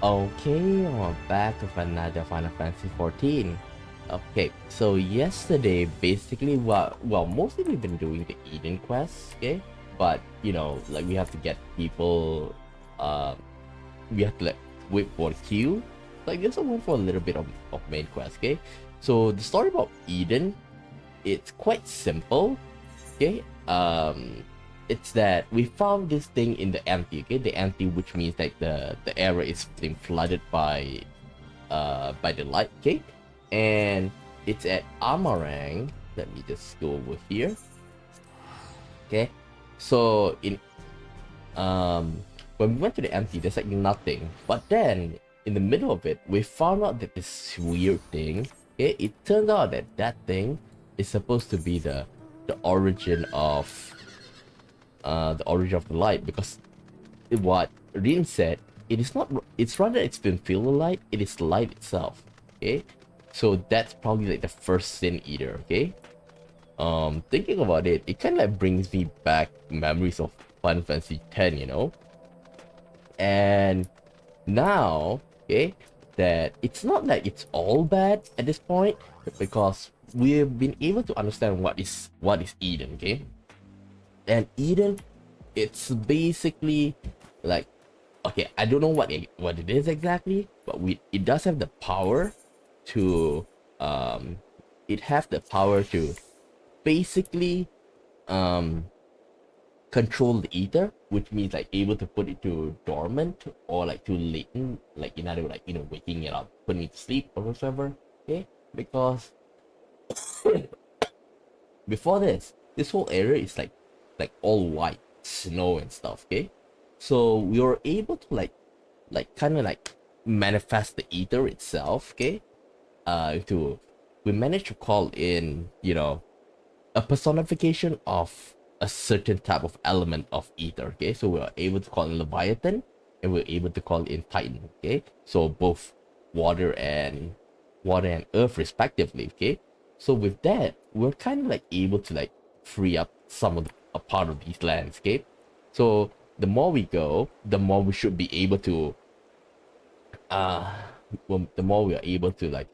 Okay, we're back with another Final Fantasy XIV. Okay, so yesterday, basically, mostly we've been doing the Eden quest, okay? But, like we have to get people, uh, we have to like wait for the queue. Like, this one went for a little bit of main quest, okay? So, the story about Eden, it's quite simple, okay? It's that we found this thing in the empty, okay? The empty, which means like the area is being flooded by the light, okay? And it's at Amarang. Let me just go over here, okay? So when we went to the empty, there's like nothing, but then in the middle of it, we found out that this weird thing, okay? It turned out that that thing is supposed to be the origin of the light, because what Rin said, it is not, it's rather it's been filled with light, it is light itself, okay? So that's probably like the first sin eater, okay? Thinking about it, it kind of like brings me back memories of Final Fantasy X, and now, okay, that it's not like it's all bad at this point, because we've been able to understand what is Eden, okay? And Eden, it's basically like, okay, I don't know what it is exactly, but it does have the power to it have the power to basically control the ether, which means like able to put it to dormant or like to latent, like in other words, like waking it up, putting it to sleep or whatever, okay? Because before this whole area is like all white snow and stuff, okay? So we were able to like kind of like manifest the ether itself, okay? We managed to call in, a personification of a certain type of element of ether, okay? So we were able to call in Leviathan, and we were able to call in Titan, okay? So both water and earth respectively, okay? So with that, we're kind of like able to like free up some of a part of these landscape. So the more we go, the more we should be able to the more we are able to like,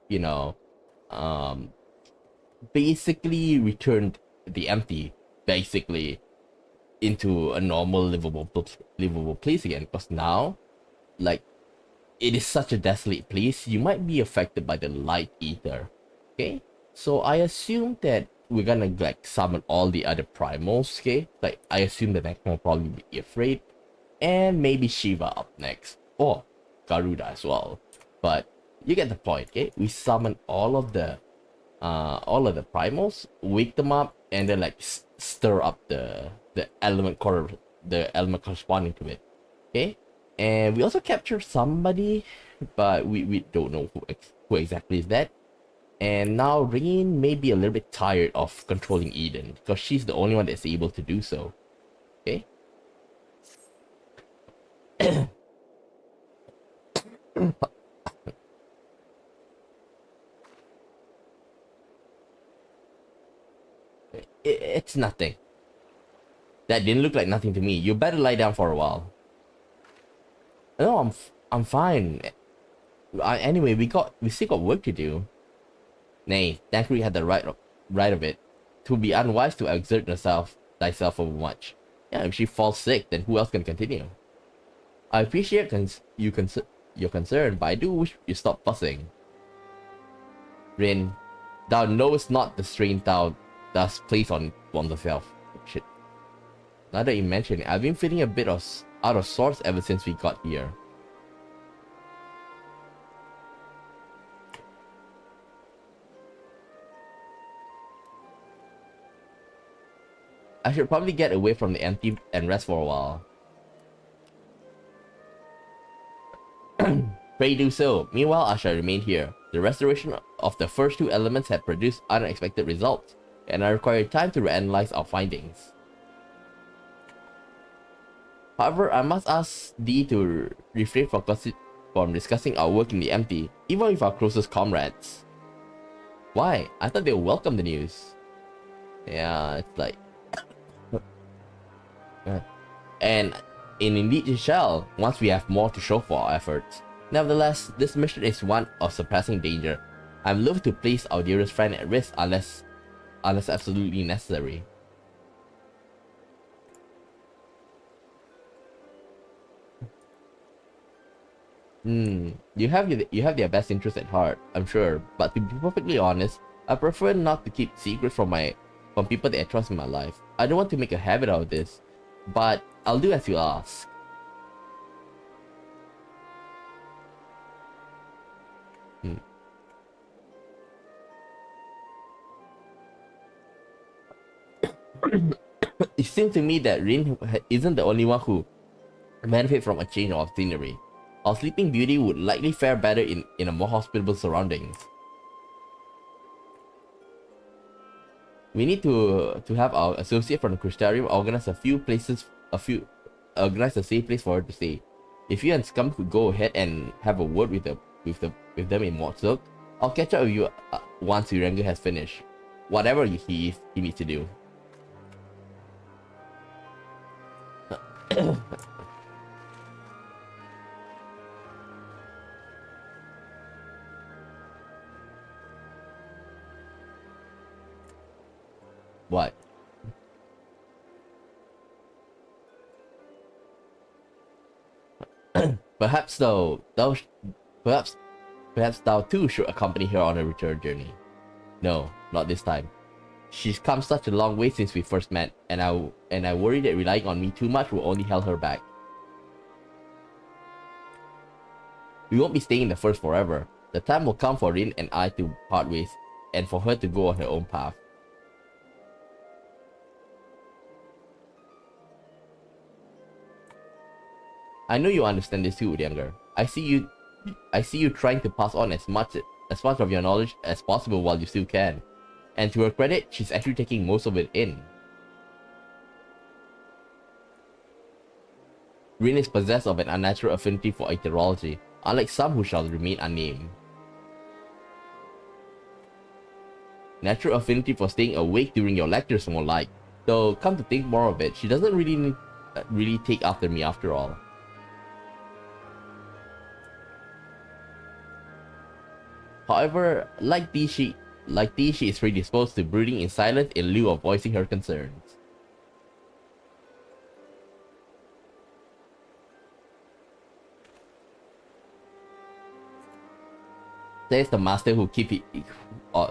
you know, um basically return the empty basically into a normal livable place again. Because now, like, it is such a desolate place, you might be affected by the light ether, okay? So I assume that we're gonna like summon all the other primals, okay? Like, I assume the next one will probably be Ifrit, and maybe Shiva up next, or Garuda as well. But you get the point, okay? We summon all of the primals, wake them up, and then like stir up the element corresponding to it, okay? And we also capture somebody, but we don't know who exactly is that. And now Rin may be a little bit tired of controlling Eden, because she's the only one that's able to do so, okay? It's nothing. That didn't look like nothing to me. You better lie down for a while. No, I'm fine. Anyway, we still got work to do. Nay, thankfully had the right of it. To be unwise to exert thyself overmuch. Yeah, if she falls sick, then who else can continue? I appreciate your concern, but I do wish you stop fussing. Rin, thou knowest not the strain thou dost place on thyself. Shit. Now that you mention it, I've been feeling a bit out of sorts ever since we got here. I should probably get away from the empty and rest for a while. Pray do so. Meanwhile, I shall remain here. The restoration of the first two elements had produced unexpected results, and I require time to reanalyze our findings. However, I must ask thee to refrain from discussing our work in the empty, even with our closest comrades. Why? I thought they would welcome the news. Yeah, it's like... And And indeed it shall, once we have more to show for our efforts. Nevertheless, this mission is one of surpassing danger. I'm loath to place our dearest friend at risk unless absolutely necessary. You have their best interest at heart, I'm sure. But to be perfectly honest, I prefer not to keep secrets from people that I trust in my life. I don't want to make a habit out of this, but I'll do as you ask. It seems to me that Rin isn't the only one who benefit from a change of scenery. Our Sleeping Beauty would likely fare better in a more hospitable surroundings. We need to have our associate from the Crystarium organize organize a safe place for her to stay. If you and Scum could go ahead and have a word with them in Mortsilk, I'll catch up with you once Urenga has finished whatever he needs to do. What? Perhaps thou too should accompany her on her return journey. No, not this time. She's come such a long way since we first met, and I worry that relying on me too much will only hold her back. We won't be staying in the First forever. The time will come for Rin and I to part ways, and for her to go on her own path. I know you understand this too, Younger. I see you trying to pass on as much of your knowledge as possible while you still can. And to her credit, she's actually taking most of it in. Rin is possessed of an unnatural affinity for aetherology, unlike some who shall remain unnamed. Natural affinity for staying awake during your lectures more like. Though, come to think more of it, she doesn't really take after me after all. However, like these, she is predisposed to brooding in silence in lieu of voicing her concerns. Says the master who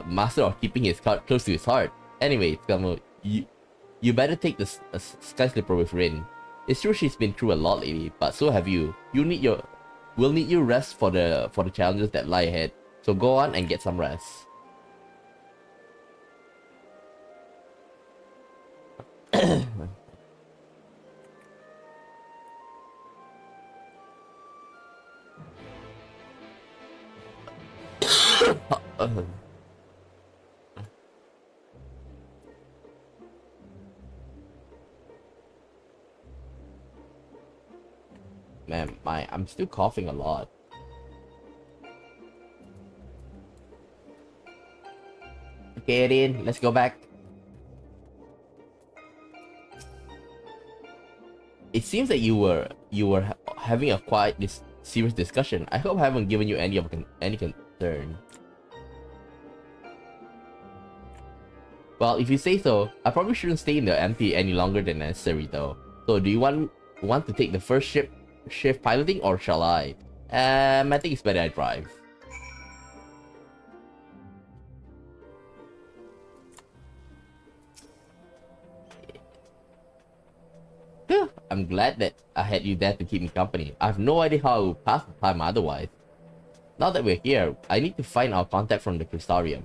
master of keeping his card close to his heart. Anyway, Skamo, you better take the sky slipper with Rin. It's true she's been through a lot lately, but so have you. We'll need your rest for the challenges that lie ahead. So go on and get some rest. Man, I'm still coughing a lot. Okay, Erin, let's go back. It seems that you were having a quite serious discussion. I hope I haven't given you any concern. Well, if you say so, I probably shouldn't stay in the empty any longer than necessary though. So do you want to take the first shift piloting, or shall I? I think it's better I drive. I'm glad that I had you there to keep me company. I have no idea how I would pass the time otherwise. Now that we're here, I need to find our contact from the Crystarium.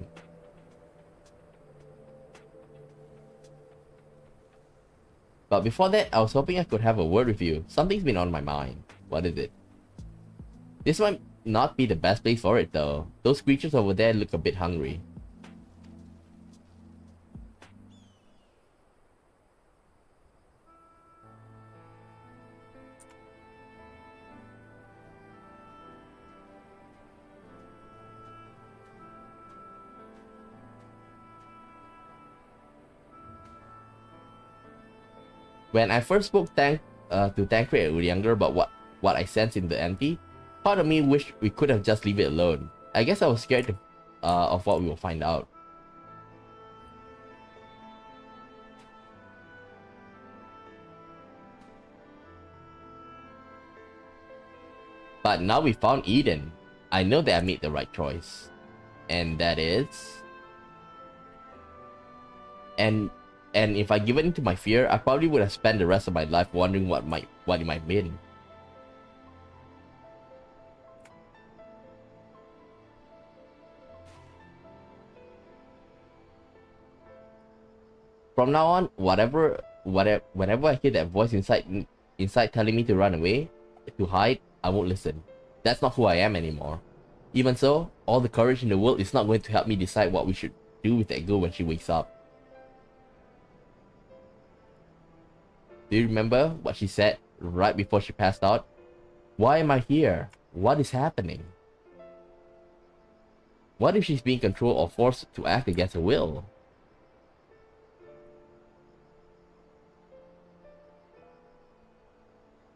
But before that, I was hoping I could have a word with you. Something's been on my mind. What is it? This might not be the best place for it though. Those creatures over there look a bit hungry. When I first spoke to Tancred and Urianger about what I sensed in the empty, part of me wished we could have just leave it alone. I guess I was scared of what we will find out. But now we found Eden. I know that I made the right choice. And that is... And if I given in to my fear, I probably would have spent the rest of my life wondering what it might mean. From now on, whenever I hear that voice inside telling me to run away, to hide, I won't listen. That's not who I am anymore. Even so, all the courage in the world is not going to help me decide what we should do with that girl when she wakes up. Do you remember what she said right before she passed out? Why am I here? What is happening? What if she's being controlled or forced to act against her will?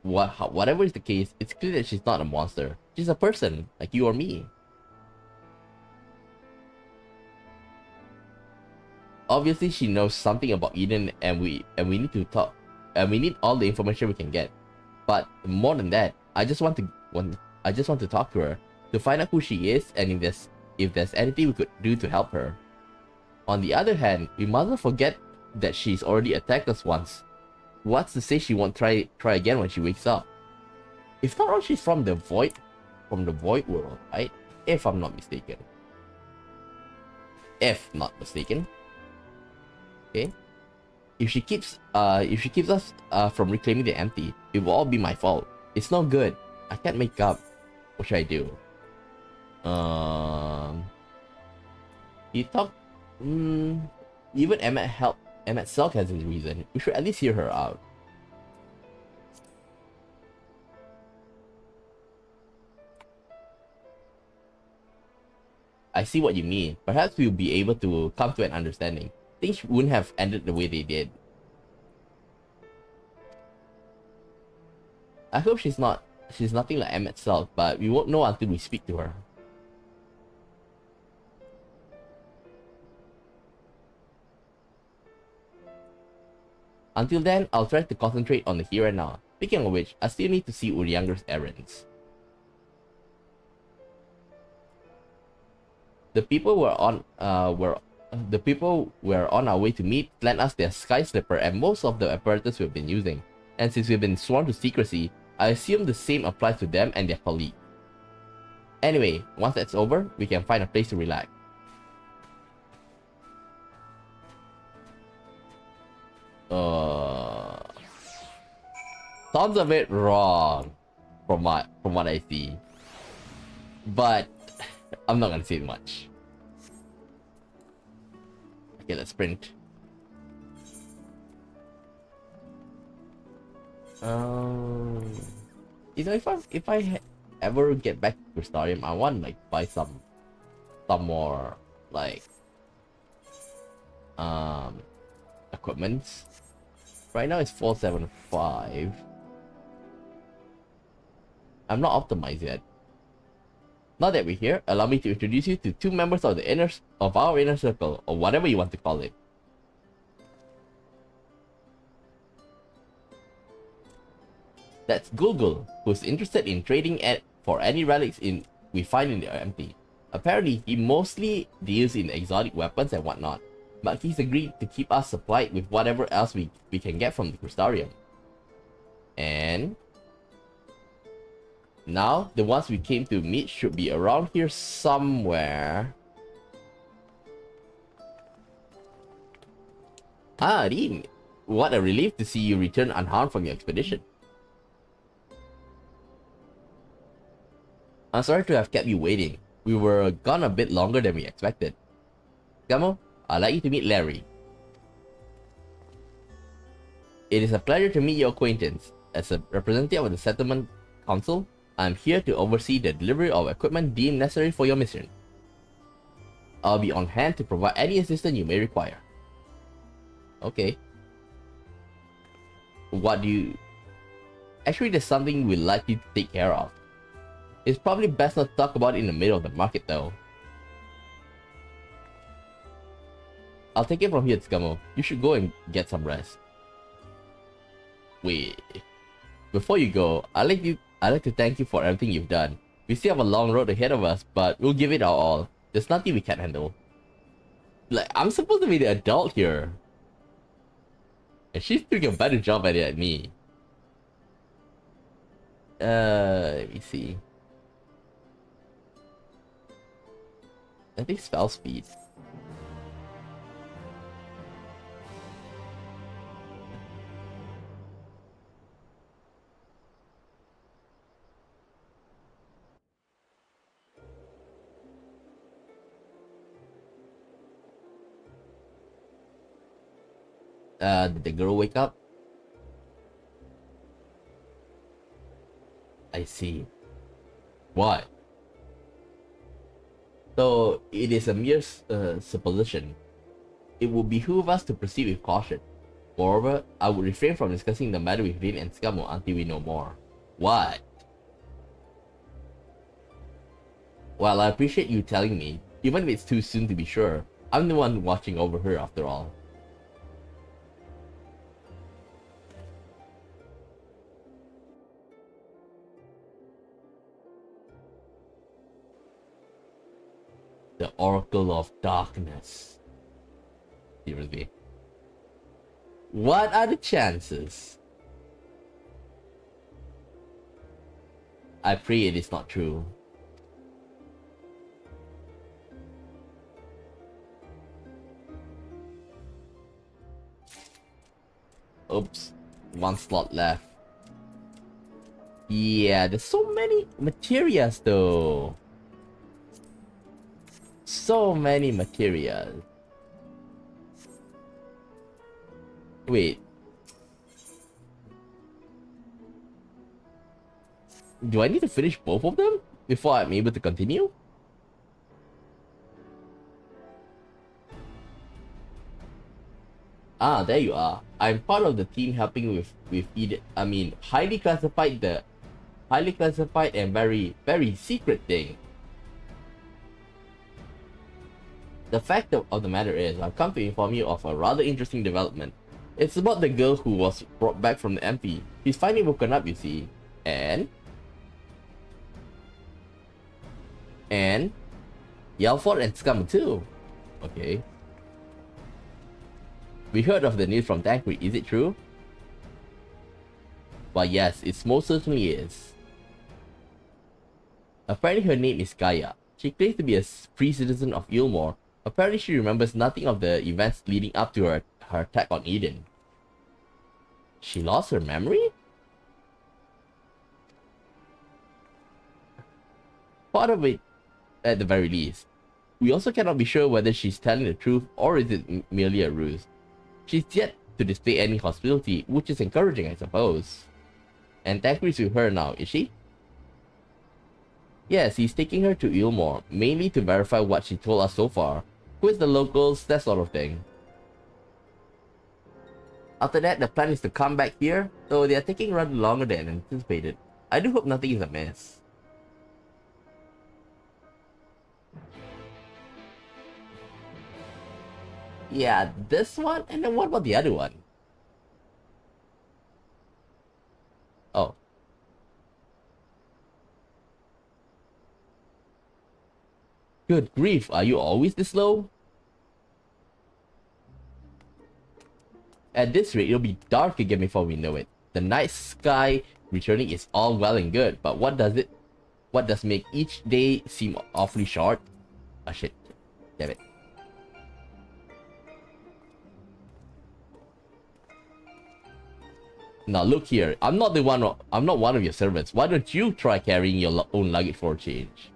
Whatever is the case, it's clear that she's not a monster. She's a person, like you or me. Obviously, she knows something about Eden, and we need to talk. And we need all the information we can get. But more than that, I just want to talk to her to find out who she is and if there's anything we could do to help her. On the other hand, we mustn't forget that she's already attacked us once. What's to say she won't try again when she wakes up? If not all, she's from the void world, right? If I'm not mistaken. If not mistaken. Okay. If she keeps us from reclaiming the empty, it will all be my fault. It's no good. I can't make up. What should I do? You talk. Even Emmet Selk has his reason. We should at least hear her out. I see what you mean. Perhaps we'll be able to come to an understanding. Things wouldn't have ended the way they did. I hope she's nothing like Emmet Selk, but we won't know until we speak to her. Until then, I'll try to concentrate on the here and now. Speaking of which, I still need to see Urianger's errands. The people we're on our way to meet lent us their sky slipper and most of the apparatus we've been using. And since we've been sworn to secrecy, I assume the same applies to them and their colleague. Anyway, once that's over, we can find a place to relax. Sounds a bit wrong from what I see. But I'm not gonna say much. Okay, let's sprint. You know, if I ever get back to Crystarium, I want to like buy some more like equipments. Right now it's 475. I'm not optimized yet. Now that we're here, allow me to introduce you to two members of our inner circle, or whatever you want to call it. That's Gulgul, who's interested in trading for any relics we find in the empty. Apparently, he mostly deals in exotic weapons and whatnot, but he's agreed to keep us supplied with whatever else we can get from the Crystarium. And now, the ones we came to meet should be around here somewhere. Ah, Rin, what a relief to see you return unharmed from your expedition. I'm sorry to have kept you waiting. We were gone a bit longer than we expected. Gamo, I'd like you to meet Larry. It is a pleasure to meet your acquaintance. As a representative of the Settlement Council, I'm here to oversee the delivery of equipment deemed necessary for your mission. I'll be on hand to provide any assistance you may require. Okay. What do Actually, there's something we'd like you to take care of. It's probably best not to talk about it in the middle of the market, though. I'll take it from here, Tsukamo. You should go and get some rest. Wait. Before you go, I'd like to thank you for everything you've done. We still have a long road ahead of us, but we'll give it our all. There's nothing we can't handle. Like, I'm supposed to be the adult here. And she's doing a better job at it than me. Let me see. I think spell speed. Did the girl wake up? I see. What? So, it is a mere supposition. It would behoove us to proceed with caution. Moreover, I would refrain from discussing the matter with Rin and Skamo until we know more. What? Well, I appreciate you telling me, even if it's too soon to be sure. I'm the one watching over her after all. The Oracle of Darkness. Seriously. What are the chances? I pray it is not true. Oops. One slot left. Yeah, there's so many materials though. So many materials. Wait. Do I need to finish both of them before I'm able to continue? Ah, there you are. I'm part of the team helping with Eden. I mean, highly classified and very secret thing. The fact of the matter is, I've come to inform you of a rather interesting development. It's about the girl who was brought back from the MP. She's finally woken up, you see. And Yelford and Scum too. Okay. We heard of the news from Tankery, is it true? Well, yes, it most certainly is. Apparently her name is Gaia. She claims to be a free citizen of Ilmore. Apparently she remembers nothing of the events leading up to her attack on Eden. She lost her memory? Part of it, at the very least. We also cannot be sure whether she's telling the truth or is it merely a ruse. She's yet to display any hostility, which is encouraging, I suppose. And Tankery's with her now, is she? Yes, he's taking her to Ilmore, mainly to verify what she told us so far. Quiz the locals, that sort of thing. After that, the plan is to come back here, though they are taking rather longer than anticipated. I do hope nothing is amiss. Yeah, this one, and then what about the other one? Oh. Good grief, are you always this slow? At this rate, it'll be dark again before we know it. The night sky returning is all well and good, but what does make each day seem awfully short? Ah shit. Damn it. Now look here, I'm not one of your servants. Why don't you try carrying your own luggage for a change?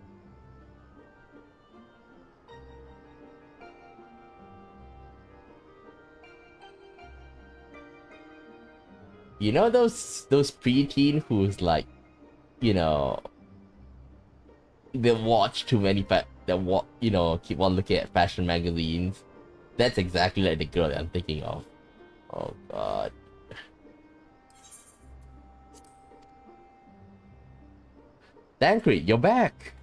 You know those preteen who's like, you know, they watch too many keep on looking at fashion magazines. That's exactly like the girl that I'm thinking of. Oh god. Tancred, you're back!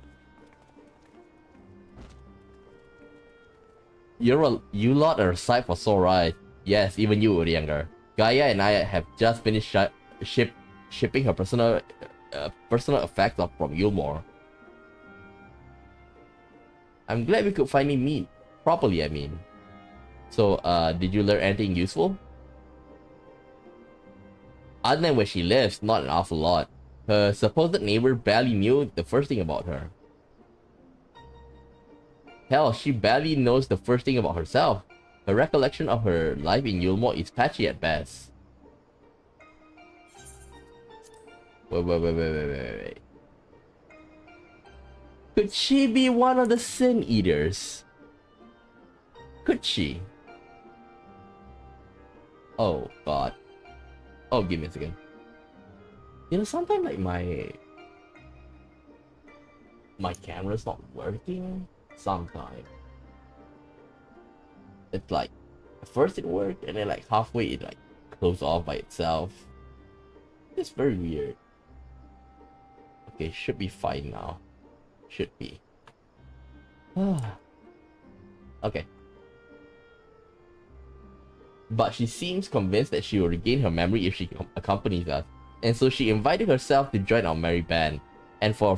You lot are a sight for sore eyes. Yes, even you, Urianger. Gaia and I have just finished shipping her personal effects from Yulmore. I'm glad we could finally meet. Properly, I mean. So, did you learn anything useful? Other than where she lives, not an awful lot. Her supposed neighbor barely knew the first thing about her. Hell, she barely knows the first thing about herself. Her recollection of her life in Yulmore is patchy at best. Wait. Could she be one of the Sin Eaters? Could she? Oh god. Oh, give me a second. You know, sometimes like my camera's not working. Sometimes it's like at first it worked and then like halfway it like closed off by itself. It's very weird. Okay, should be fine now. Should be. Okay. But she seems convinced that she will regain her memory if she accompanies us, and so she invited herself to join our merry band. And for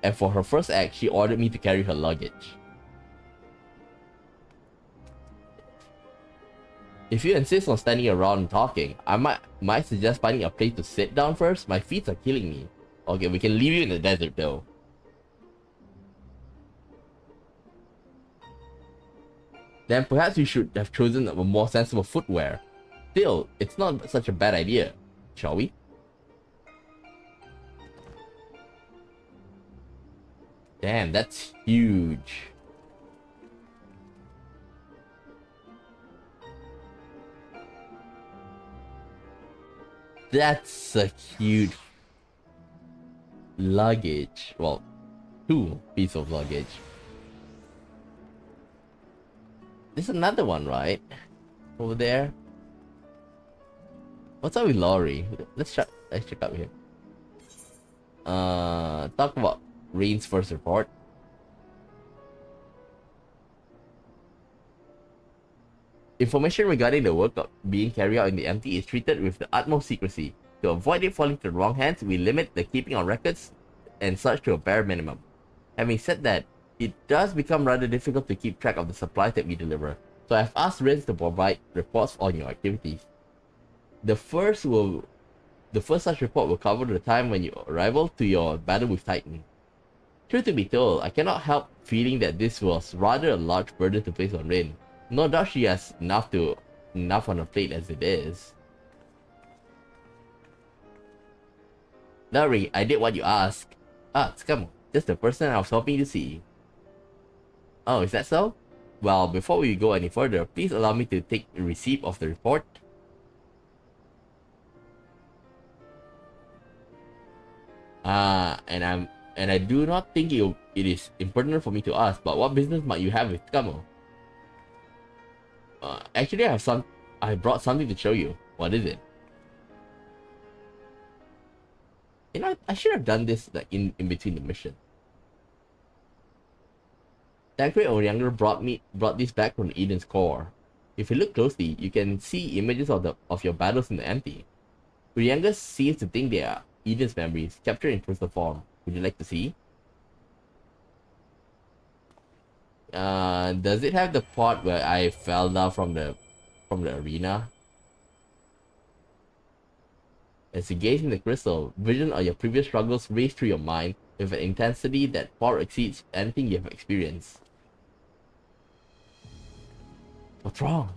her first act, she ordered me to carry her luggage. If you insist on standing around and talking, I might suggest finding a place to sit down first. My feet are killing me. Okay, we can leave you in the desert though. Then perhaps you should have chosen a more sensible footwear. Still, it's not such a bad idea, shall we? Damn, that's huge. That's a huge luggage. Well, 2 pieces of luggage. There's another one, right? Over there. What's up with Laurie? Let's check out here. Talk about Rain's first report. Information regarding the work being carried out in the MT is treated with the utmost secrecy. To avoid it falling to the wrong hands, we limit the keeping of records and such to a bare minimum. Having said that, it does become rather difficult to keep track of the supplies that we deliver, so I've asked Rins to provide reports on your activities. The first such report will cover the time when you arrival to your battle with Titan. Truth to be told, I cannot help feeling that this was rather a large burden to place on Rin. No doubt she has enough on her plate as it is. Larry, I did what you asked. Ah, Scum, just the person I was hoping to see. Oh, is that so? Well, before we go any further, please allow me to take a receipt of the report. And I do not think it is impertinent for me to ask, but what business might you have with Scummo? Actually, I brought something to show you. What is it? You know, I should have done this like in between the mission. Tancred Orianger brought this back from Eden's core. If you look closely, you can see images of your battles in the empty. Orianger seems to think they are Eden's memories, captured in crystal form. Would you like to see? Does it have the part where I fell down from the arena? As you gaze in the crystal, vision of your previous struggles race through your mind with an intensity that far exceeds anything you have experienced. What's wrong?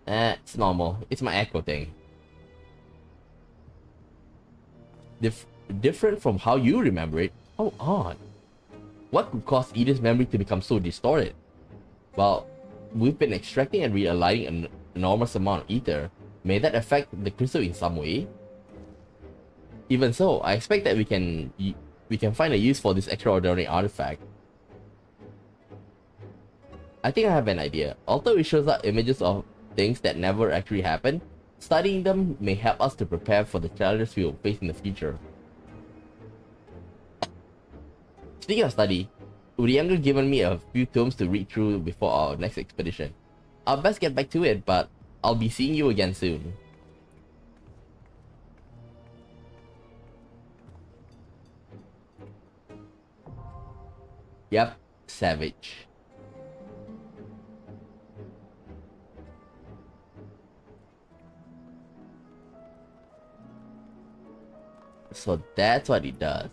It's normal. It's my echo thing. Different from how you remember it? How odd. What could cause Eden's memory to become so distorted? Well, we've been extracting and realigning an enormous amount of ether. May that affect the crystal in some way? Even so, I expect that we can find a use for this extraordinary artifact. I think I have an idea. Although it shows up images of things that never actually happened, studying them may help us to prepare for the challenges we will face in the future. Speaking of study, Urianga given me a few tomes to read through before our next expedition. I'll best get back to it, but I'll be seeing you again soon. Yep, savage. So that's what it does.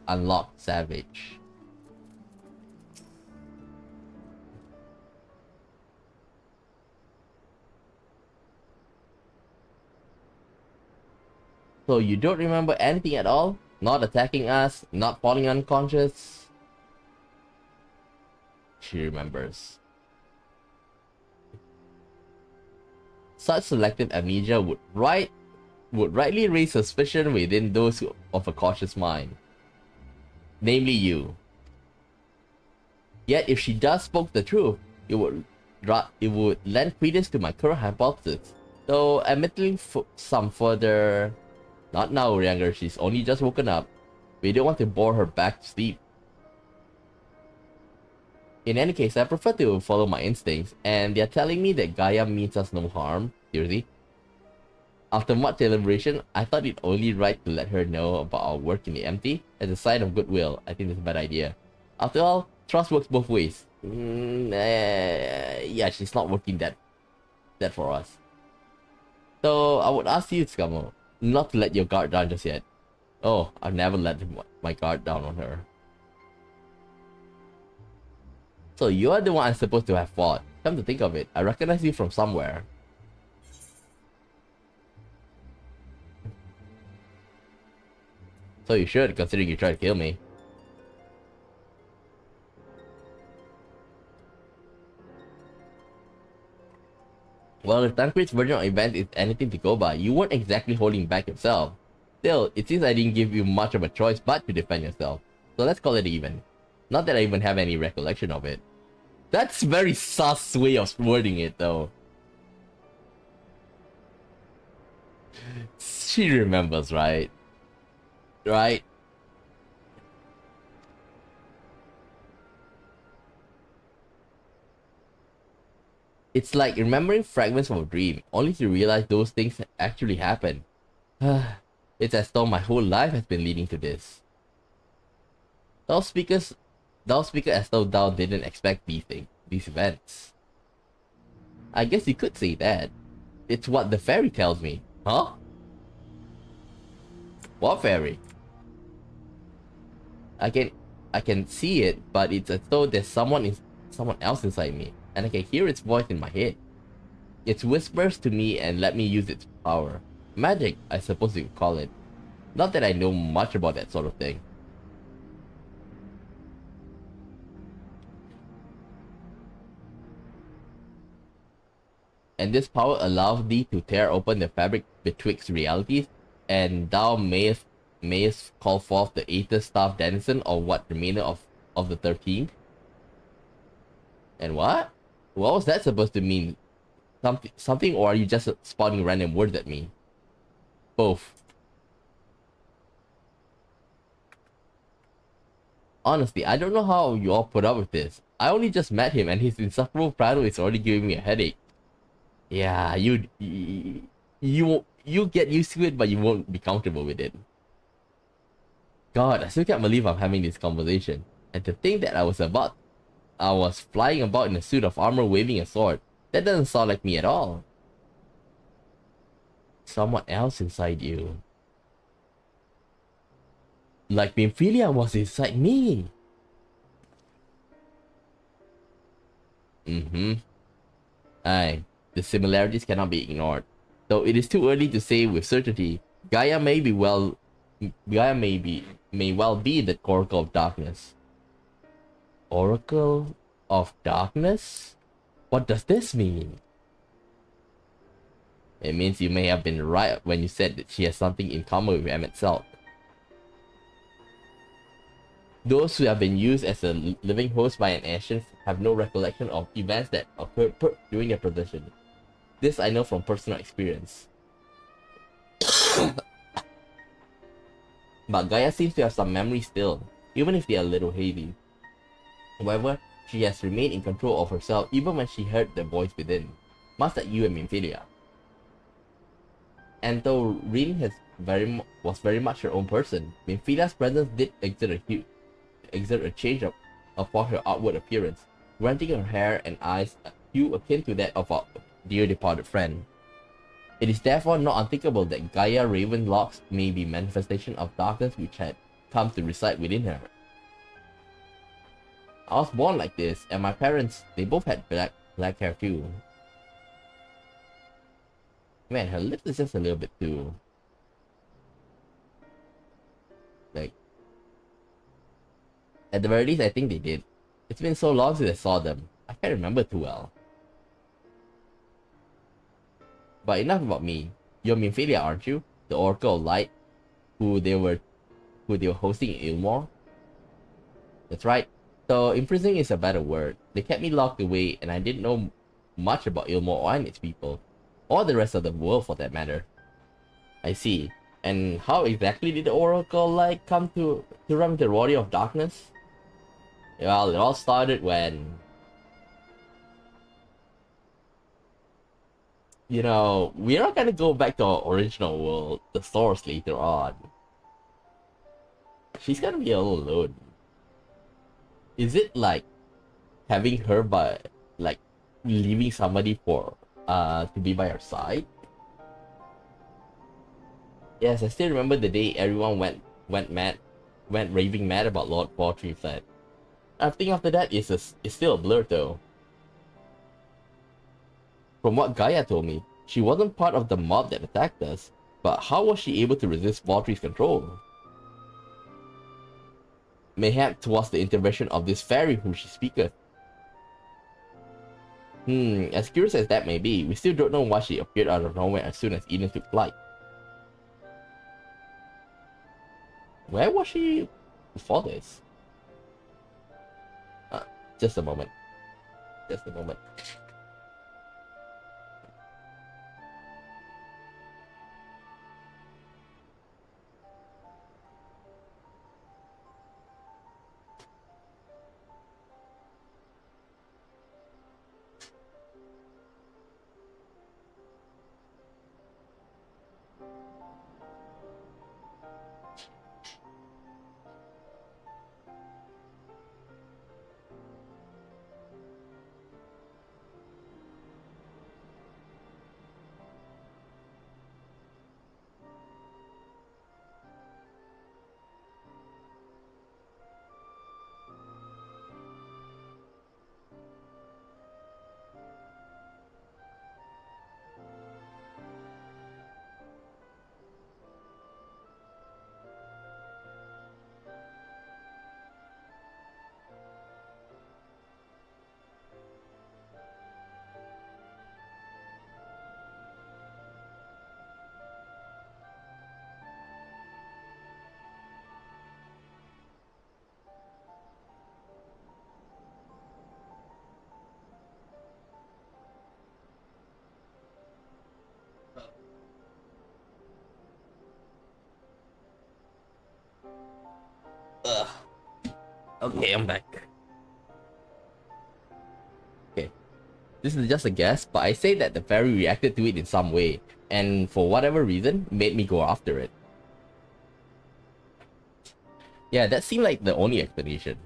Unlock savage. So you don't remember anything at all? Not attacking us? Not falling unconscious? She remembers. Such selective amnesia would rightly raise suspicion within those of a cautious mind. Namely you. Yet if she does spoke the truth, it would lend credence to my current hypothesis. Though admitting some further... Not now, Urianga, she's only just woken up. We don't want to bore her back to sleep. In any case, I prefer to follow my instincts, and they're telling me that Gaia means us no harm. Seriously? After much deliberation, I thought it only right to let her know about our work in the empty as a sign of goodwill. I think that's a bad idea. After all, trust works both ways. Yeah, she's not working that for us. So I would ask you, Tsukamo, not to let your guard down just yet. Oh, I've never let my guard down on her. So you're the one I'm supposed to have fought. Come to think of it, I recognize you from somewhere. So you should, considering you tried to kill me. Well, if Tancred's version of events is anything to go by, you weren't exactly holding back yourself. Still, it seems I didn't give you much of a choice but to defend yourself. So let's call it even. Not that I even have any recollection of it. That's very sus way of wording it though. She remembers, right? Right? It's like remembering fragments of a dream, only to realize those things actually happened. It's as though my whole life has been leading to this. Thou speakest as though thou didn't expect these events. I guess you could say that. It's what the fairy tells me. Huh? What fairy? I can see it, but it's as though there's someone else inside me, and I can hear its voice in my head. It whispers to me and let me use its power. Magic, I suppose you could call it. Not that I know much about that sort of thing. And this power allows thee to tear open the fabric betwixt realities, and thou mayest call forth the Aether Staff Denizen or what remainder of the 13th? And what? What was that supposed to mean? Something, or are you just spouting random words at me? Both. Honestly, I don't know how you all put up with this. I only just met him and his insufferable prattle is already giving me a headache. Yeah, you get used to it, but you won't be comfortable with it. God, I still can't believe I'm having this conversation. And to think that I was flying about in a suit of armor waving a sword. That doesn't sound like me at all. Someone else inside you. Like Bimphilia was inside me. Aye, the similarities cannot be ignored. Though it is too early to say with certainty, Gaia may well be the Oracle of Darkness. Oracle of Darkness? What does this mean? It means you may have been right when you said that she has something in common with Emmett Selk. Those who have been used as a living host by an ancient have no recollection of events that occurred during their possession. This I know from personal experience. But Gaia seems to have some memory still. even if they are a little hazy. However, she has remained in control of herself even when she heard the voice within, much like you and Minfilia. And though Rin was very much her own person, Minfilia's presence did exert a change upon her outward appearance, granting her hair and eyes a hue akin to that of our dear departed friend. It is therefore not unthinkable that Gaia Ravenlocks may be manifestation of darkness which had come to reside within her. I was born like this, and my parents, they both had black hair too. Man, her lips is just a little bit too... like... At the very least, I think they did. It's been so long since I saw them. I can't remember too well. But enough about me. You're Minfilia, aren't you? The Oracle of Light, who they were hosting in Ilmore? That's right. So imprisoning is a better word. They kept me locked away, and I didn't know much about Ilmore or its people, or the rest of the world for that matter. I see. And how exactly did the Oracle Light come to run with the Warrior of Darkness? Well, it all started when... You know, we're not gonna go back to our original world, the source, later on. She's gonna be all alone. Is it like having her like leaving somebody for to be by her side? Yes, I still remember the day everyone went raving mad about Lord Poetry Fed. Everything after that is still a blur though. From what Gaia told me, she wasn't part of the mob that attacked us, but how was she able to resist Valtry's control? Mayhap was the intervention of this fairy whom she speaketh. As curious as that may be, we still don't know why she appeared out of nowhere as soon as Eden took flight. Where was she before this? Just a moment. Just a moment. Okay, I'm back. Okay, this is just a guess, but I say that the fairy reacted to it in some way, and for whatever reason, made me go after it. Yeah, that seemed like the only explanation.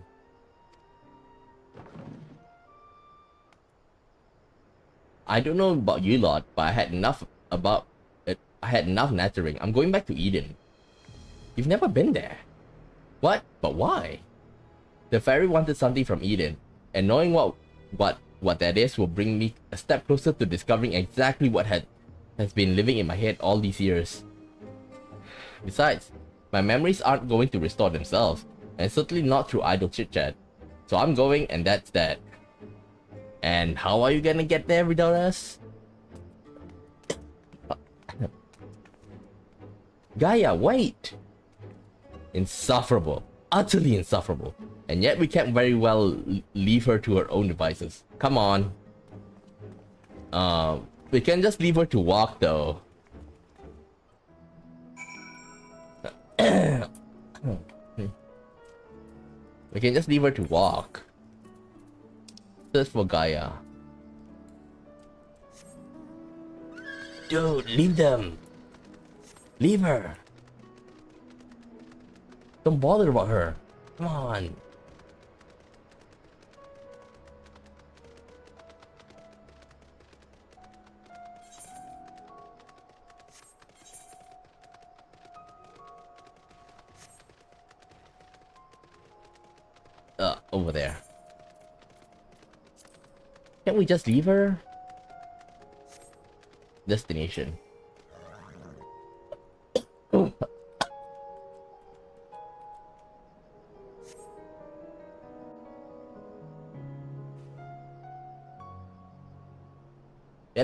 I don't know about you lot, but I had enough about it. I had enough nattering. I'm going back to Eden. You've never been there. What? But why? The fairy wanted something from Eden, and knowing what that is will bring me a step closer to discovering exactly what has been living in my head all these years. Besides, my memories aren't going to restore themselves, and certainly not through idle chit-chat. So I'm going, and that's that. And how are you gonna get there without us? Gaia, wait! Insufferable. Utterly insufferable. And yet we can't very well leave her to her own devices. Come on. We can just leave her to walk though. We can just leave her to walk. Search for Gaia. Dude, leave them. Leave her. Don't bother about her. Come on. Over there. Can't we just leave her? Destination. You're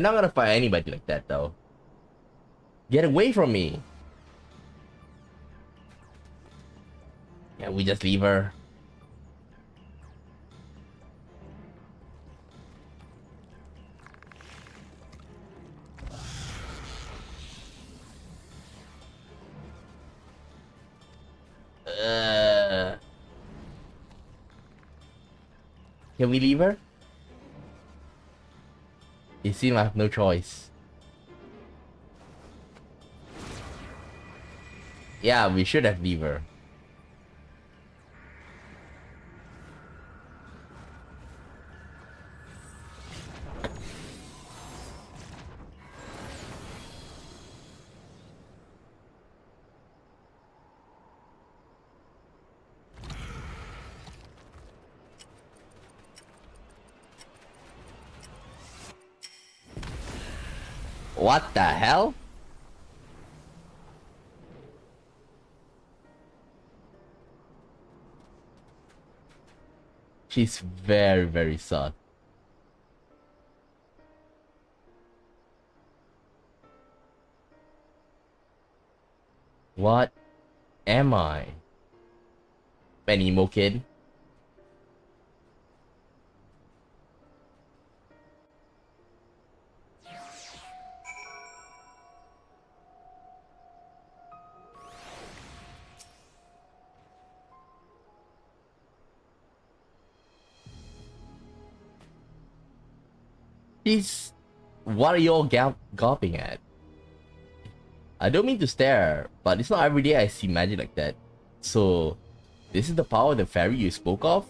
not gonna find anybody like that though. Get away from me. Can't we just leave her? Can we leave her? It seems I have no choice. Yeah, we should have leave her. What the hell? She's very, very sad. What am I? An emo kid? What are you all gawping at? I don't mean to stare, but it's not every day I see magic like that. So, this is the power of the fairy you spoke of?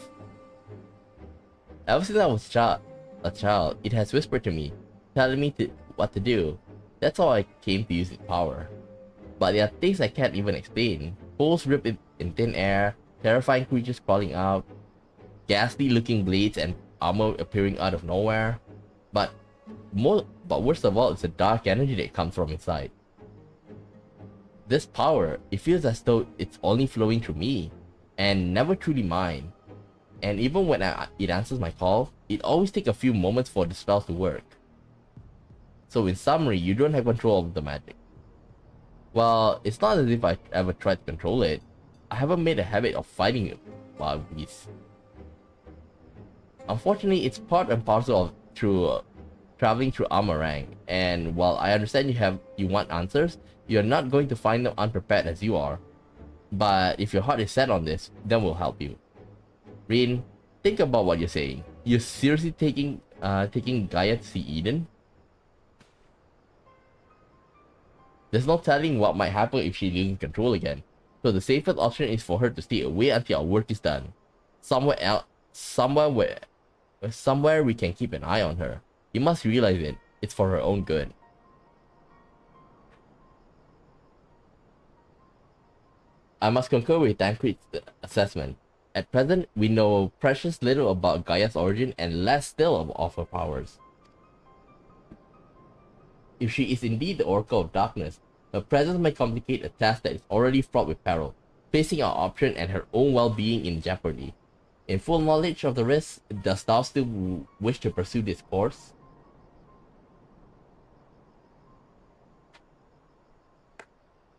Ever since I was a child, it has whispered to me, telling me what to do. That's how I came to use its power. But there are things I can't even explain. Holes ripped in thin air, terrifying creatures crawling out, ghastly looking blades and armor appearing out of nowhere. But worst of all, it's the dark energy that comes from inside. This power, it feels as though it's only flowing through me, and never truly mine. And even when it answers my call, it always takes a few moments for the spell to work. So in summary, you don't have control of the magic. Well, it's not as if I ever tried to control it. I haven't made a habit of fighting it while beast. Unfortunately, it's part and parcel of traveling through Amarang, and while I understand you want answers, you're not going to find them unprepared as you are. But if your heart is set on this, then we'll help you. Rin, think about what you're saying. You're seriously taking Gaia to see Eden? There's no telling what might happen if she loses control again. So the safest option is for her to stay away until our work is done. Somewhere we can keep an eye on her. You must realize it. It's for her own good. I must concur with Tancred's assessment. At present, we know precious little about Gaia's origin and less still of her powers. If she is indeed the Oracle of Darkness, her presence may complicate a task that is already fraught with peril, placing our option and her own well-being in jeopardy. In full knowledge of the risks, does thou still wish to pursue this course?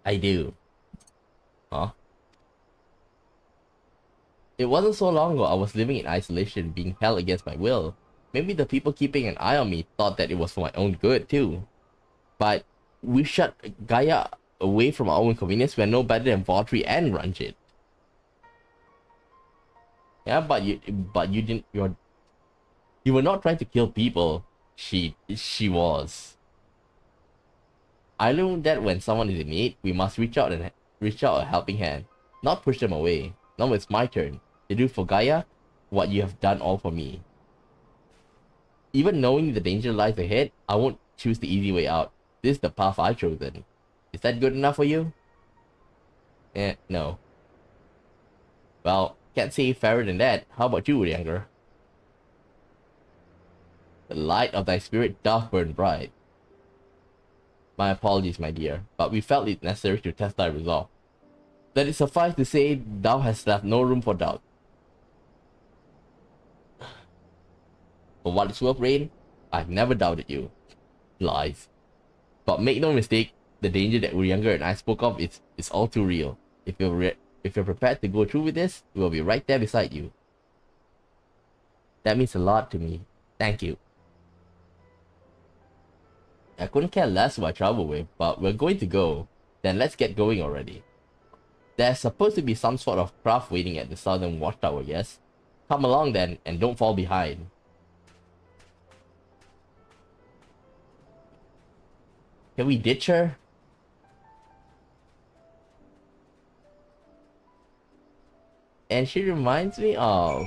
I do. Huh? It wasn't so long ago I was living in isolation, being held against my will. Maybe the people keeping an eye on me thought that it was for my own good too. But we shut Gaia away from our own convenience. We are no better than Vautry and Ranjit. Yeah, but you didn't. You were not trying to kill people. She was. I learned that when someone is in need, we must reach out a helping hand, not push them away. Now it's my turn to do for Gaia what you have done all for me. Even knowing the danger lies ahead, I won't choose the easy way out. This is the path I've chosen. Is that good enough for you? No. Well, can't say fairer than that. How about you, younger? The light of thy spirit doth burn bright. My apologies, my dear, but we felt it necessary to test thy resolve. Let it suffice to say, thou hast left no room for doubt. For what it's worth, Rain, I've never doubted you. Lies. But make no mistake, the danger that Urianger and I spoke of is all too real. If you're prepared to go through with this, we'll be right there beside you. That means a lot to me. Thank you. I couldn't care less who I travel with, but we're going to go. Then let's get going already. There's supposed to be some sort of craft waiting at the southern watchtower, yes? Come along then, and don't fall behind. Can we ditch her? And she reminds me of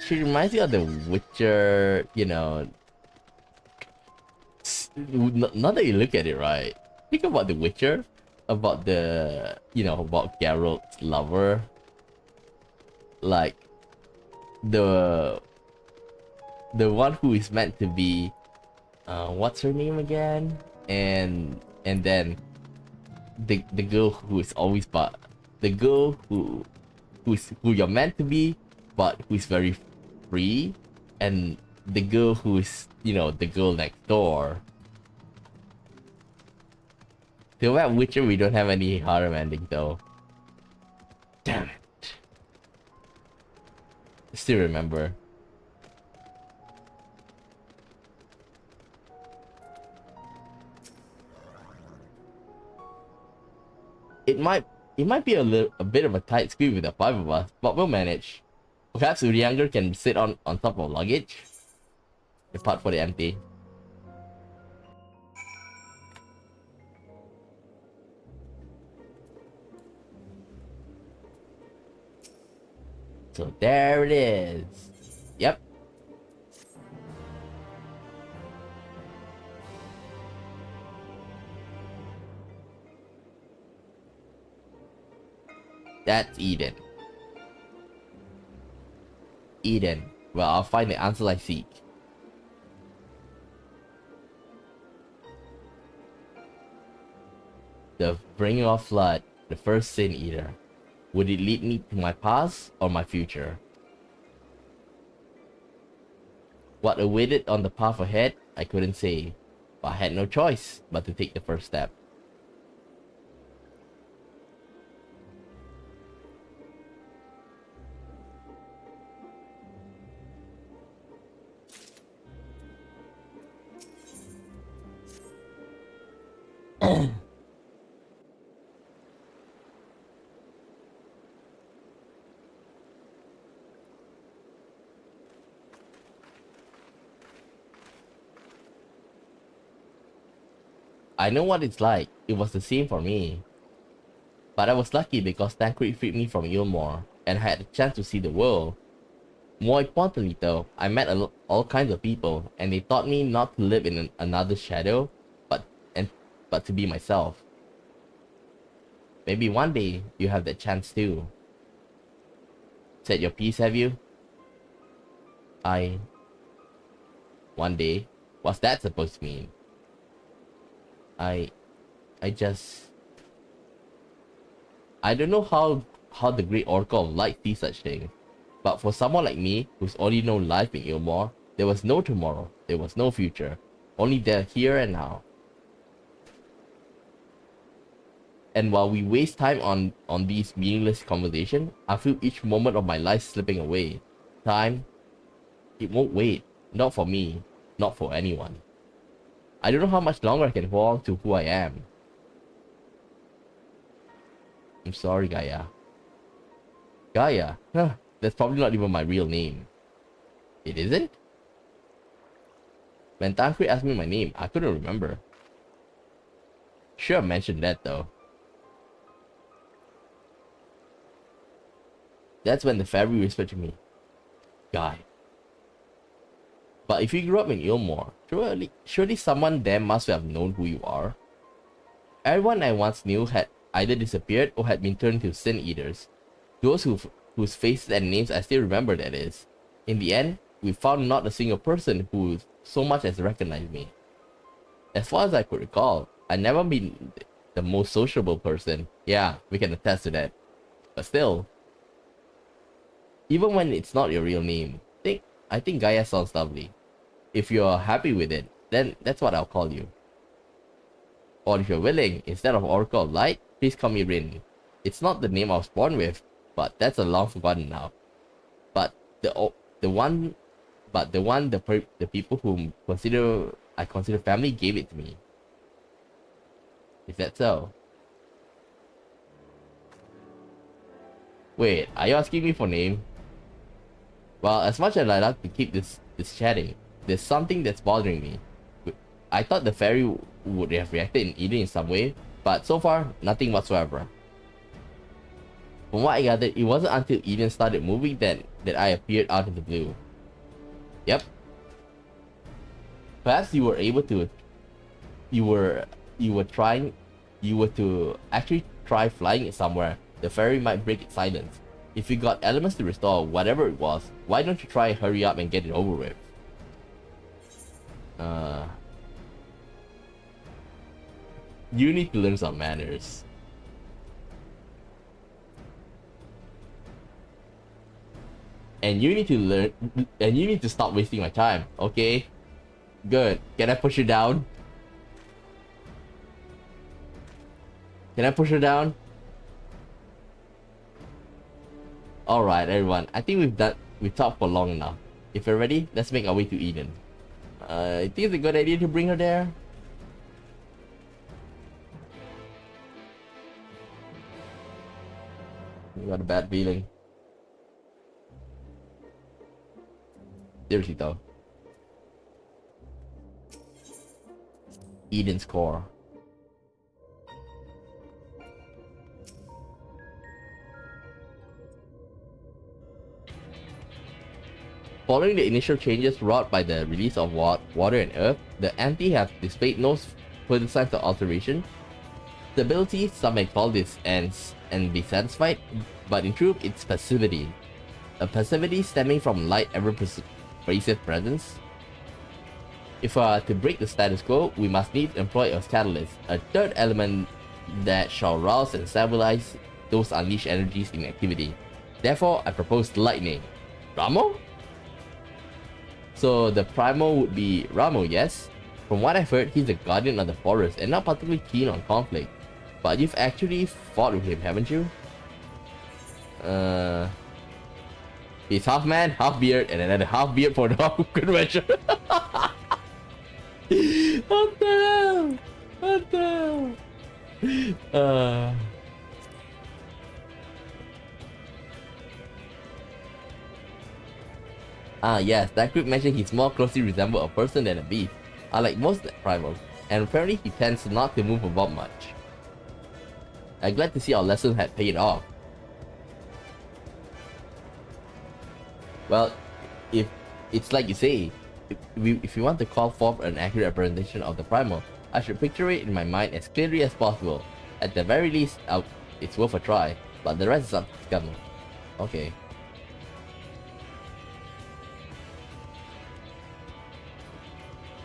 the Witcher, you know. Now that you look at it, right? Think about the Witcher, about about Geralt's lover. Like the one who is meant to be what's her name again? And then the girl who is always the girl who you're meant to be, but who is very free, and the girl who is, the girl next door. Too bad Witcher we don't have any harem ending though. Damn it. Still remember. It might be a bit of a tight squeeze with the 5 of us, but we'll manage. Perhaps Urianger can sit on top of luggage. Depart for the empty. So there it is. Yep. That's Eden. Eden. Well, I'll find the answer I seek. The bringer of flood, the first sin eater. Would it lead me to my past or my future? What awaited on the path ahead, I couldn't say, but I had no choice but to take the first step. I know what it's like. It was the same for me. But I was lucky because Tancred freed me from Ilmore, and I had a chance to see the world. More importantly though, I met all kinds of people, and they taught me not to live in another shadow, but to be myself. Maybe one day, you have that chance too. Said your piece, have you? One day? What's that supposed to mean? I don't know how the Great Oracle of Light sees such things, but for someone like me, who's only known life in Ilmore, there was no tomorrow, there was no future, only the here and now. And while we waste time on these meaningless conversations, I feel each moment of my life slipping away. Time, it won't wait, not for me, not for anyone. I don't know how much longer I can hold on to who I am. I'm sorry, Gaia. Gaia. Huh, that's probably not even my real name. It isn't? When Tancred asked me my name, I couldn't remember. Should have mentioned that though. That's when the fairy whispered to me, Guy. But if you grew up in Ilmore, surely someone there must have known who you are. Everyone I once knew had either disappeared or had been turned into sin eaters. Those whose faces and names I still remember, that is. In the end, we found not a single person who so much as recognized me. As far as I could recall, I'd never been the most sociable person. Yeah, we can attest to that. But still, even when it's not your real name, I think Gaia sounds lovely. If you're happy with it, then that's what I'll call you. Or if you're willing, instead of Oracle of Light, please call me Rin. It's not the name I was born with, but that's a long forgotten now. But the people whom I consider family gave it to me. Is that so? Wait, are you asking me for name? Well, as much as I like to keep this chatting, there's something that's bothering me. I thought the fairy would have reacted in Eden in some way, but so far, nothing whatsoever. From what I gathered, it wasn't until Eden started moving that I appeared out of the blue. Yep. Perhaps you were able to... You were to actually try flying it somewhere. The fairy might break its silence. If you got elements to restore whatever it was, why don't you try hurry up and get it over with? You need to learn some manners. And you need to stop wasting my time, okay? Good. Can I push you down? Can I push her down? Alright, everyone. I think we've talked for long enough. If you're ready, let's make our way to Eden. I think it's a good idea to bring her there. I got a bad feeling. Seriously though. Eden's core. Following the initial changes wrought by the release of water and earth, the Anti have displayed no further signs of alteration. Stability, some may call this and be satisfied, but in truth it's passivity. A passivity stemming from light ever-pervasive presence. If we are to break the status quo, we must needs employ a catalyst, a third element that shall rouse and stabilize those unleashed energies in activity. Therefore, I propose lightning. Ramo? So the Primo would be Ramo, yes? From what I've heard, he's a guardian of the forest and not particularly keen on conflict. But you've actually fought with him, haven't you? He's half man, half beard, and another half beard for the good measure. What the hell? What the hell? Yes, that group mentioned he's more closely resembled a person than a beast, unlike most primals, and apparently he tends not to move about much. I'm glad to see our lesson had paid off. Well, if it's like you say, if you want to call forth an accurate representation of the primal, I should picture it in my mind as clearly as possible. At the very least, it's worth a try, but the rest is up to Scum. Okay.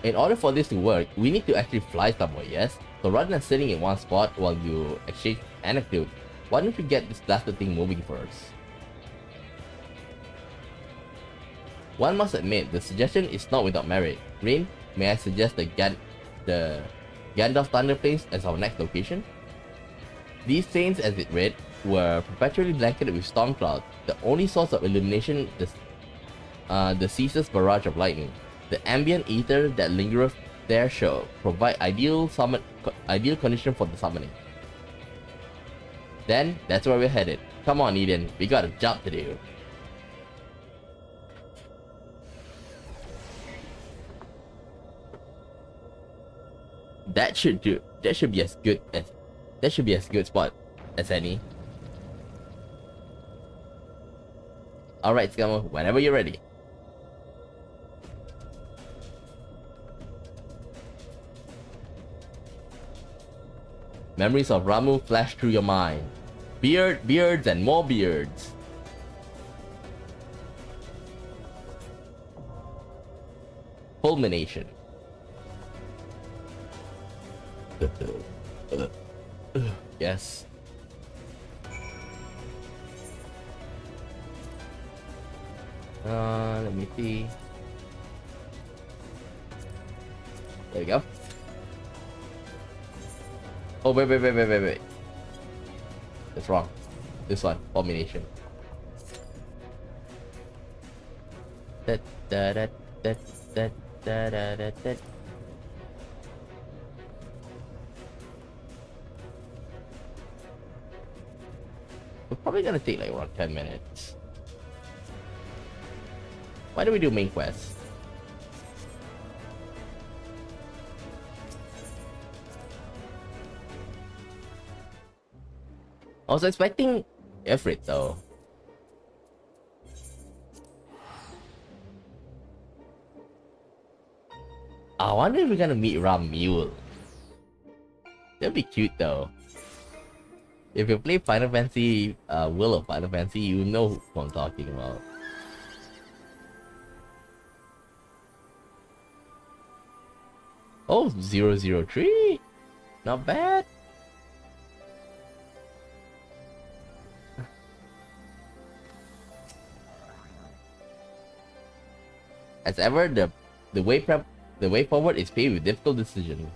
In order for this to work, we need to actually fly somewhere, yes? So rather than sitting in one spot while you exchange anecdotes, why don't we get this blasted thing moving first? One must admit, the suggestion is not without merit. Rin, may I suggest the Gandalf Thunder Plains as our next location? These plains, as it read, were perpetually blanketed with storm clouds, the only source of illumination the ceaseless barrage of lightning. The ambient ether that lingereth there shall provide ideal condition for the summoning. Then, that's where we're headed. Come on, Eden. We got a job to do. That should do. That should be as good as. That should be as good spot as any. Alright, Scammer. Whenever you're ready. Memories of Ramu flash through your mind. Beards and more beards. Culmination. Yes. Let me see. There we go. Oh, wait. That's wrong. This one, culmination. We're probably gonna take like around 10 minutes. Why do we do main quest? I was expecting Ifrit though. I wonder if we're gonna meet Ram Mule. That'd be cute though. If you play Final Fantasy, Will of Final Fantasy, you know who I'm talking about. Oh, 003? Not bad. As ever, the way forward is paved with difficult decisions.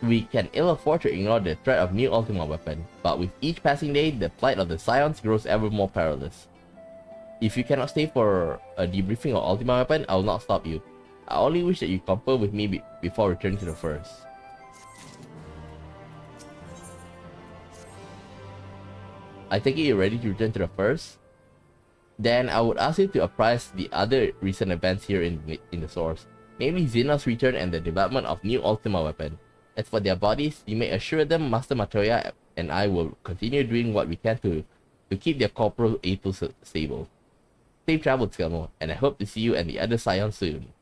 We can ill afford to ignore the threat of new Ultima weapon, but with each passing day, the plight of the Scions grows ever more perilous. If you cannot stay for a debriefing of Ultima weapon, I will not stop you. I only wish that you confer with me before returning to the first. I take it you're ready to return to the first? Then I would ask you to apprise the other recent events here in the source, namely Xenos' return and the development of new Ultima weapon. As for their bodies, you may assure them Master Matoya and I will continue doing what we can to keep their corporal A2 stable. Safe travel, Skelmo, and I hope to see you and the other Scion soon.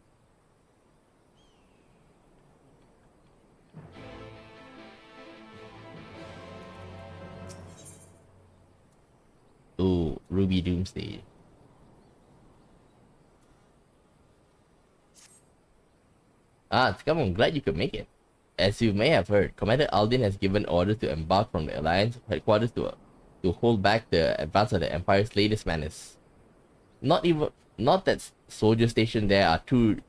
Ooh, Ruby Doomsday. Skelmo, I'm glad you could make it. As you may have heard, Commander Aldin has given orders to embark from the Alliance headquarters to hold back the advance of the Empire's latest menace. Not that soldiers stationed there are too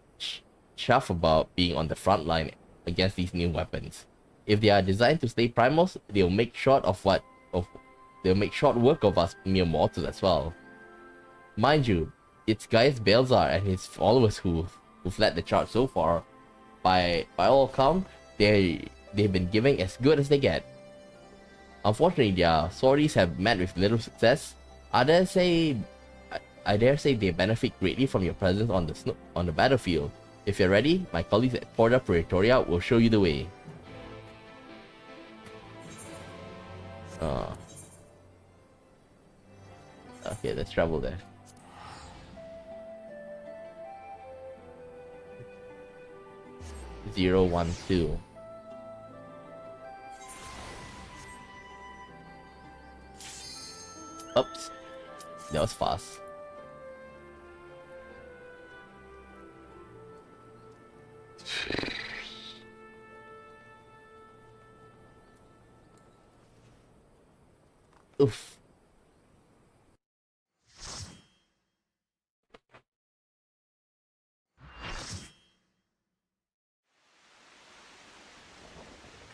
chuffed about being on the front line against these new weapons. If they are designed to stay primals, they'll make short work of us mere mortals as well. Mind you, it's Gaius Balzar and his followers who've led the charge so far. By all accounts, they've been giving as good as they get. Unfortunately, their sorties have met with little success. I dare say they benefit greatly from your presence on the battlefield. If you're ready, my colleagues at Porta Praetoria will show you the way. Okay, let's travel there. Zero, 1, 2. Oops, that was fast. Oof.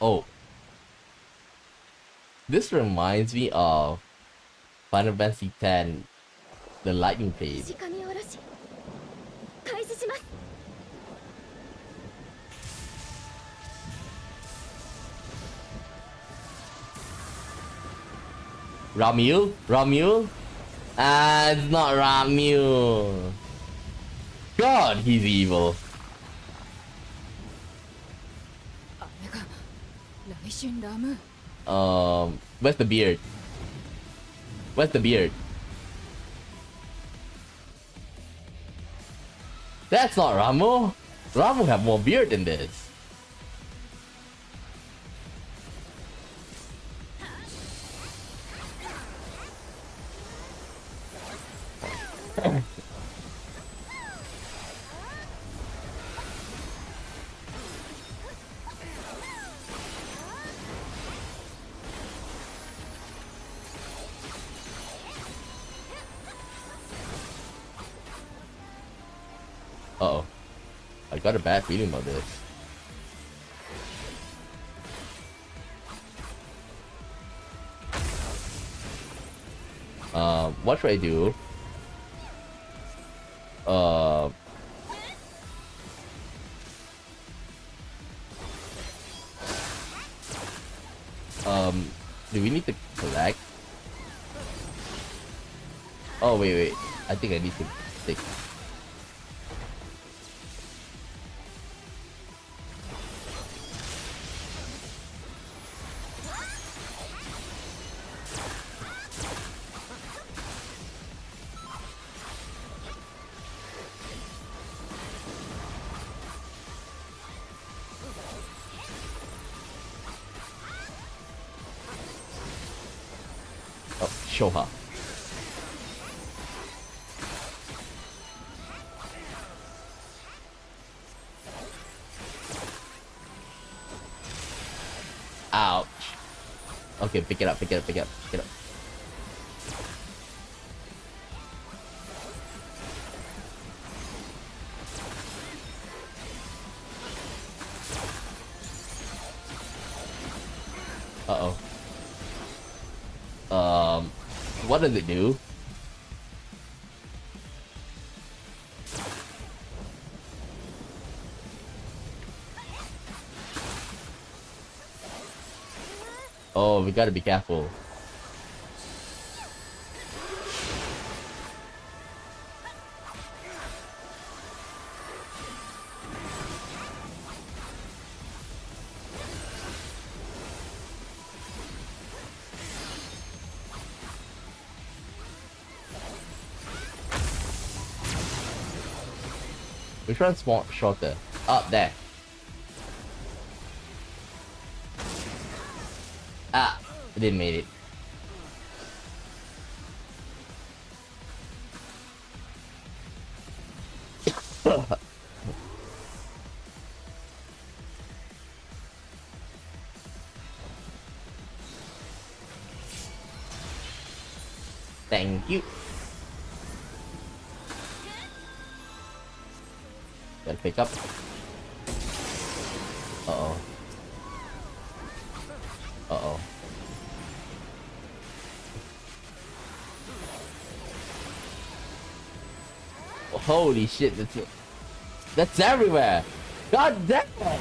Oh, this reminds me of Final Fantasy X, the lightning phase. Ramil? Ramil? Ah, it's not Ramil. God, he's evil. あれが来春ラム。 Where's the beard? Where's the beard? That's not Ramu. Ramu have more beard than this. Uh-oh. I got a bad feeling about this. What should I do? Do we need to collect? Oh, wait. I think I need to stick. Oh, show her. Ouch. Okay, pick it up. Uh-oh. What does it do? Oh, we gotta be careful. Which one's more shorter? Up there. Ah, I didn't make it. Thank you. Gotta pick up. Uh-oh. Uh-oh. Holy shit, that's everywhere! God damn it!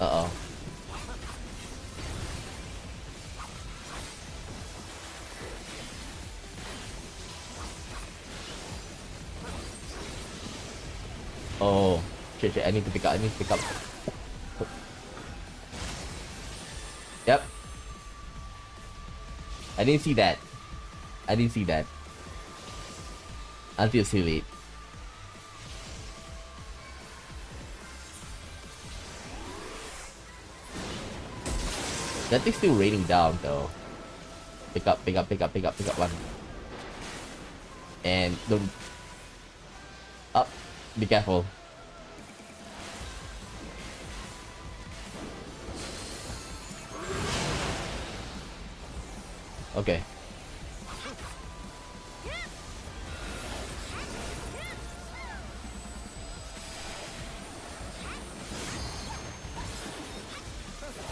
Uh-oh. Oh, shit, I need to pick up, Yep. I didn't see that. Until too late. That thing's still raining down though. Pick up one. And don't... Up. Be careful. Okay.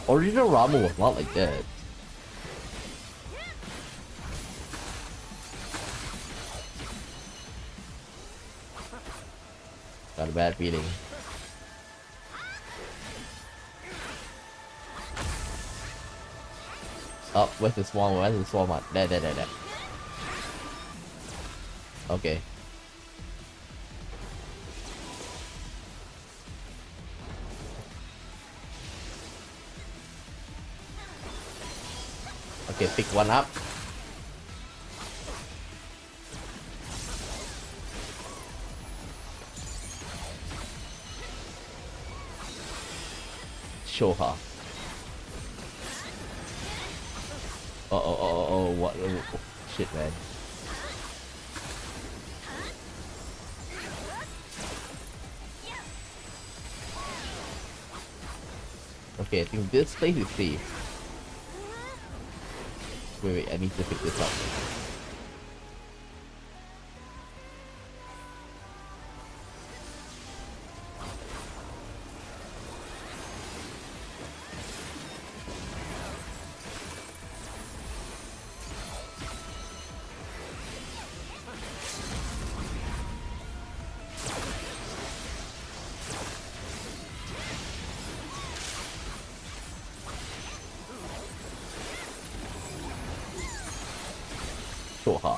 Original Ramu was not like that. Got a bad feeling. Oh, where's the small one? Where's the small one? There. Okay. Okay, pick one up. Show her. Oh, what? Oh, shit, man. Okay, I think this place is safe. Wait, I need to pick this up. Show her.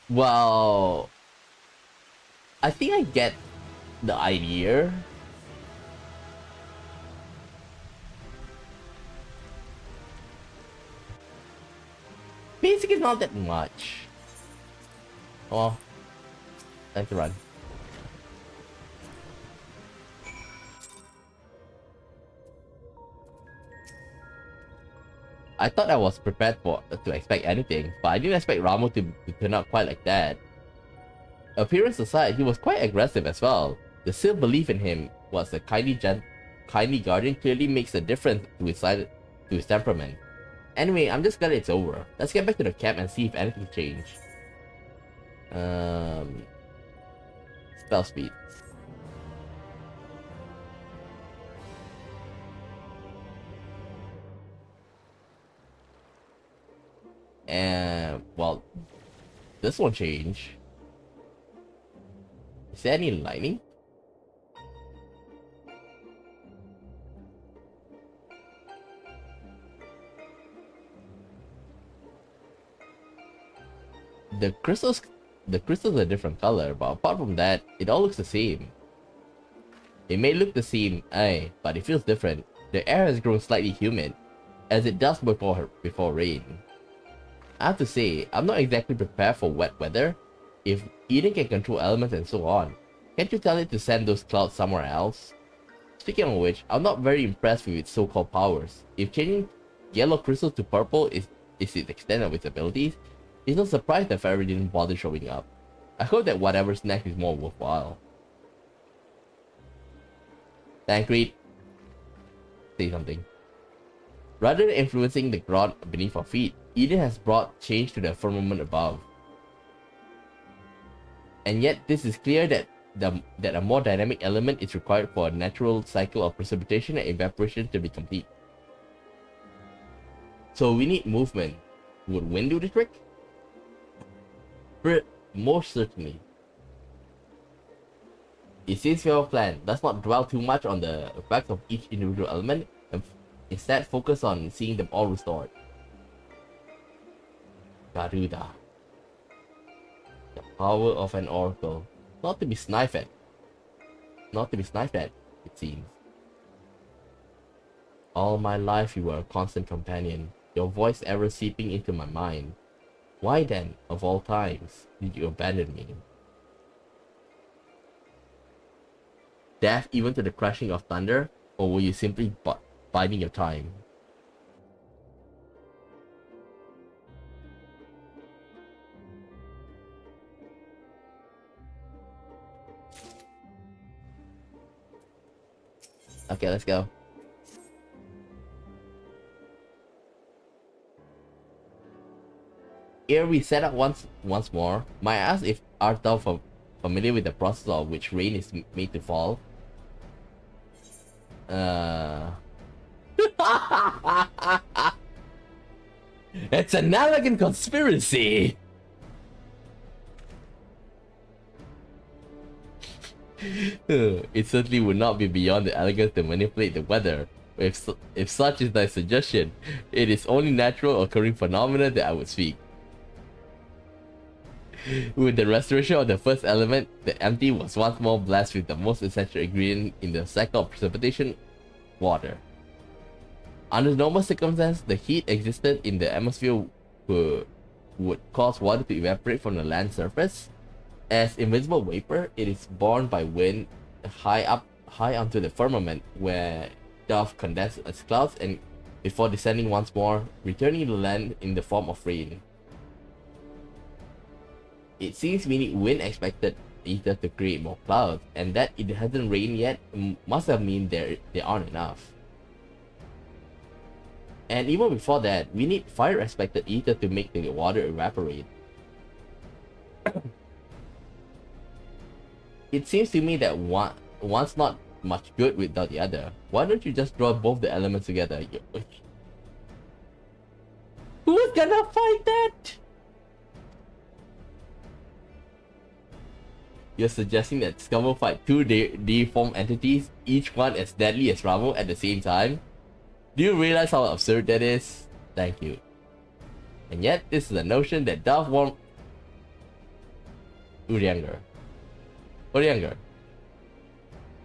Well, I think I get the idea. Basically, not that much. Oh, time to run. I thought I was prepared to expect anything, but I didn't expect Ramo to turn out quite like that. Appearance aside, he was quite aggressive as well. The still belief in him was a kindly guardian clearly makes a difference to his temperament. Anyway, I'm just glad it's over. Let's get back to the camp and see if anything changed. Spell speed. And well, this one changed. Is there any lightning? The crystals are a different color, but apart from that, it all looks the same. It may look the same, but it feels different. The air has grown slightly humid, as it does before rain. I have to say, I'm not exactly prepared for wet weather. If Eden can control elements and so on, can't you tell it to send those clouds somewhere else? Speaking of which, I'm not very impressed with its so-called powers. If changing yellow crystals to purple is the extent of its abilities, it's not surprised that Fairy didn't bother showing up. I hope that whatever's next is more worthwhile. Tancred, say something. Rather than influencing the ground beneath our feet, Eden has brought change to the firmament above. And yet, this is clear that a more dynamic element is required for a natural cycle of precipitation and evaporation to be complete. So we need movement. Would wind do the trick? Most certainly. It seems we have a plan. Let's not dwell too much on the effects of each individual element, and instead focus on seeing them all restored. Garuda. The power of an oracle. Not to be sniped at. It seems. All my life you were a constant companion, your voice ever seeping into my mind. Why then, of all times, did you abandon me? Deaf even to the crashing of thunder, or were you simply biding your time? Okay, let's go. ere we set up once more, might I ask if art thou familiar with the process of which rain is made to fall? It's an elegant conspiracy! It certainly would not be beyond the elegance to manipulate the weather. If such is thy suggestion, it is only natural occurring phenomena that I would speak. With the restoration of the first element, the empty was once more blessed with the most essential ingredient in the cycle of precipitation: water. Under normal circumstances, the heat existed in the atmosphere would cause water to evaporate from the land surface. As invisible vapor, it is borne by wind high onto the firmament, where doth condense as clouds and before descending once more, returning to land in the form of rain. It seems we need wind expected either to create more clouds, and that it hasn't rained yet must have mean there aren't enough. And even before that, we need fire expected ether to make the water evaporate. It seems to me that one's not much good without the other. Why don't you just draw both the elements together? Who's gonna fight that? You're suggesting that Scum will fight two deformed entities, each one as deadly as Ramo at the same time? Do you realize how absurd that is? Thank you. And yet, this is a notion that doth warm Urianger.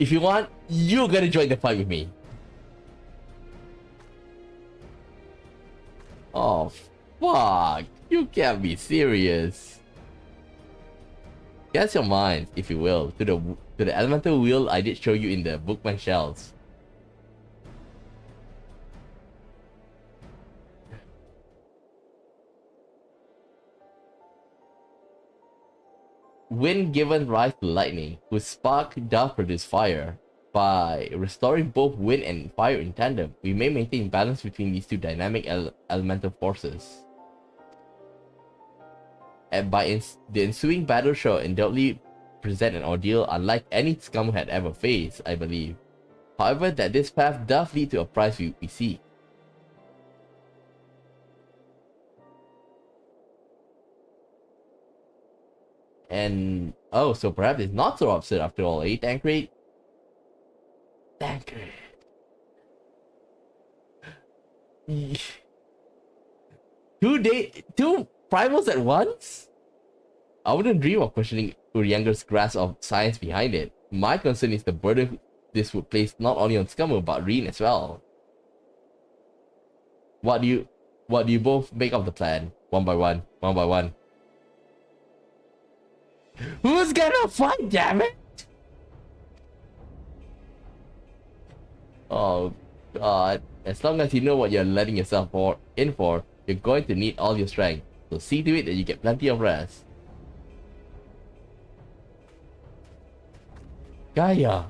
If you want, you're gonna join the fight with me. Oh, fuck. You can't be serious. Cast your mind, if you will, to the elemental wheel I did show you in the bookman shelves. Wind given rise to lightning, whose spark does produce fire. By restoring both wind and fire in tandem, we may maintain balance between these two dynamic elemental forces. And the ensuing battle shall undoubtedly present an ordeal unlike any Scum had ever faced, I believe. However, that this path does lead to a prize we seek. And oh, so perhaps it's not so absurd after all, eh, Tancred? Tancred. Two primals at once? I wouldn't dream of questioning Urianger's grasp of science behind it. My concern is the burden this would place not only on Scummo but Reen as well. What do you both make of the plan? One by one. Who's gonna fight, damn it? Oh god. As long as you know what you're letting yourself in for, you're going to need all your strength. So see to it that you get plenty of rest. Gaia.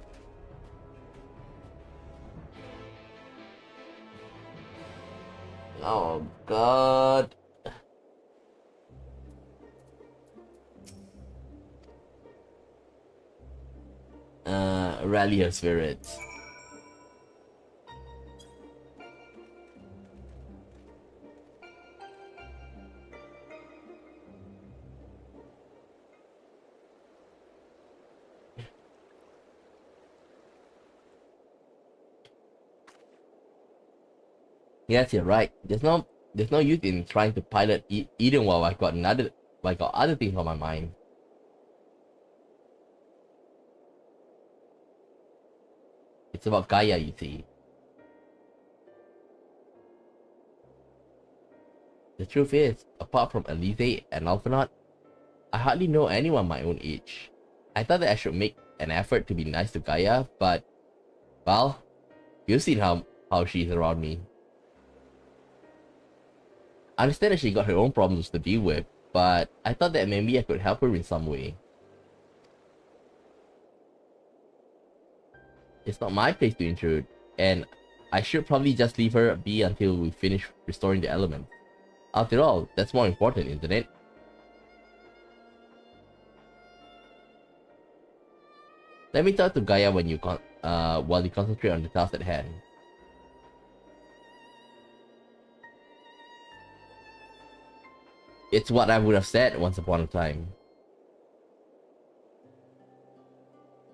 Oh god. Rally her spirits. Yes, you're right. There's no use in trying to pilot Eden while I got other things on my mind. It's about Gaia, you see. The truth is, apart from Elise and Alphanaut, I hardly know anyone my own age. I thought that I should make an effort to be nice to Gaia, but well, you've seen how she's around me. I understand that she got her own problems to deal with, but I thought that maybe I could help her in some way. It's not my place to intrude, and I should probably just leave her be until we finish restoring the element. After all, that's more important, isn't it? Let me talk to Gaia when while you concentrate on the task at hand. It's what I would have said once upon a time.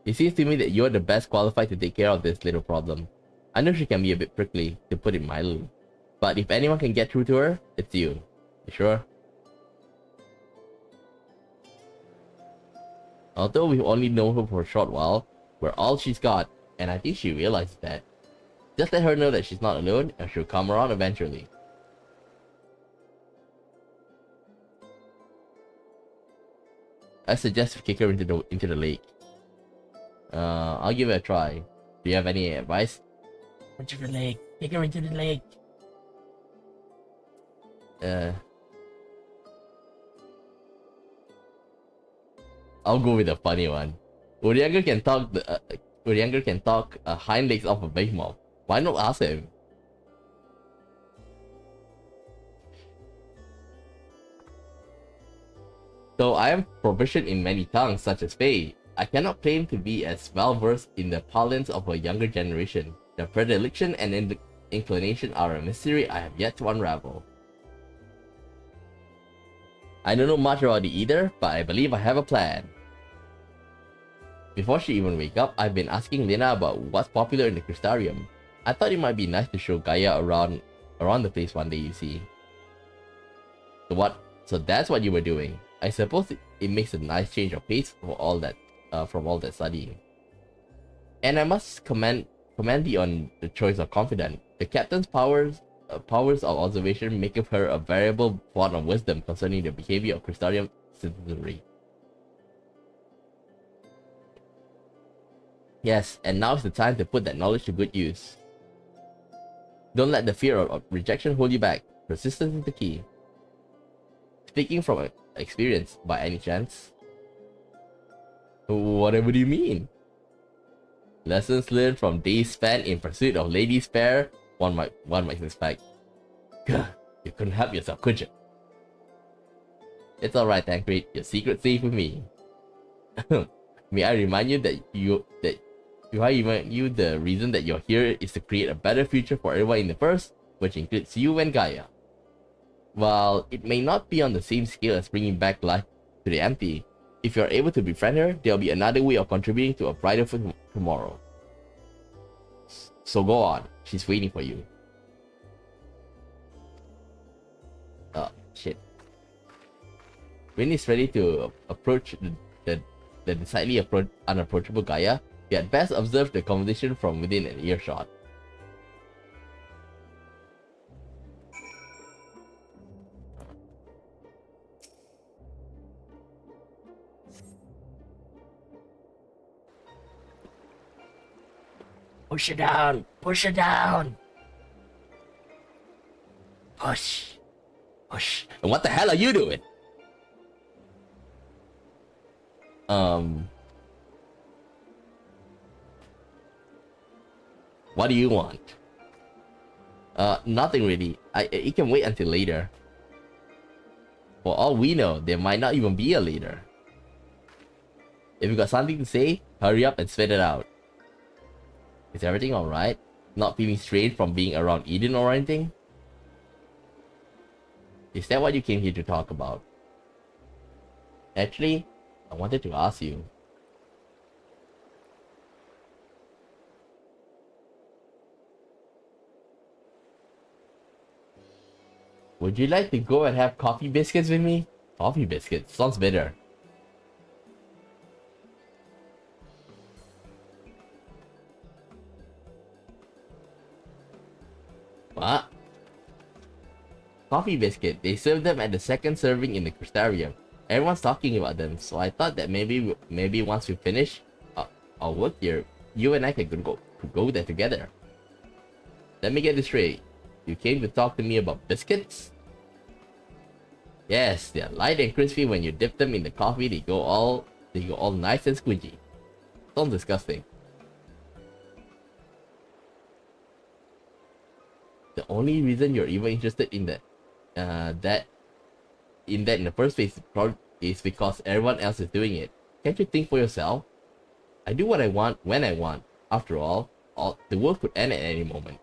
It seems to me that you're the best qualified to take care of this little problem. I know she can be a bit prickly, to put it mildly. But if anyone can get through to her, it's you. You sure? Although we've only known her for a short while, we're all she's got, and I think she realizes that. Just let her know that she's not alone, and she'll come around eventually. I suggest we kick her into the lake. I'll give it a try. Do you have any advice? Into the lake. Kick her into the lake. I'll go with the funny one. Urianger can talk hind legs off a behemoth. Why not ask him? Though I am proficient in many tongues such as Fey, I cannot claim to be as well versed in the parlance of a younger generation. The predilection and inclination are a mystery I have yet to unravel. I don't know much about it either, but I believe I have a plan. Before she even wake up, I've been asking Lena about what's popular in the Crystarium. I thought it might be nice to show Gaia around the place one day, you see. So that's what you were doing. I suppose it makes a nice change of pace for all that from all that studying. And I must commend thee on the choice of confidant. The captain's powers of observation maketh her a variable font of wisdom concerning the behavior of Crystarium citizenry. Yes, and now's the time to put that knowledge to good use. Don't let the fear of rejection hold you back. Persistence is the key. Speaking from experience, by any chance? Whatever do you mean? Lessons learned from days spent in pursuit of ladies fair, one might suspect. Gah, you couldn't help yourself, could you? It's alright, Tancred. Your secret's safe with me. May I remind you the reason that you're here is to create a better future for everyone in the first, which includes you and Gaia. While it may not be on the same scale as bringing back life to the empty, if you're able to befriend her, there'll be another way of contributing to a brighter tomorrow. So go on, she's waiting for you. Oh, shit. When he's ready to approach the decidedly unapproachable Gaia, you had best observe the conversation from within an earshot. Push it down! Push it down! Push! Push! And what the hell are you doing? What do you want? Nothing really. It can wait until later. For all we know, there might not even be a later. If you got something to say, hurry up and spit it out. Is everything alright? Not feeling strained from being around Eden or anything? Is that what you came here to talk about? Actually, I wanted to ask you. Would you like to go and have coffee biscuits with me? Coffee biscuits? Sounds bitter. What? Coffee biscuit. They serve them at the second serving in the Crystarium. Everyone's talking about them, so I thought that maybe once we finish our work here, you and I can go there together. Let me get this straight. You came to talk to me about biscuits? Yes, they're light and crispy. When you dip them in the coffee, they go all nice and squidgy. Sounds disgusting. The only reason you're even interested in that in the first place is because everyone else is doing it. Can't you think for yourself? I do what I want when I want. After all, the world could end at any moment.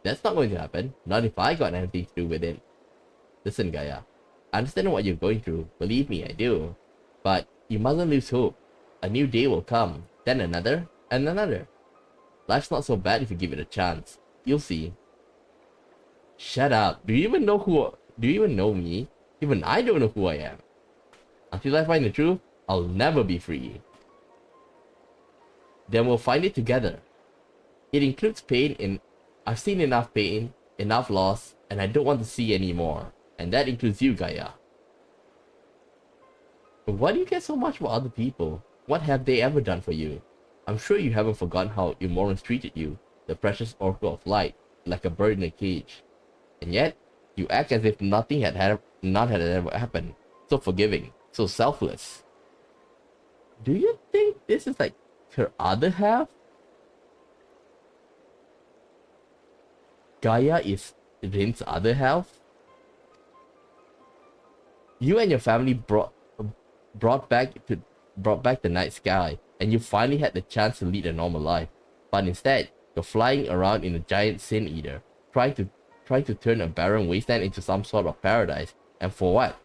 That's not going to happen. Not if I got anything to do with it. Listen, Gaia. I understand what you're going through. Believe me, I do. But you mustn't lose hope. A new day will come. Then another, and another. Life's not so bad if you give it a chance. You'll see. Shut up. Do you even know me? Even I don't know who I am. Until I find the truth, I'll never be free. Then we'll find it together. It includes pain. I've seen enough pain, enough loss, and I don't want to see any more. And that includes you, Gaia. But why do you care so much about other people? What have they ever done for you? I'm sure you haven't forgotten how your morons treated you, the precious oracle of light, like a bird in a cage. And yet, you act as if nothing had ever happened. So forgiving, so selfless. Do you think this is like her other half? Gaia is Rin's other half? You and your family brought back the night sky, and you finally had the chance to lead a normal life. But instead, you're flying around in a giant sin eater, trying to turn a barren wasteland into some sort of paradise. And for what?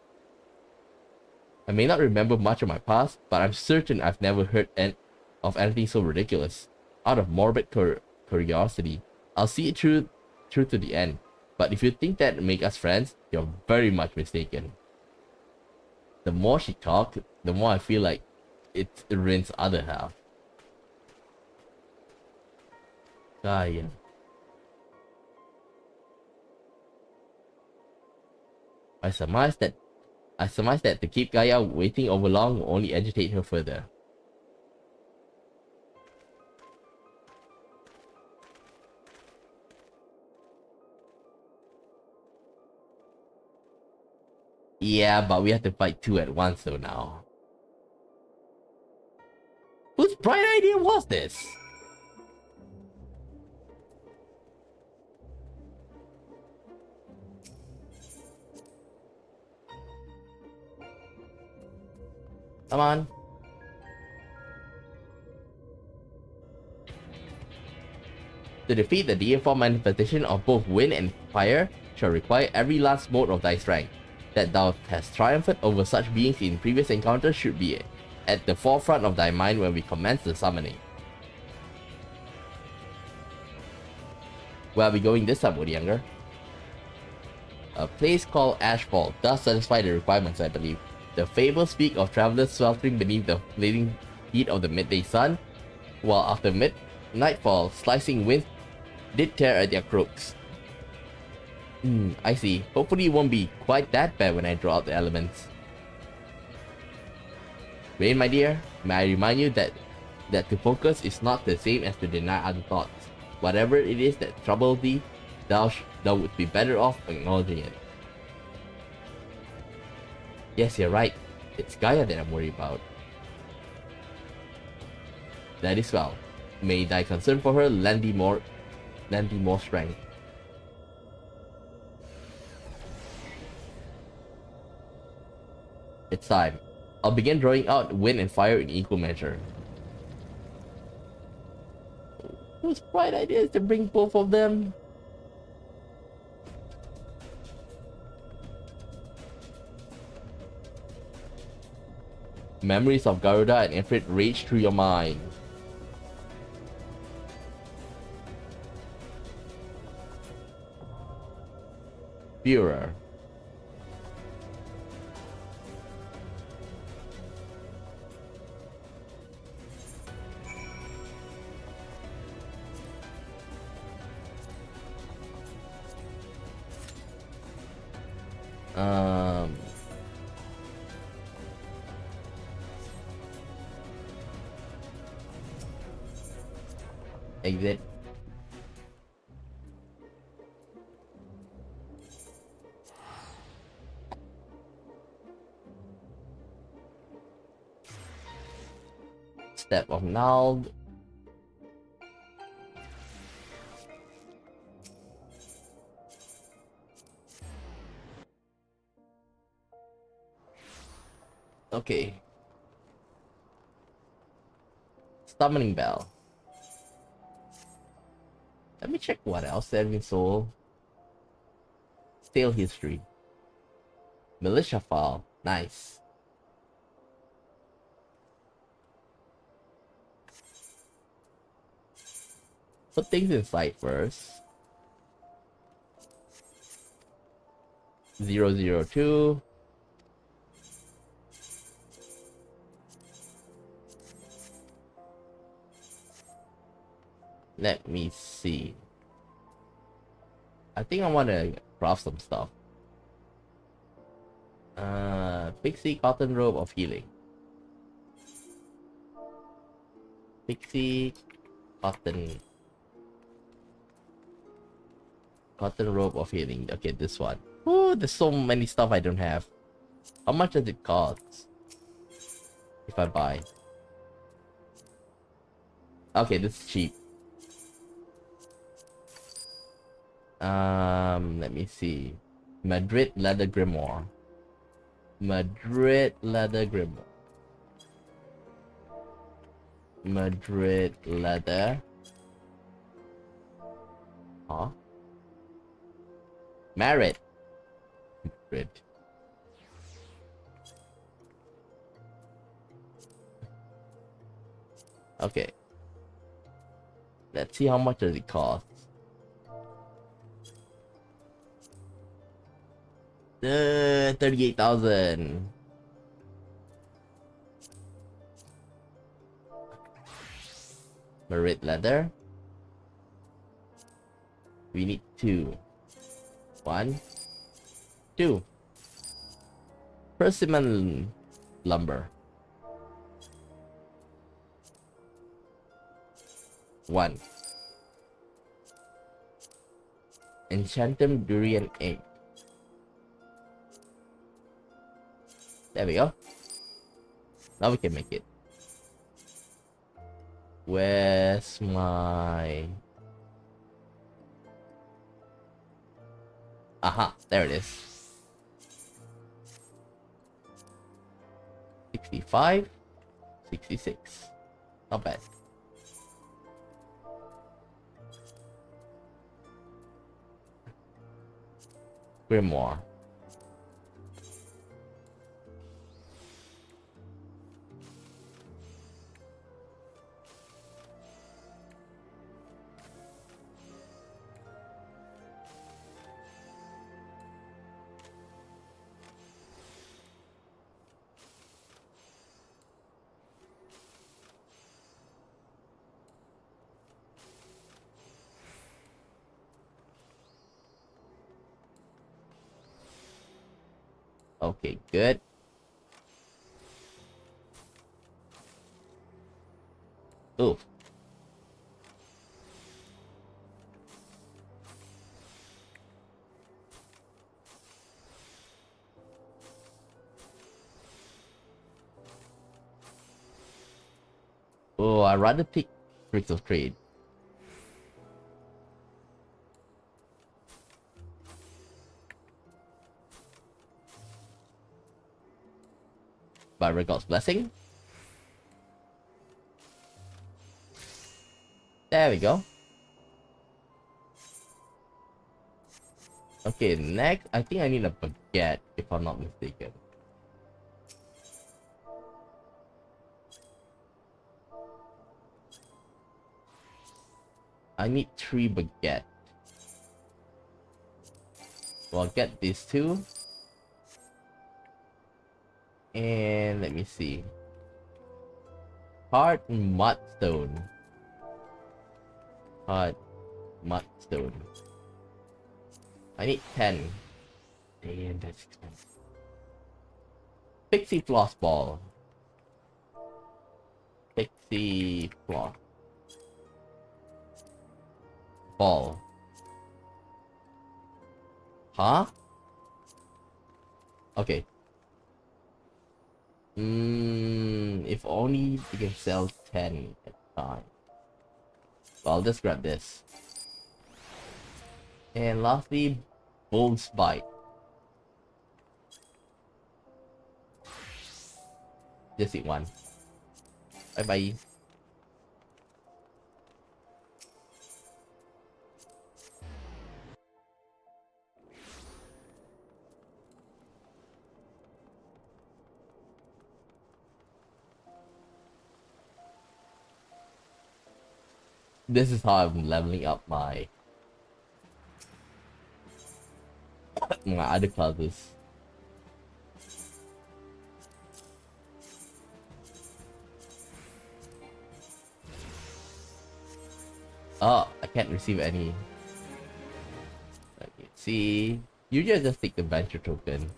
I may not remember much of my past, but I'm certain I've never heard of anything so ridiculous. Out of morbid curiosity, I'll see it through to the end. But if you think that make us friends, you're very much mistaken. The more she talked, the more I feel like it's Rin's other half. Gaia. I surmise that to keep Gaia waiting over long will only agitate her further. Yeah, but we have to fight two at once though now. Whose bright idea was this? Come on. To defeat the default manifestation of both wind and fire shall require every last mode of thy strength. That thou hast triumphed over such beings in previous encounters should be at the forefront of thy mind when we commence the summoning. Where are we going this time, Younger? A place called Ashfall does satisfy the requirements, I believe. The fables speak of travelers sweltering beneath the blazing heat of the midday sun, while after nightfall, slicing winds did tear at their crooks. I see. Hopefully it won't be quite that bad when I draw out the elements. Rain, my dear, may I remind you that to focus is not the same as to deny other thoughts. Whatever it is that troubles thee, thou would be better off acknowledging it. Yes, you're right. It's Gaia that I'm worried about. That is well. May thy concern for her lend thee more strength. It's time. I'll begin drawing out wind and fire in equal measure. Whose bright idea is to bring both of them? Memories of Garuda and Ifrit rage through your mind. Führer. Exit. Step of Nald. Okay. Summoning Bell. Let me check what else that we sold. Stale History. Militia File. Nice. Put things inside first. 002. Let me see. I think I want to craft some stuff. Pixie Cotton Robe of Healing. Pixie Cotton Robe of Healing. Okay, this one. Oh, there's so many stuff I don't have. How much does it cost if I buy? Okay, this is cheap. Let me see. Madrid Leather Grimoire. Madrid Leather Grimoire. Madrid Leather. Huh? Merit. Madrid. Okay. Let's see how much does it cost. 38,000. Merit leather. We need 2. 1, 2. Persimmon lumber. 1. Enchantum durian ink. There we go. Now we can make it. Where's my... Aha, there it is. 65, 66. Not bad. Grimoire. Okay, good. Ooh. Oh, I'd rather pick Tricks of Trade. By Regod's Blessing. There we go. Okay, next, I think I need a baguette, if I'm not mistaken. I need 3 baguette. So I'll get these 2. And let me see. Hard mudstone. Hard mudstone. I need 10. Damn, that's expensive. Pixie floss ball. Pixie floss ball. Huh? Okay. If only we can sell 10 at a time. Well, I'll just grab this. And lastly, Bull's Bite. Just eat one. Bye bye. This is how I'm leveling up my other classes. Oh, I can't receive any. Okay, see, you just take the venture token.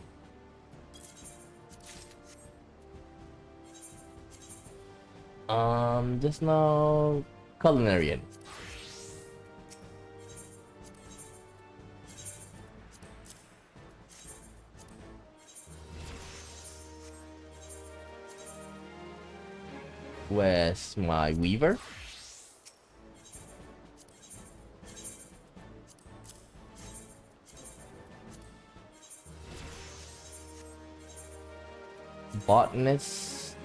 Just now, culinarian. Where's my weaver? Botanist.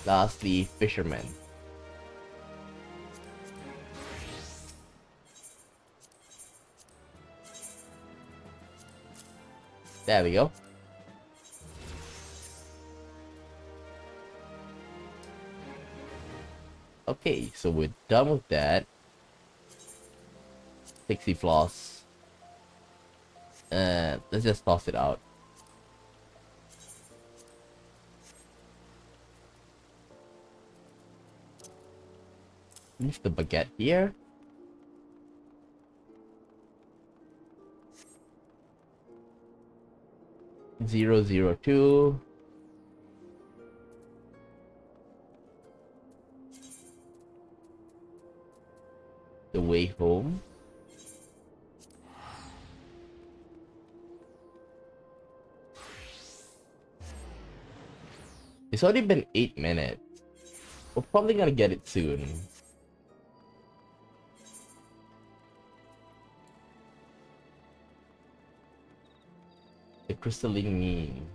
Lastly, fisherman. There we go. Okay, so we're done with that. Pixie floss. Let's just toss it out. Leave the baguette here. Zero 002. The way home. It's already been 8 minutes. We're probably gonna get it soon. The crystalline mean.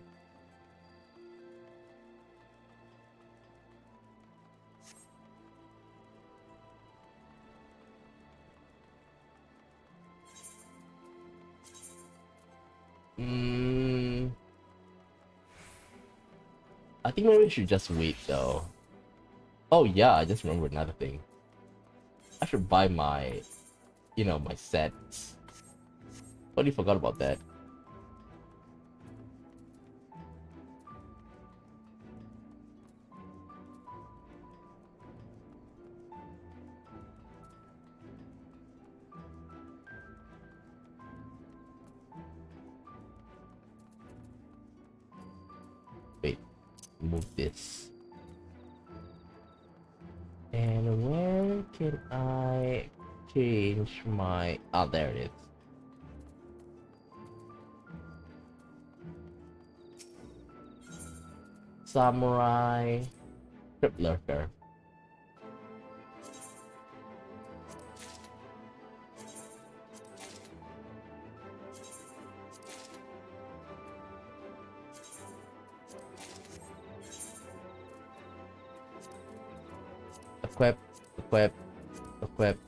I think maybe we should just wait though. Oh yeah, I just remembered another thing. I should buy my, my sets. Totally forgot about that. Wait, move this. And where can I change my... Oh, there it is. Samurai Crypt Lurker. Equip, equip, equip,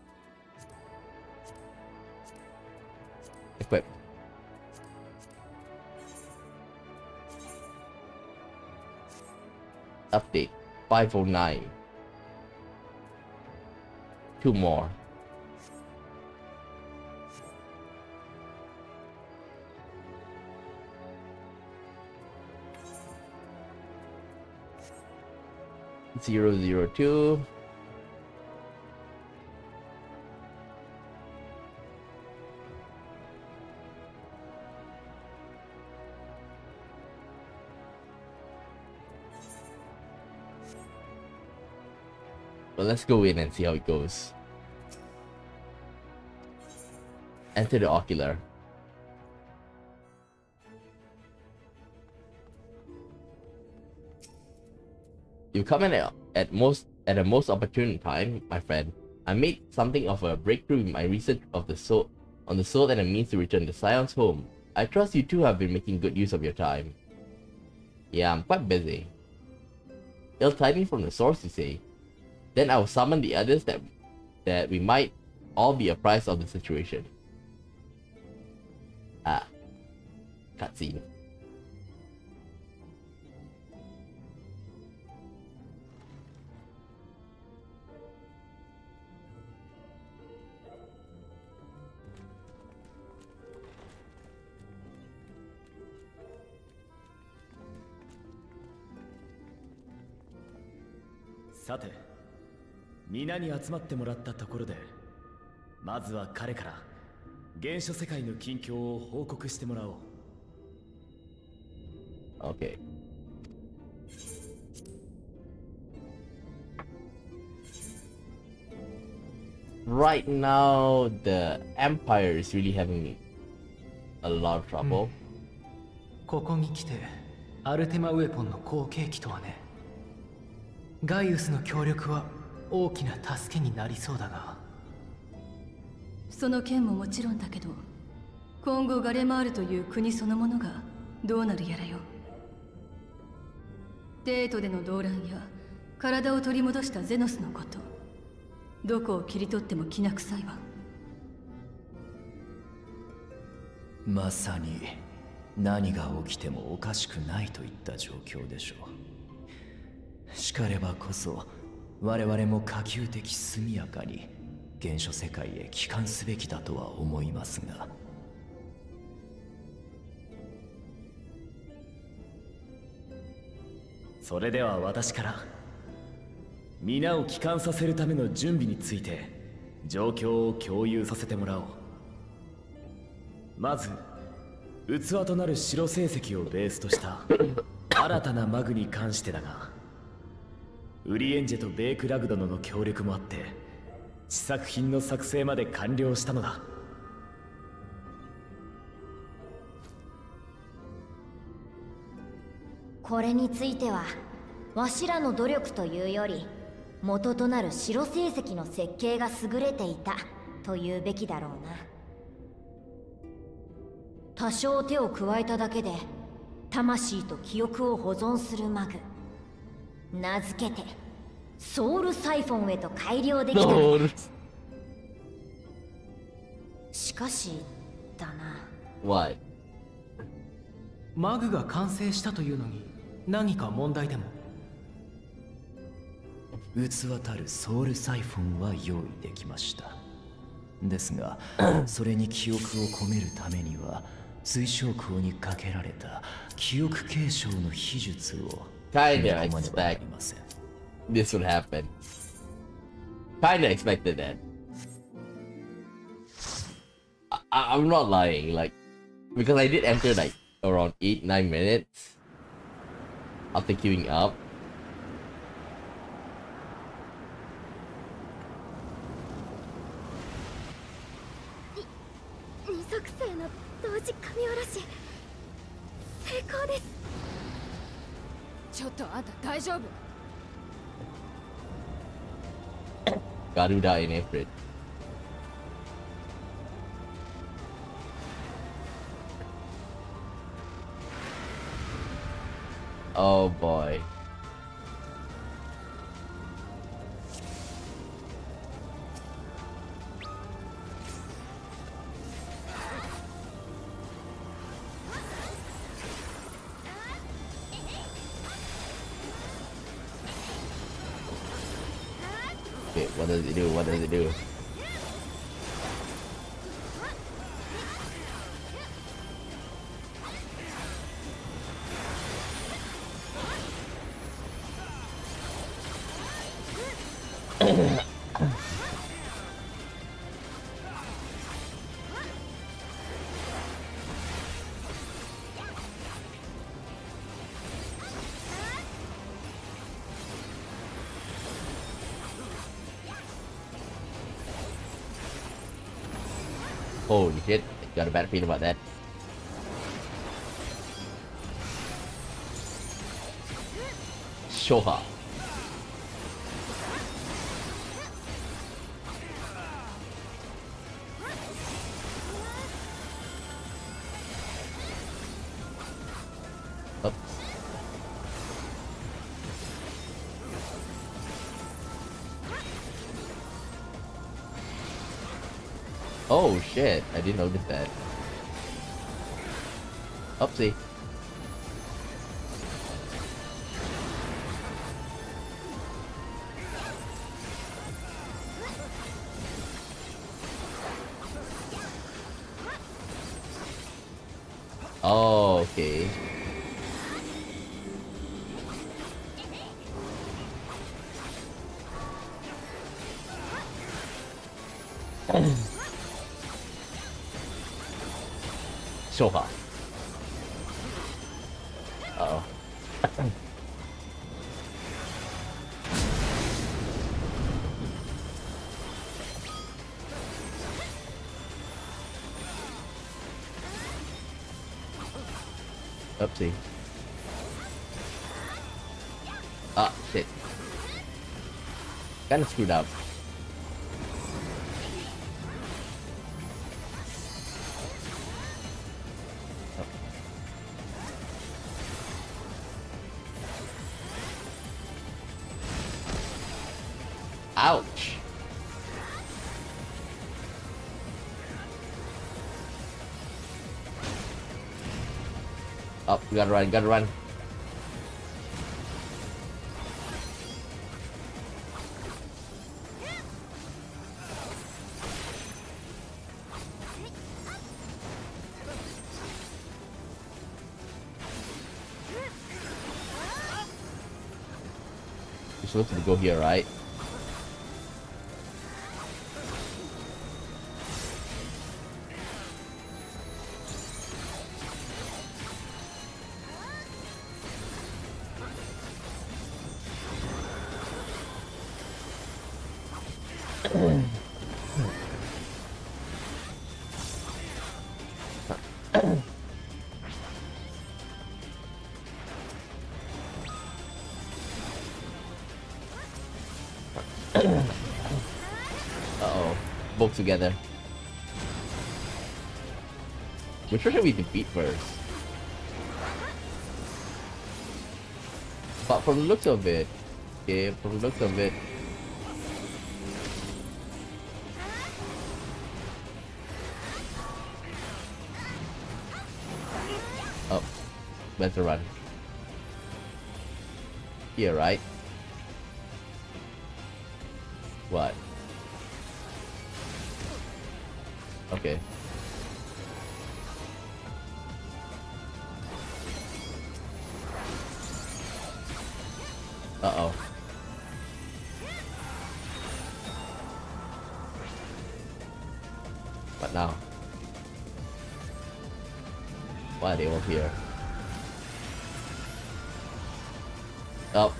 equip. Update 509. 2 more. Zero 02. Well, let's go in and see how it goes. Enter the ocular. You come in at a most opportune time, my friend. I made something of a breakthrough in my research of the soul on the soul and a means to return the Scions home. I trust you too have been making good use of your time. Yeah, I'm quite busy. Ill tidings from the source, you say? Then I will summon the others that we might all be apprised of the situation. Ah. Cutscene.さて、皆に集まってもらったところで、まずは彼から原初世界の近況を報告してもらおう。Okay. Right now, the Empire is really having a lot of trouble. ここに来てアルテマウェポンの後継機とはね。ガイウスの協力は大きな助けになりそうだが、その件ももちろんだけど、今後ガレマールという国そのものがどうなるやらよ。デートでの動乱や体を取り戻したゼノスのこと、どこを切り取ってもきな臭いわ。まさに何が起きてもおかしくないといった状況でしょう。しかればこそ我々も可及的速やかに原初世界へ帰還すべきだとは思いますが。それでは私から皆を帰還させるための準備について状況を共有させてもらおう。まず器となる白成績をベースとした新たなマグに関してだが、ウリエンジェとベークラグドノの協力もあって試作品の作成まで完了したのだ。これについてはわしらの努力というより元となる白成績の設計が優れていたというべきだろうな。多少手を加えただけで魂と記憶を保存するマグ、名付けてソウルサイフォンへと改良できたのだ。しかしだな。 What? マグが完成したというのに何か問題でも？器たるソウルサイフォンは用意できました。ですがそれに記憶を込めるためには水晶鉱にかけられた記憶継承の秘術を Kinda expect this would happen. Kinda expected that. I'm not lying, like, because I did enter like around 8-9 minutes after queuing up. Garuda in April. Oh boy. Okay, what does it do? What does it do? Holy shit, got a bad feeling about that. Shoha. Oh shit, I didn't notice that. Oopsie. Oh, okay. Soha. Uh-oh. Oopsie. Ah, shit. Kinda screwed up. Ouch. Oh, gotta run, gotta run. You're supposed to go here, right? Uh-oh. Both together. Which one should we defeat first? But from the looks of it, okay, from the looks of it, oh, better run. Here, right? What? Okay. Uh-oh. What now? Why are they all here? Oh.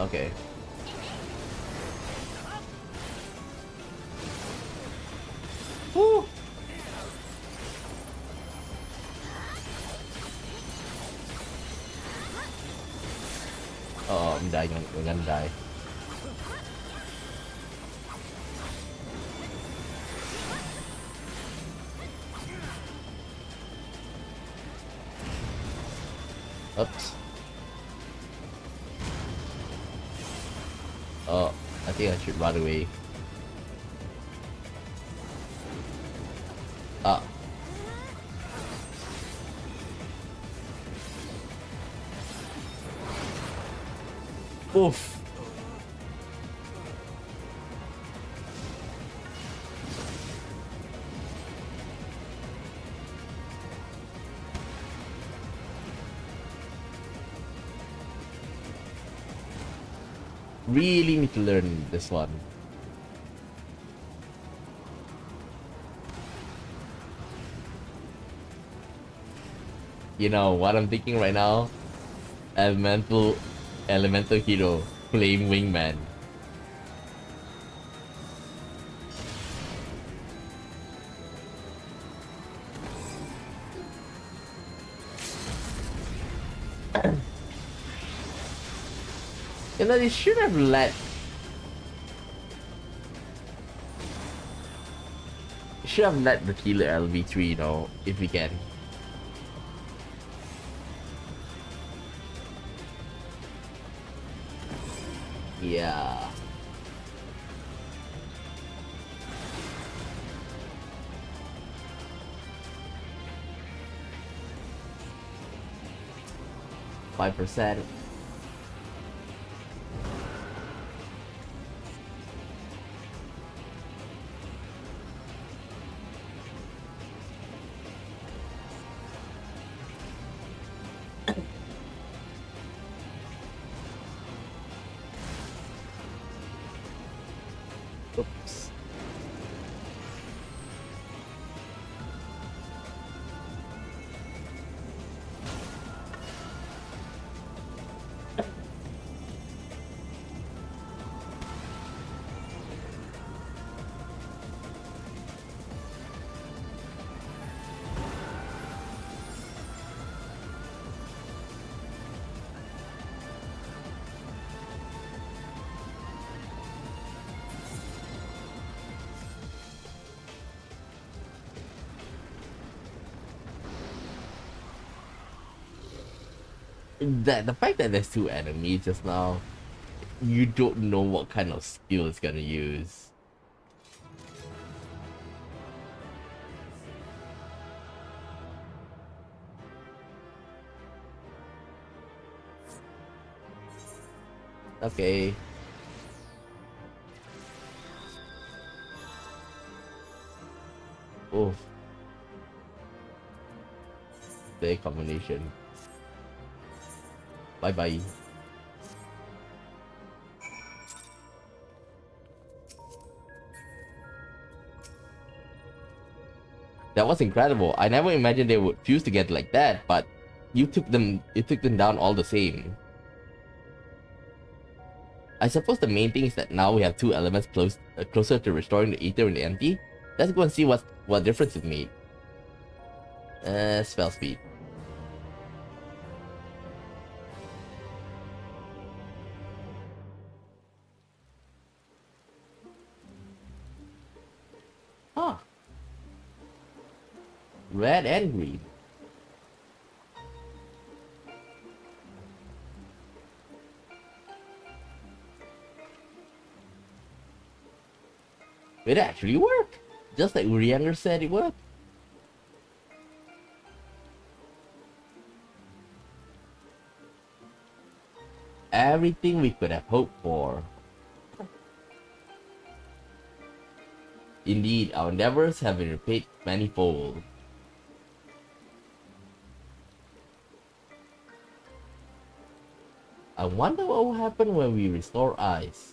Okay. Woo! Oh, I'm dying. I'm gonna die. Oops. Oh, I think I should run away. Ah. Oof. Really need to learn this one. You know what I'm thinking right now? Elemental hero, Flame Wingman. You know, they should have let should have let the killer LV3 know if we can. Yeah. %. Oops. The fact that there's 2 enemies just now, you don't know what kind of skill it's gonna use. Okay. Oof. The combination. Bye bye. That was incredible. I never imagined they would fuse together like that, but you took them down all the same. I suppose the main thing is that now we have 2 elements closer to restoring the ether and the empty. Let's go and see what difference it made. Spell speed. Huh. Red and green. It actually worked! Just like Urianger said it would. Everything we could have hoped for. Indeed, our endeavors have been repaid manifold. I wonder what will happen when we restore ice.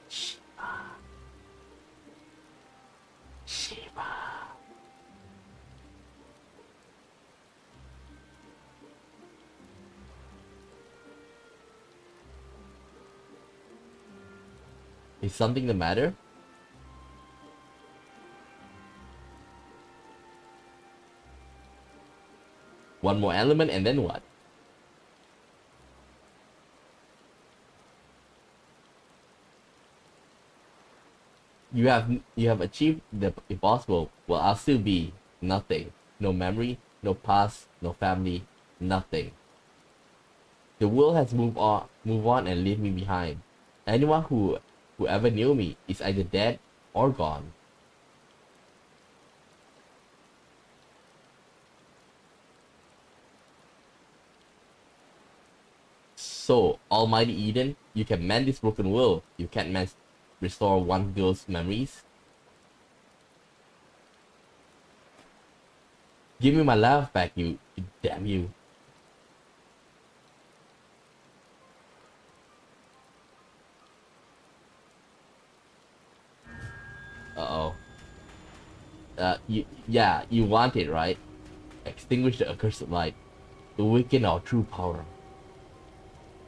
Shiva. Is something the matter? One more element and then what? You have achieved the impossible. Well, I'll still be nothing. No memory, no past, no family, nothing. The world has moved on and left me behind. Anyone who ever knew me is either dead or gone. So, Almighty Eden, you can mend this broken world. You can't restore one girl's memories. Give me my life back, you damn you. Uh-oh. You want it, right? Extinguish the accursed light. Awaken our true power.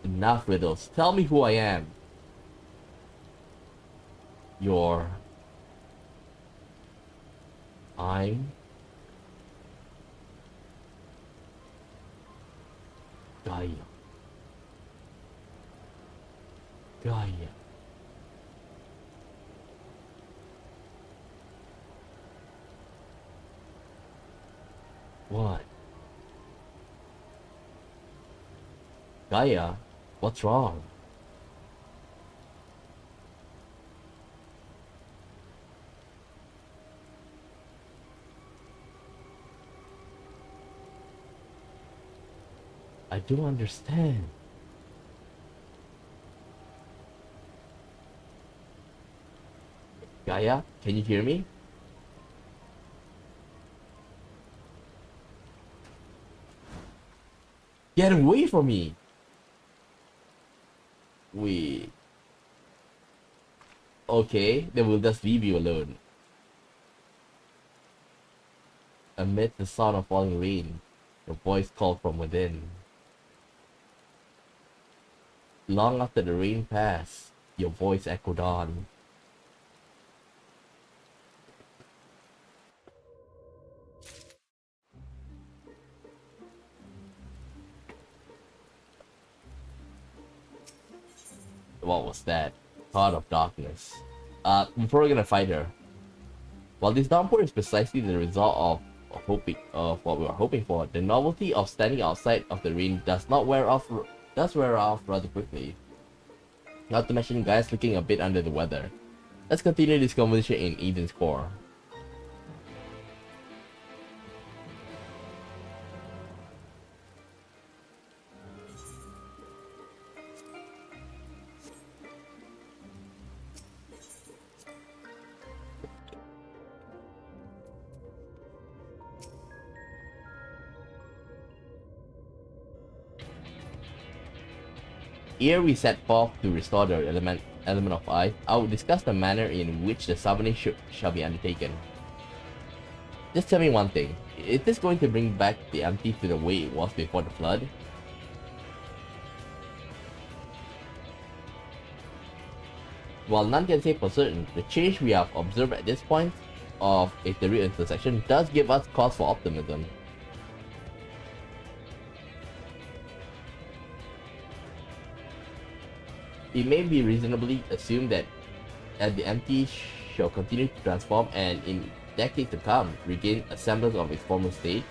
Enough riddles. Tell me who I am. I'm Gaia. Gaia. What? Gaia? What's wrong? I don't understand. Gaia, can you hear me? Get away from me! Wait. Okay, then we'll just leave you alone. Amid the sound of falling rain, your voice called from within. Long after the rain passed, your voice echoed on. What was that? Thought of darkness. Before we're gonna fight her. While this downpour is precisely the result of what we were hoping for, the novelty of standing outside of the rain does wear off rather quickly. Not to mention guys looking a bit under the weather. Let's continue this conversation in Eden's core. Ere we set forth to restore the element of ice, I will discuss the manner in which the summoning shall be undertaken. Just tell me one thing, is this going to bring back the empty to the way it was before the flood? While none can say for certain, the change we have observed at this point of a theory intersection does give us cause for optimism. It may be reasonably assumed that as the empty shall continue to transform and in decades to come regain a semblance of its former state.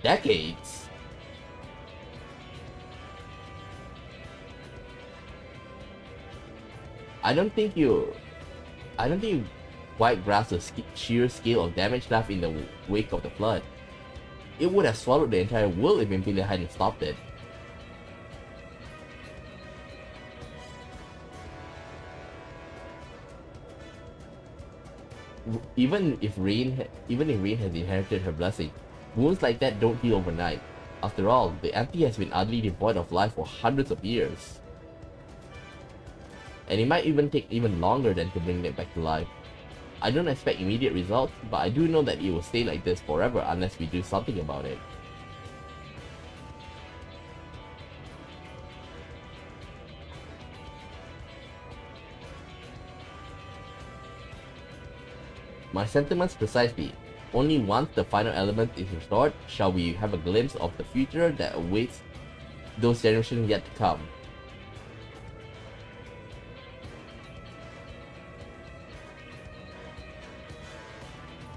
Decades? I don't think you quite grasp the sheer scale of damage left in the wake of the flood. It would have swallowed the entire world if Imperial hadn't stopped it. Even if Rain has inherited her blessing, wounds like that don't heal overnight. After all, the empty has been utterly devoid of life for hundreds of years. And it might even take even longer than to bring it back to life. I don't expect immediate results, but I do know that it will stay like this forever unless we do something about it. My sentiments precisely. Only once the final element is restored shall we have a glimpse of the future that awaits those generations yet to come.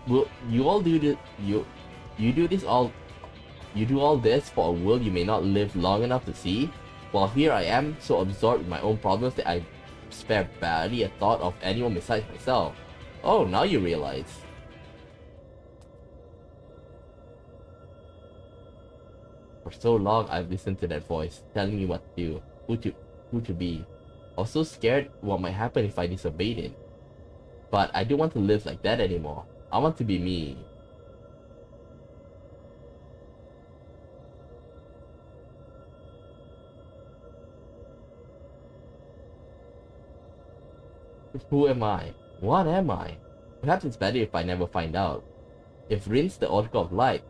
Will you all do this? You do all this for a world you may not live long enough to see? While here I am, so absorbed in my own problems that I spare barely a thought of anyone besides myself. Oh, now you realize. For so long I've listened to that voice, telling me what to do, who to be. I was so scared what might happen if I disobeyed it. But I don't want to live like that anymore. I want to be me. Who am I? What am I? Perhaps it's better if I never find out. If Rin's the Oracle of Light,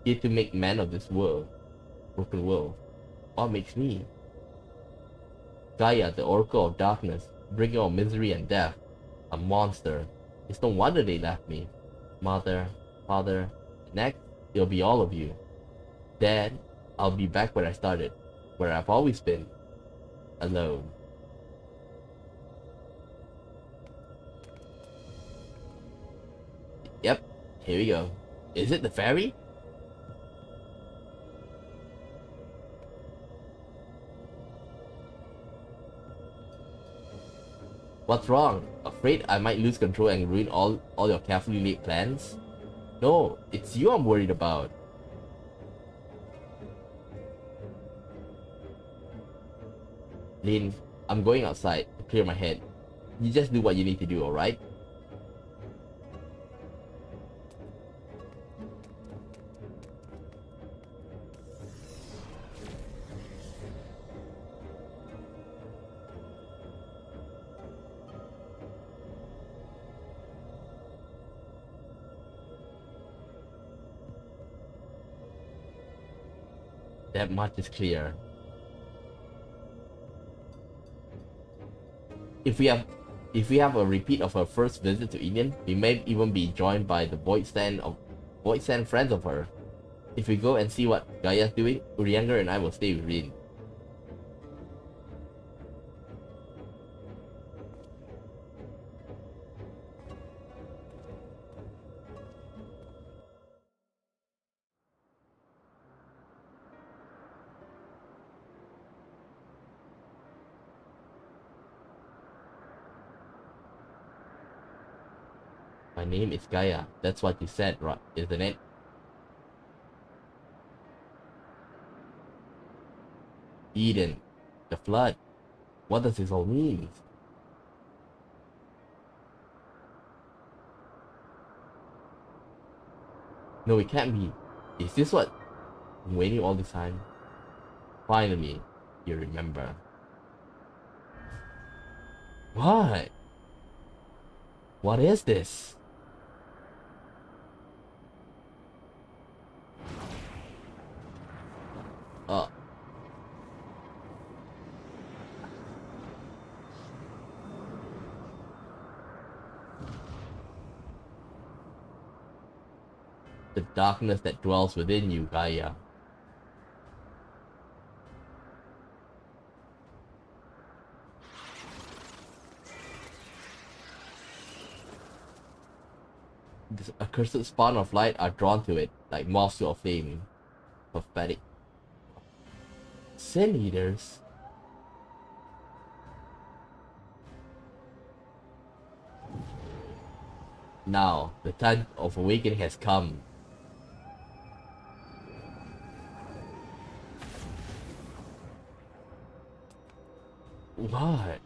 here to make man of this world, broken world, what makes me? Gaia, the Oracle of Darkness, bringer of misery and death, a monster. It's no wonder they left me. Mother, father, next, it'll be all of you. Dad, I'll be back where I started, where I've always been, alone. Here we go. Is it the ferry? What's wrong? Afraid I might lose control and ruin all your carefully laid plans? No, it's you I'm worried about. Lin, I'm going outside to clear my head. You just do what you need to do, alright? That much is clear. If we have a repeat of her first visit to Eden, we may even be joined by the Void Stand friends of her. If we go and see what Gaia's doing, Urianger and I will stay with Rin. My name is Gaia. That's what you said, right? Isn't it? Eden. The flood. What does this all mean? No, it can't be. Is this what I'm waiting all this time? Finally, you remember. What? What is this? The darkness that dwells within you, Gaia. This accursed spawn of light are drawn to it, like moths to a flame. Pathetic. Sin Eaters? Now, the time of awakening has come. What?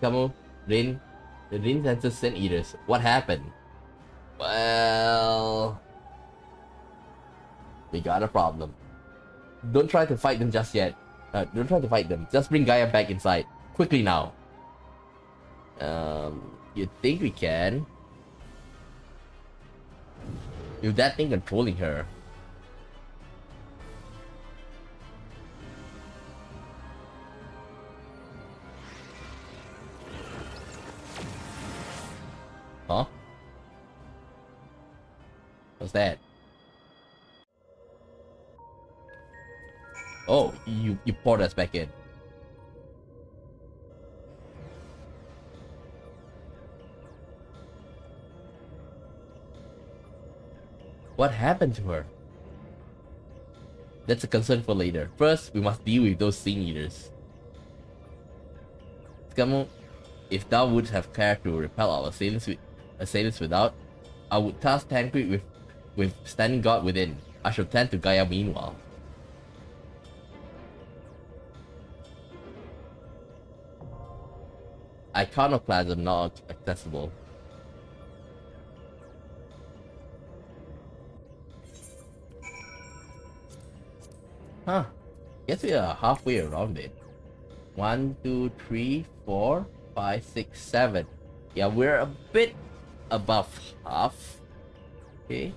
Kamu, Rin, the Rin senses Sin Eaters. What happened? Well, we got a problem. Don't try to fight them just yet. Don't try to fight them. Just bring Gaia back inside. Quickly now. You think we can? With that thing controlling her. Huh? What's that? Oh, you poured us back in. What happened to her? That's a concern for later. First, we must deal with those Sin Eaters. Skamu, if thou wouldst have cared to repel our assailants without, I would task Tancred with standing guard within. I shall tend to Gaia meanwhile. Iconoclasm not accessible. Huh. Guess we are halfway around it. 1, 2, 3, 4, 5, 6, 7. Yeah, we're a bit above half. Okay.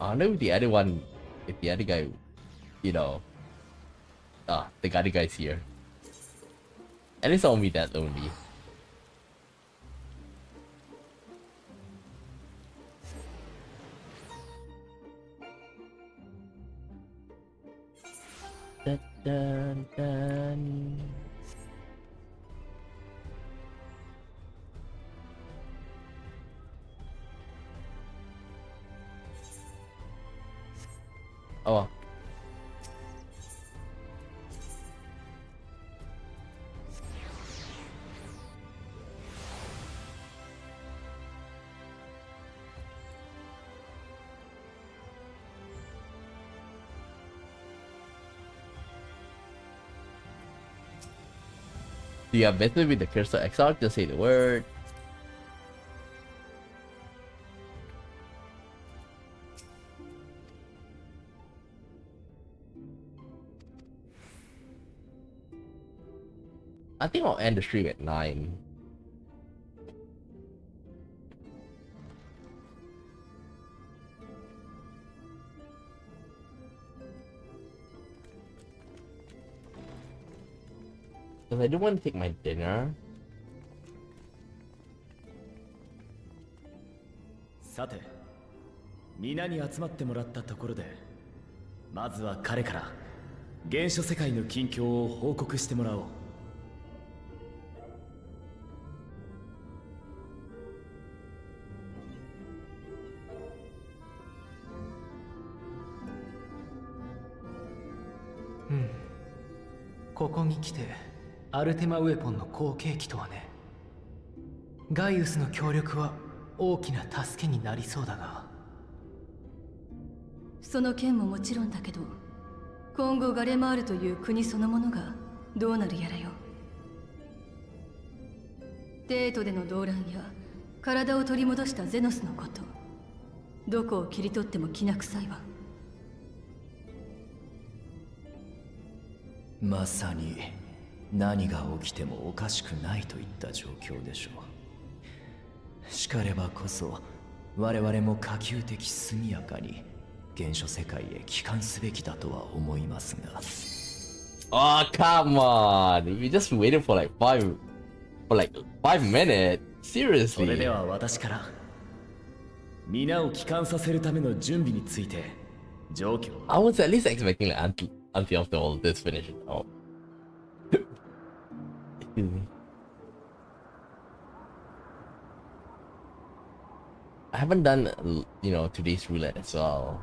I don't know if the other one, if the other guy, you know, the other guy's here. At least I won't be that lonely. Dun, dun, dun. Oh. Do you have business with the Crystal Exarch? Just say the word. I think I'll end the stream at 9. Because I do want to take my dinner. さて、皆に集まってもらったところで、まずは彼から原初世界の近況を報告してもらおう。ここに来てアルテマウェポンの後継機とはね。ガイウスの協力は大きな助けになりそうだが。その件ももちろんだけど、今後ガレマールという国そのものがどうなるやらよ。デートでの動乱や体を取り戻したゼノスのこと、どこを切り取ってもきな臭いわ。まさに何が起きてもおかしくないといった状況でしょう。しかればこそ我々も可及的速やかに原初世界へ帰還すべきだとは思いますが。Oh, come on! You just waited for like 5 minutes? それで Seriously? は私から皆を帰還させるための準備について状況。 I was at least expecting like until after all this finished. Oh. Excuse me. I haven't done, today's roulette as well.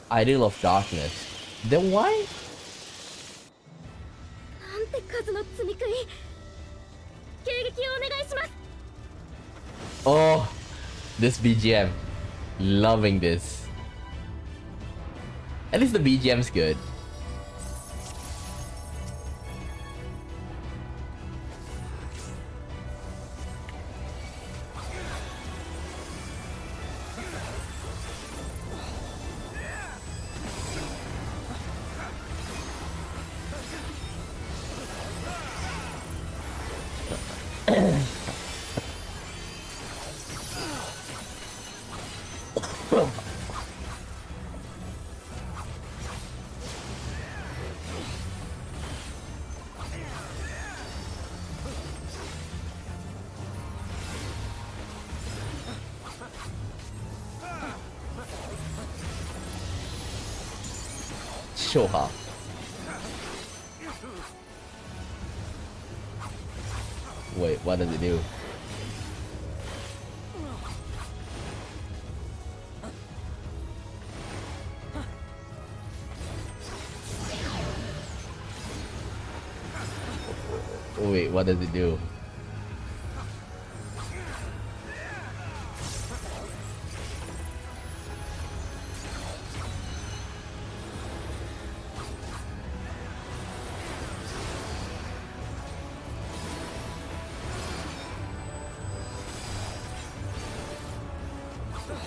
Idol of Darkness. Then why? なんて数の積み食い。迎撃をお願いします。 Oh, this BGM. Loving this. At least the BGM's good. Sure. Wait, what does it do? Wait, what does it do?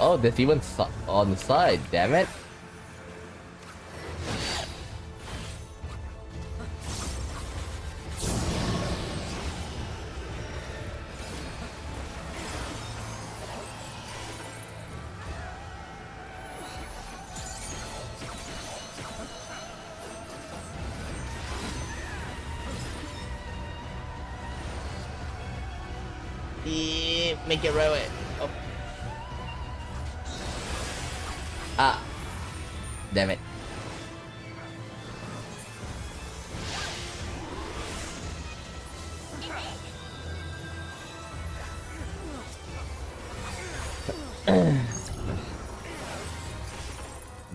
Oh, there's even on the side, damn it. Make it right way. Oh. Ah. Damn it.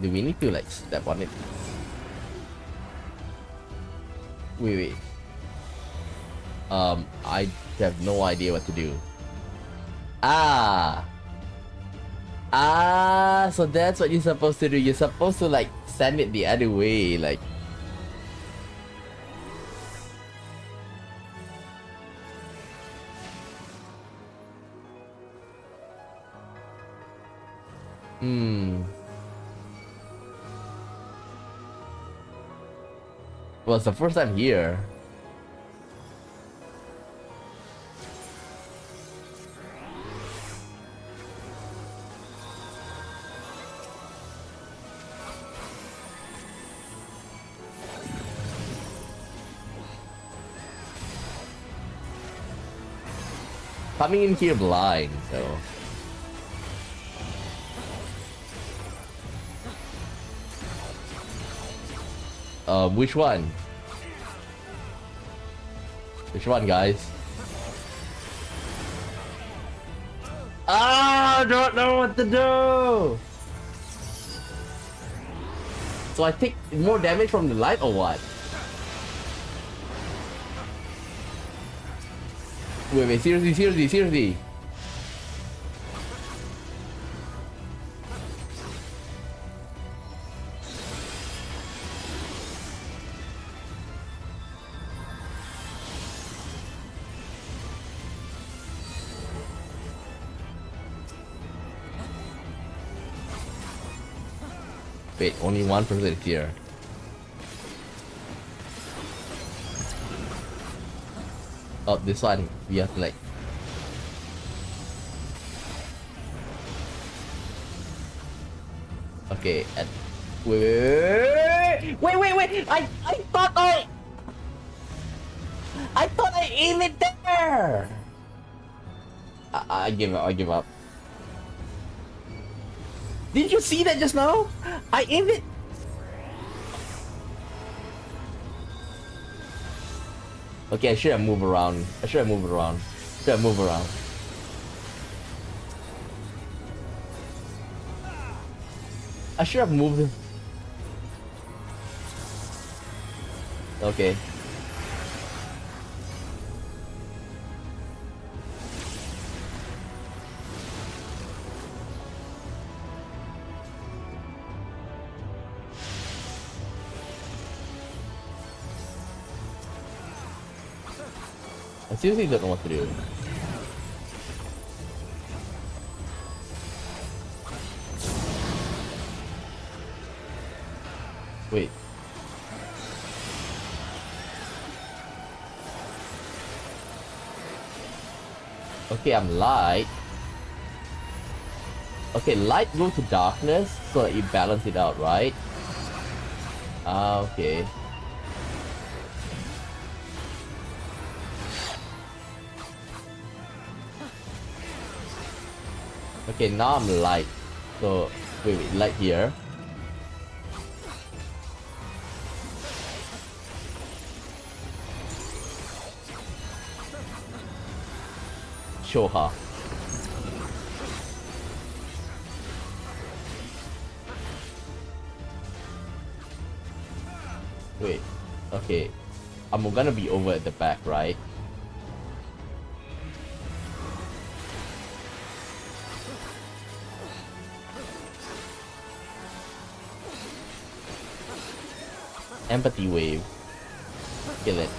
Do we need to like step on it? Wait. I have no idea what to do. So that's what you're supposed to do. You're supposed to like send it the other way, like. Well, it's the first time here. Coming in here blind, so. Which one? Which one, guys? I don't know what to do! So I take more damage from the light or what? Wait, seriously. Wait, only one person is here. Oh, this one. We have to like. Okay, and wait! I thought I aimed it there. I give up. Didn't you see that just now? I aimed it. Okay, I should have moved around. I should have moved around. Okay. I seriously don't know what to do. Wait. Okay, I'm light. Okay, light go to darkness so that you balance it out, right? Okay. Okay, now I'm light. So, wait, light here. Show her. Wait, okay. I'm gonna be over at the back, right? Empathy wave. Kill it.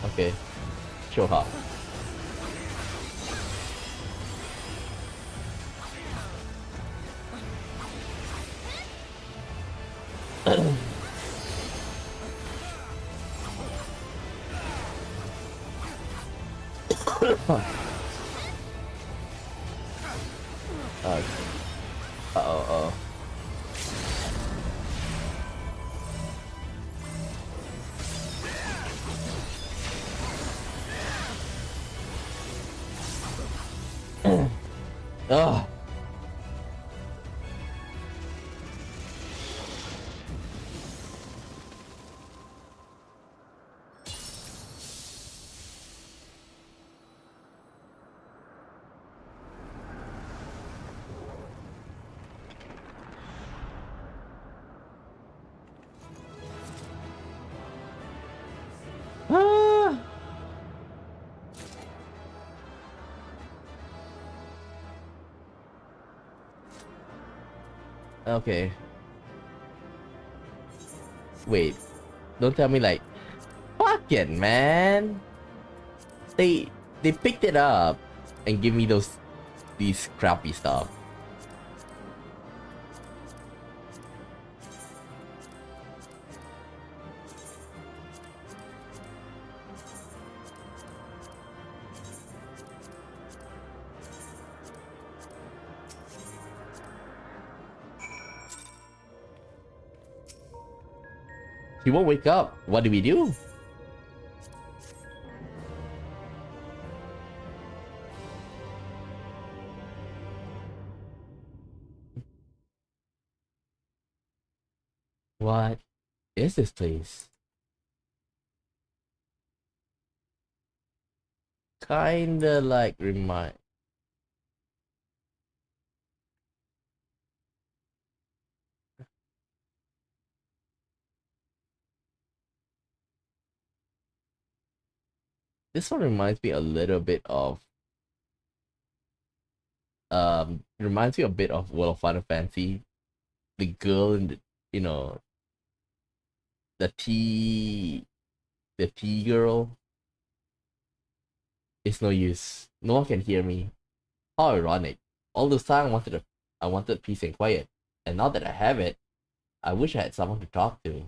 Okay. Show her. Uh-oh. Ugh. Ah. Okay. Wait. Don't tell me like, fuck it, man. They picked it up and give me these crappy stuff. He won't wake up. What do we do? What is this place? Kinda like remind. This one reminds me a little bit of reminds me a bit of World of Final Fantasy. The girl in the, you know, the tea girl. It's no use. No one can hear me. How ironic. All this time I wanted peace and quiet. And now that I have it, I wish I had someone to talk to.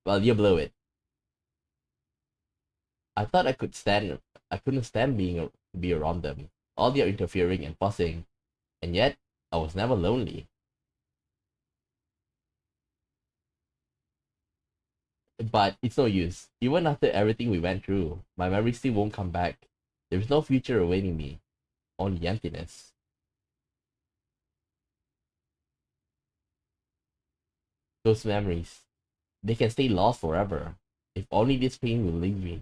Well, you blew it. I thought I couldn't stand be around them. All their interfering and fussing. And yet, I was never lonely. But it's no use. Even after everything we went through, my memory still won't come back. There's no future awaiting me. Only emptiness. Those memories, they can stay lost forever. If only this pain will leave me.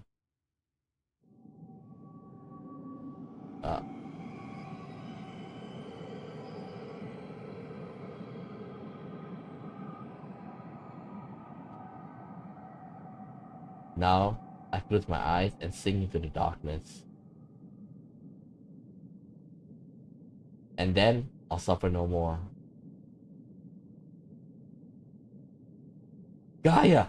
Now, I close my eyes and sink into the darkness. And then, I'll suffer no more. Gaia!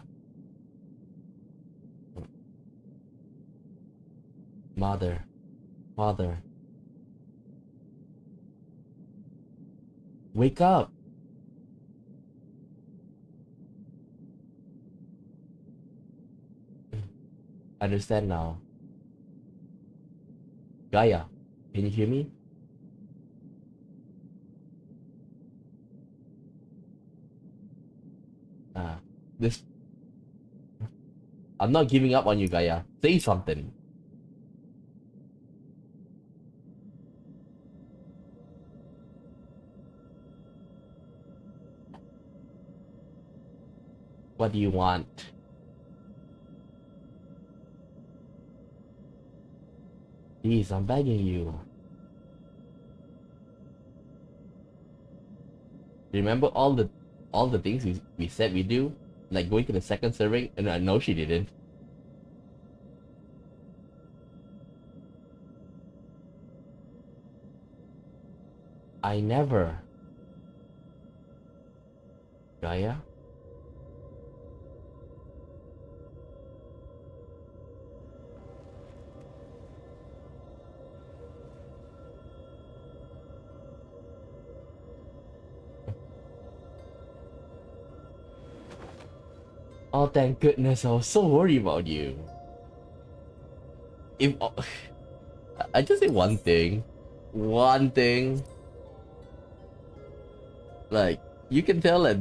Mother. Father. Wake up! I understand now. Gaia, can you hear me? This... I'm not giving up on you, Gaia. Say something. What do you want? Please, I'm begging you. Remember all the things we said we do? Like going to the second serving? And I know she didn't. I never. Gaia? Oh, thank goodness, I was so worried about you. if I just say one thing, like you can tell that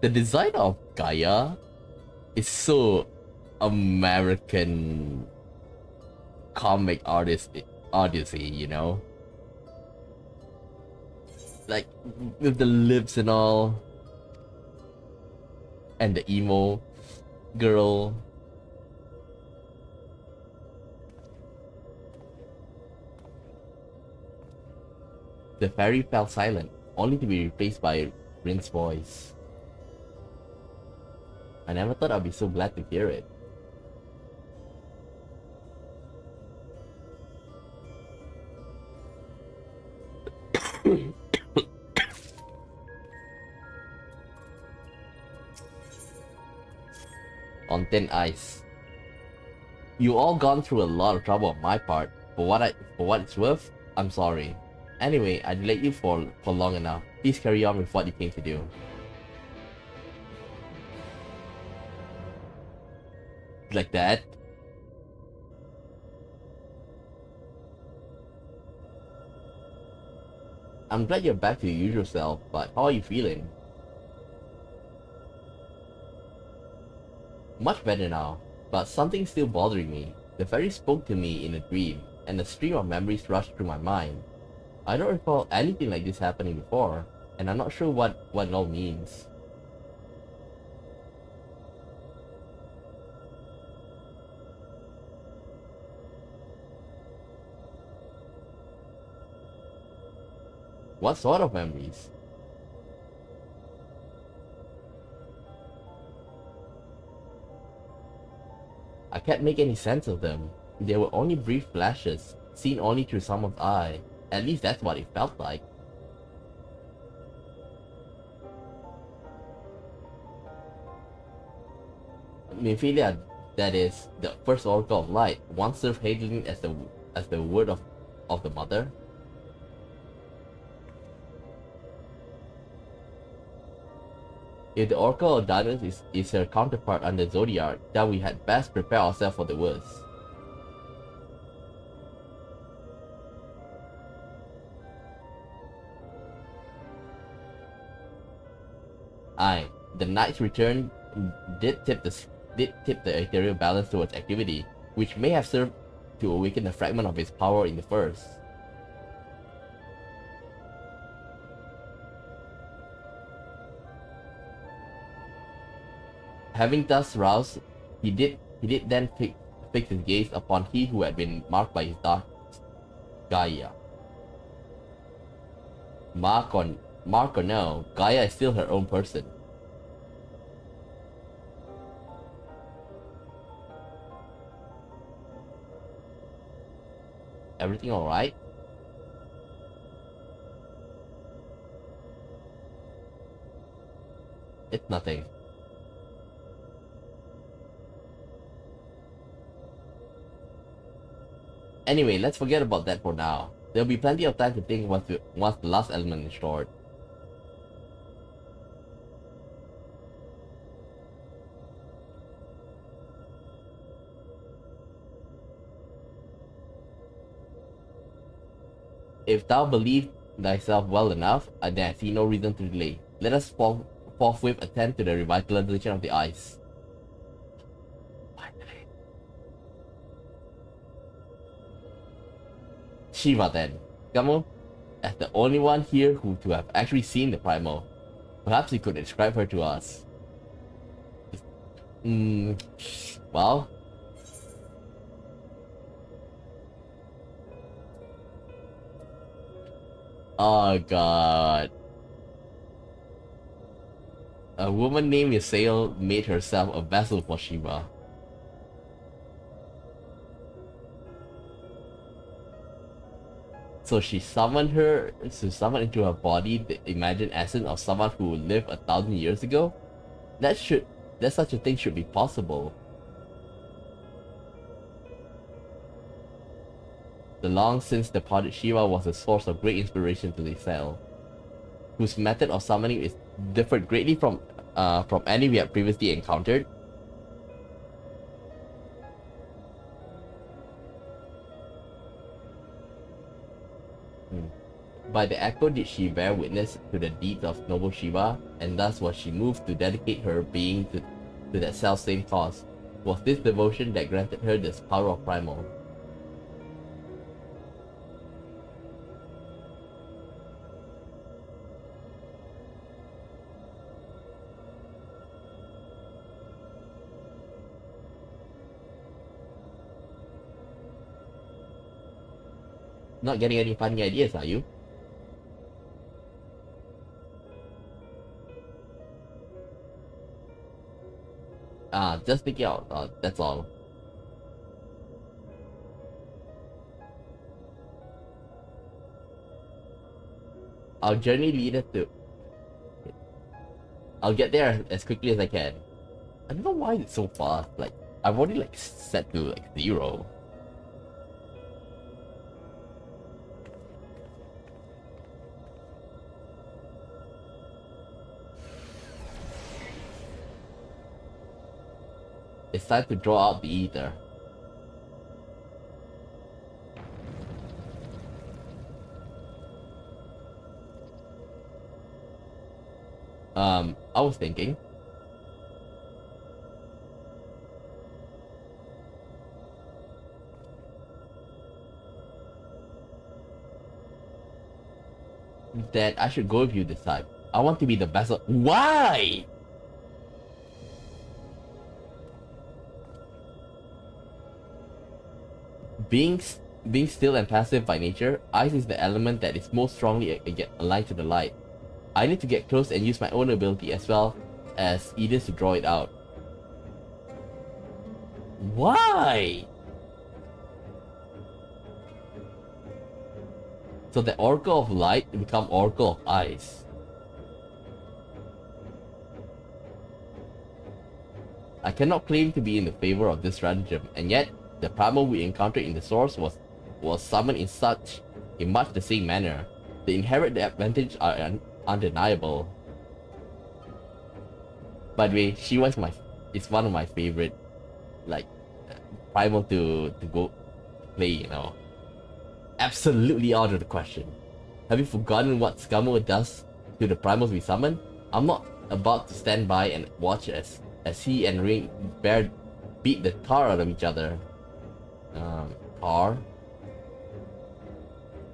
the design of Gaia is so American comic artist odyssey, you know? Like with the lips and all, and the emo girl. The fairy fell silent, only to be replaced by Rin's voice. I never thought I'd be so glad to hear it. On thin ice. You all gone through a lot of trouble on my part. For what it's worth, I'm sorry. Anyway, I delayed you for long enough. Please carry on with what you came to do. Like that? I'm glad you're back to your usual self, but how are you feeling? Much better now, but something's still bothering me. The fairy spoke to me in a dream, and a stream of memories rushed through my mind. I don't recall anything like this happening before, and I'm not sure what it all means. What sort of memories? I can't make any sense of them. They were only brief flashes, seen only through someone's eye. At least that's what it felt like. Mephilia, that is, the first Oracle of Light, once served Hadrian as the word of the Mother. If the Oracle of Darkness is her counterpart under Zodiac, then we had best prepare ourselves for the worst. Aye, the Knight's return did tip the ethereal balance towards activity, which may have served to awaken a fragment of his power in the first. Having thus roused, he did then fix his gaze upon he who had been marked by his dark Gaia. Mark or no, Gaia is still her own person. Everything alright? It's nothing. Anyway, let's forget about that for now. There'll be plenty of time to think once the last element is stored. If thou believe thyself well enough, then I see no reason to delay. Let us forthwith attend to the revitalization of the ice. Finally. Shiva then. Gamu, as the only one here to have actually seen the primal, perhaps you could describe her to us. Well... Oh god. A woman named Ysael made herself a vessel for Shiva. So she summoned her to summon into her body the imagined essence of someone who lived 1,000 years ago? That such a thing should be possible. The long since departed Shiva was a source of great inspiration to Ysael, whose method of summoning is differed greatly from any we had previously encountered. By the echo did she bear witness to the deeds of noble Shiva, and thus was she moved to dedicate her being to that self-same cause. Was this devotion that granted her this power of primal? Not getting any funny ideas, are you? Just think it out, that's all. Our journey leads to... I'll get there as quickly as I can. I don't know why it's so fast, like, I've already like set to like 0. It's time to draw out the ether. I was thinking that I should go with you this time. I want to be the best of... Why? Being still and passive by nature, ice is the element that is most strongly aligned to the light. I need to get close and use my own ability as well as Edith to draw it out. Why? So the Oracle of Light become Oracle of Ice. I cannot claim to be in the favor of this stratagem, and yet the primal we encountered in the source was summoned in much the same manner. The inherent advantages are undeniable. By the way, Shiva is one of my favorite, like, primal to go play, you know. Absolutely out of the question. Have you forgotten what Scummo does to the primals we summon? I'm not about to stand by and watch as he and Ring Bear beat the tar out of each other. Tar?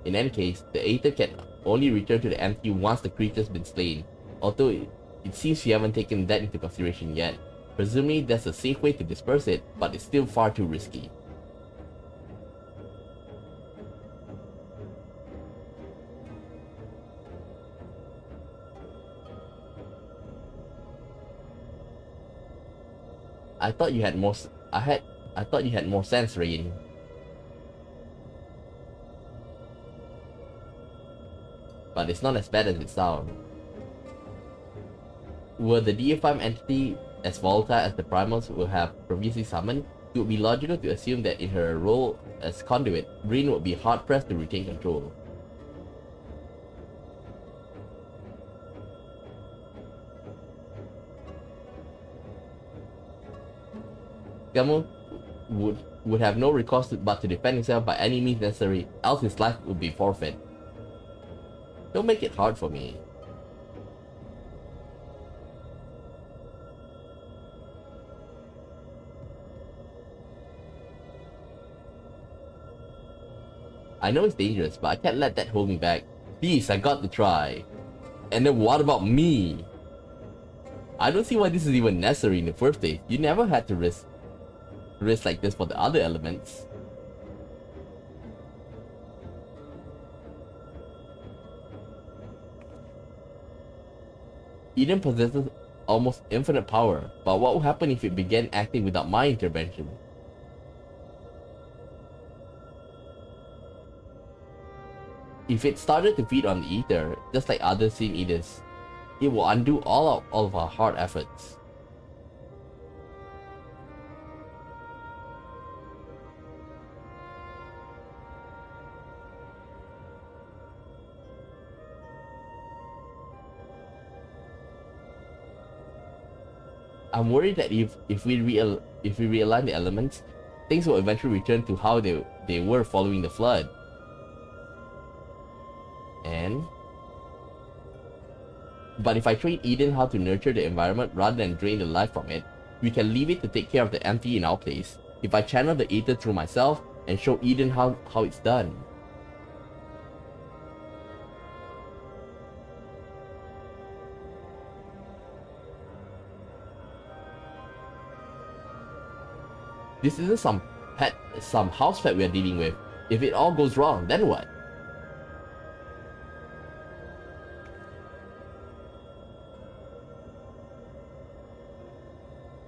In any case, the Aether can only return to the empty once the creature's been slain, although it seems we haven't taken that into consideration yet. Presumably there's a safe way to disperse it, but it's still far too risky. I thought you had more sense, Rain. But it's not as bad as it sounds. Were the deified entity as volatile as the primals would have previously summoned, it would be logical to assume that in her role as conduit, Rin would be hard-pressed to retain control. Gamu would have no recourse but to defend himself by any means necessary, else his life would be forfeit. Don't make it hard for me. I know it's dangerous, but I can't let that hold me back. Please, I got to try. And then what about me? I don't see why this is even necessary in the first place. You never had to risk like this for the other elements. Eden possesses almost infinite power, but what would happen if it began acting without my intervention? If it started to feed on the ether, just like other Sin Eaters, it will undo all of our hard efforts. I'm worried that if we realign the elements, things will eventually return to how they were following the flood. And but if I train Eden how to nurture the environment rather than drain the life from it, we can leave it to take care of the empty in our place. If I channel the Aether through myself and show Eden how it's done. This isn't some house pet we are dealing with. If it all goes wrong, then what?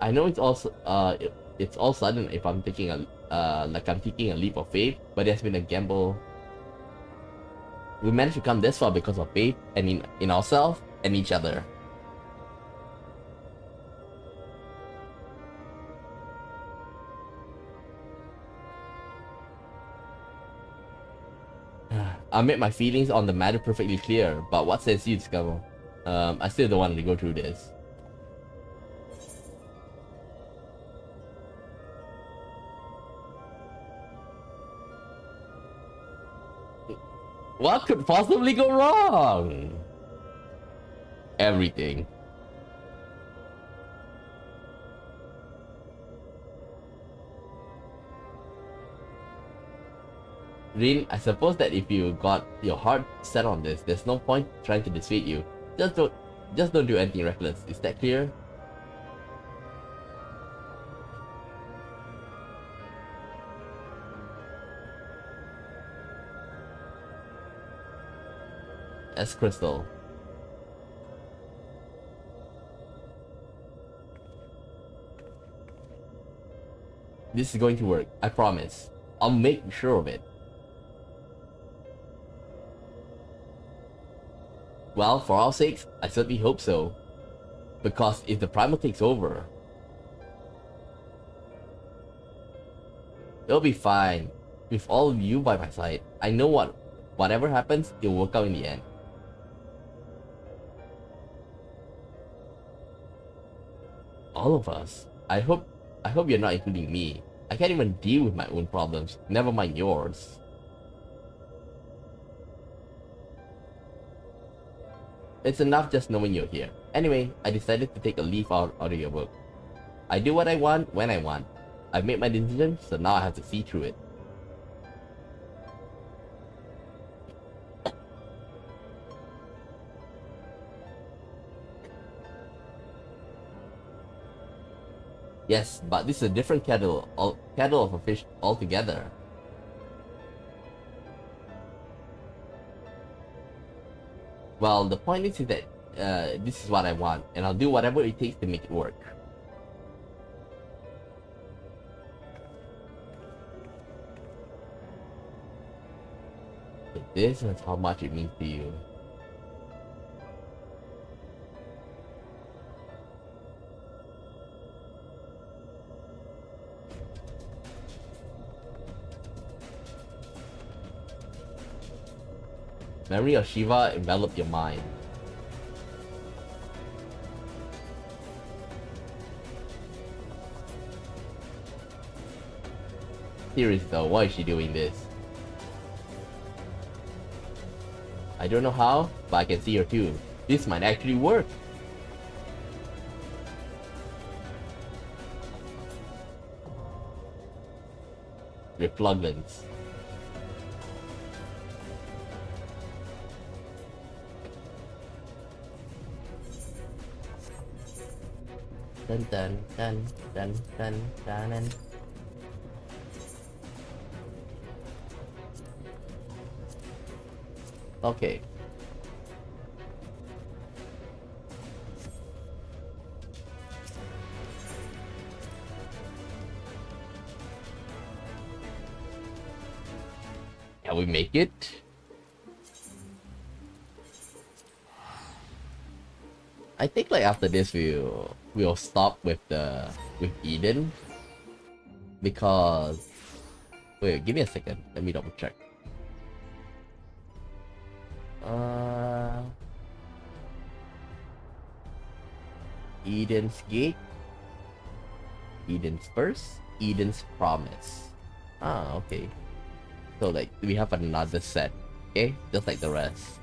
I know it's all sudden if I'm taking a taking a leap of faith, but it has been a gamble. We managed to come this far because of faith and in ourselves and each other. I made my feelings on the matter perfectly clear, but what says you, Discover? I still don't want to go through this. What could possibly go wrong? Everything. Rin, I suppose that if you got your heart set on this, there's no point trying to dissuade you. Just don't do anything reckless. Is that clear? S Crystal. This is going to work, I promise. I'll make sure of it. Well, for our sakes, I certainly hope so. Because if the primal takes over, it'll be fine. With all of you by my side, I know whatever happens, it'll work out in the end. All of us. I hope you're not including me. I can't even deal with my own problems, never mind yours. It's enough just knowing you're here. Anyway, I decided to take a leaf out of your book. I do what I want, when I want. I've made my decision, so now I have to see through it. Yes, but this is a different kettle of a fish altogether. Well, the point is that this is what I want, and I'll do whatever it takes to make it work. So this is how much it means to you. Memory of Shiva envelop your mind. Serious though, why is she doing this? I don't know how, but I can see her too. This might actually work. Repugnance. Dun dun dun dun dun dun dun. Okay. Can we make it? I think like after this we'll stop with Eden, because wait, give me a second, let me double check. Eden's Gate, Eden's First, Eden's Promise. Ah, okay. So like we have another set, okay, just like the rest.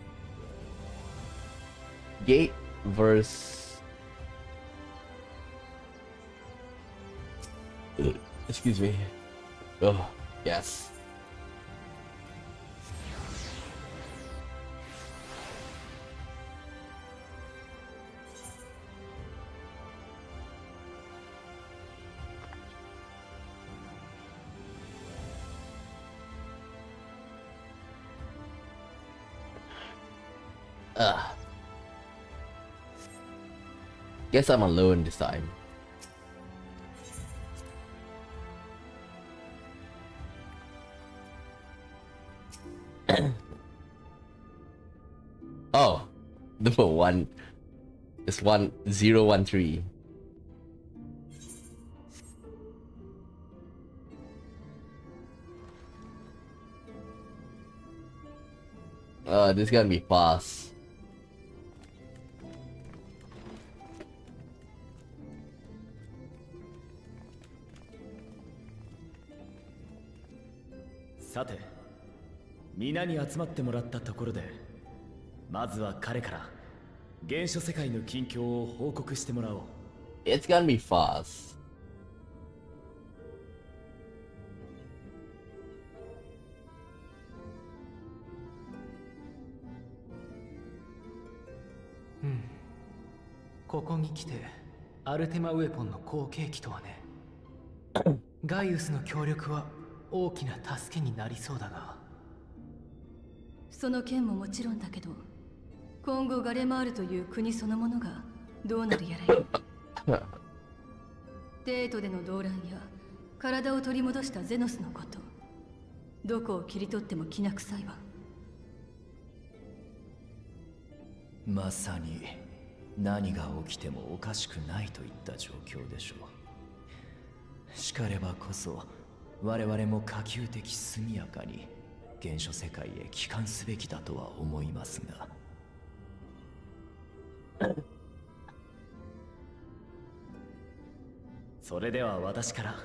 Gate versus. Excuse me. Oh, yes. Guess I'm alone this time. Oh, number one is 1013. This is gonna be fast.さて、皆に集まってもらったところで、まずは彼から原初世界の近況を報告してもらおう。It's gonna be fast. Hmm. ここに来てアルテマウェポンの後継機とはね。ガイウスの協力は大きな助けになりそうだが。その件ももちろんだけど、今後ガレマールという国そのものがどうなるやらよ。デートでの動乱や体を取り戻したゼノスのこと、どこを切り取ってもきな臭いわ。まさに何が起きてもおかしくないといった状況でしょう。しかればこそ我々も可及的速やかに原初世界へ帰還すべきだとは思いますが。それでは私から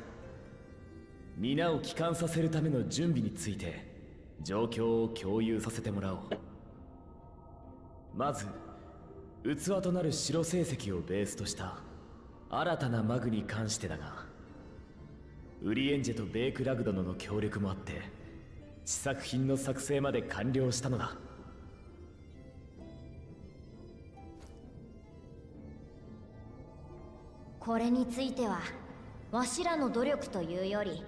皆を帰還させるための準備について状況を共有させてもらおう。まず器となる城成績をベースとした新たなマグに関してだが、ウリエンジェとベークラグドノの協力もあって試作品の作成まで完了したのだ。これについてはわしらの努力というより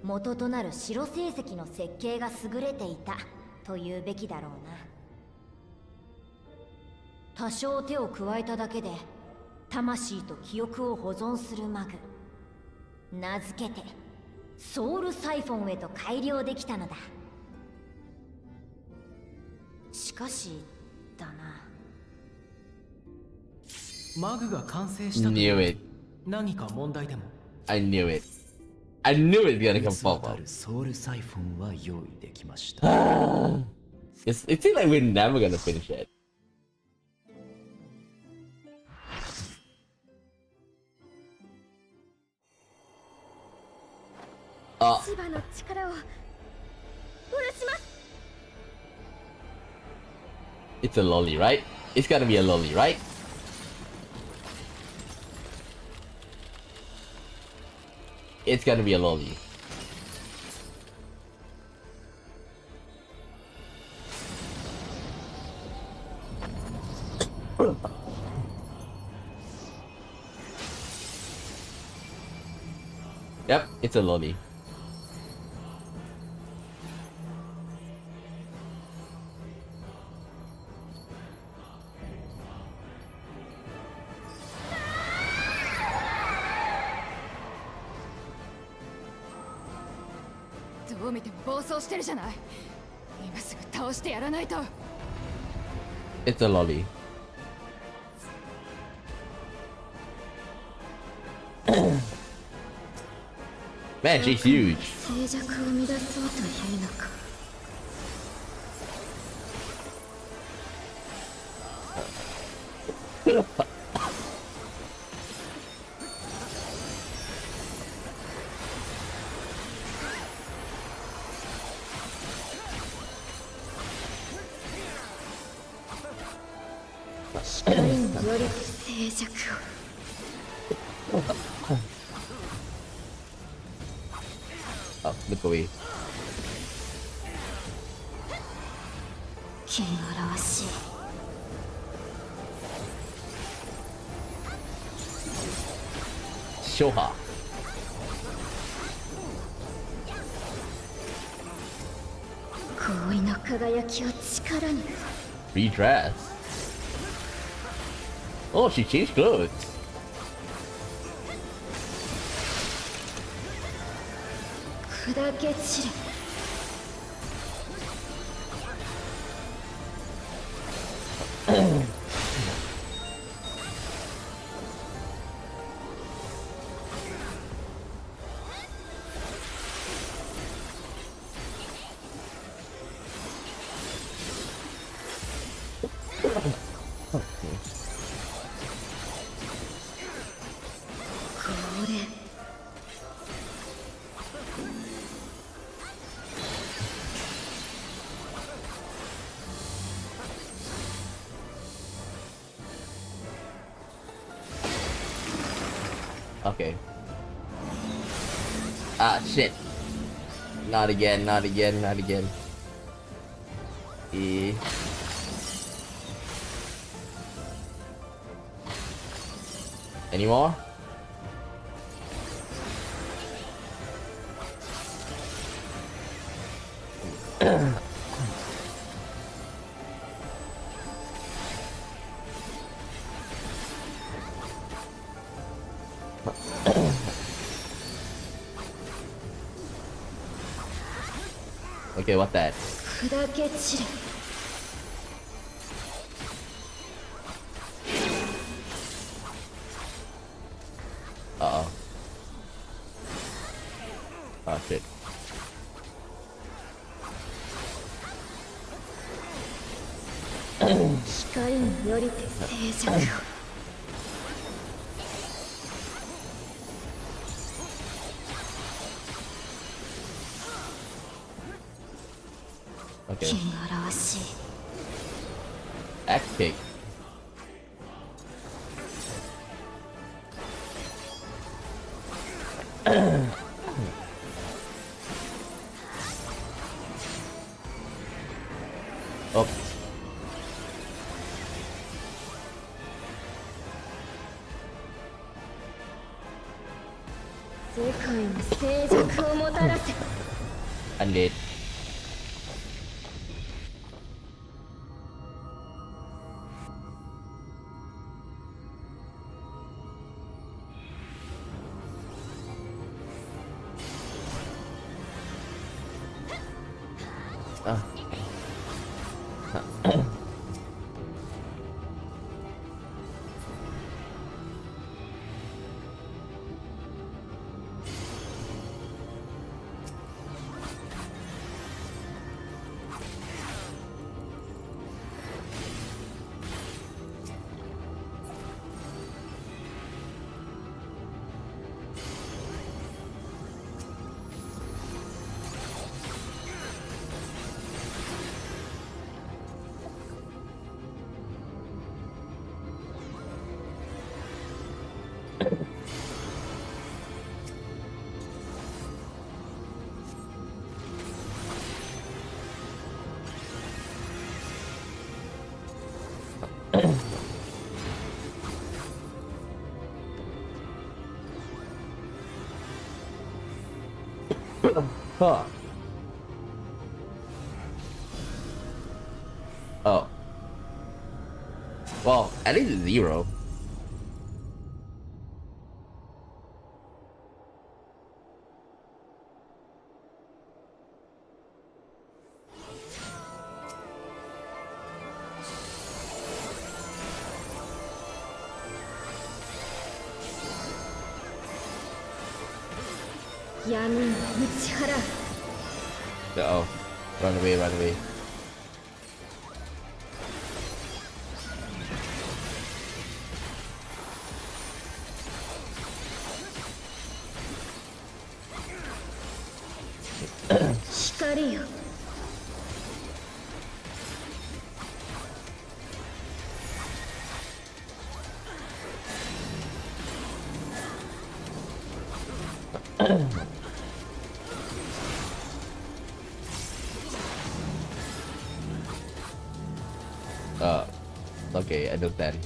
元となる城成績の設計が優れていたというべきだろうな。多少手を加えただけで魂と記憶を保存するマグ、名付けてソウルサイフォンへと改良できたのだ。しかしだな、マグが完成したと Knew it. 何か問題でも。 I knew it. I knew it's gonna come 器 pop た up. るソウルサイフォンは用意できました。It seems like we're never gonna finish it. It's a lolly, right? It's gonna be a lolly, right? It's gonna be a lolly. Yep, it's a lolly. It's a lolly. Man, she's huge. 静寂を乱そうというのか。光により静寂を Oh, look away. 汚らわしい Show her. 氷の輝きを力に Redress. Oh, she changed clothes. 砕け散れ これ Okay. Ah, shit. Not again, not again, not again. E. Any more? Okay, what that? 砕け散れ Uh-oh. Oh, shit. 光によりて静寂を Okay. 汚らわしい Axe cake. Oh. 世界に静寂をもたらせ Undead. Ah. Huh. Oh. Well, at least it's 0.闇を打ち払う Uh-oh. Run away, run away. .光よ Oh. Okay, I understand.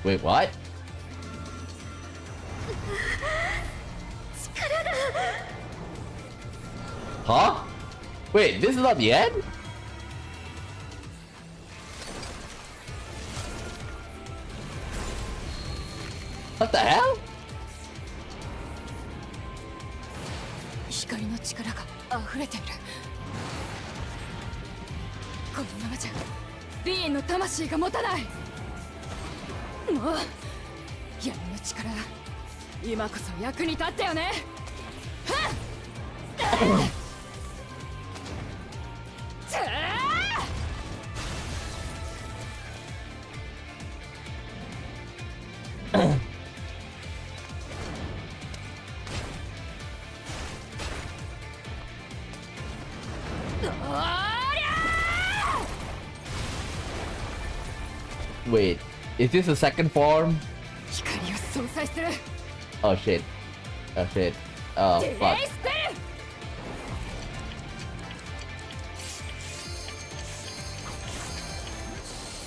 Wait, what? Huh? Wait, this is not the end? What the hell? 光の力が溢れている。このままじゃリーンの魂が持たない。もう闇の力、今こそ役に立ったよね。Wait, is this a second form? 光を相殺する。 Oh shit. Oh shit. Oh デレイ fuck. スペ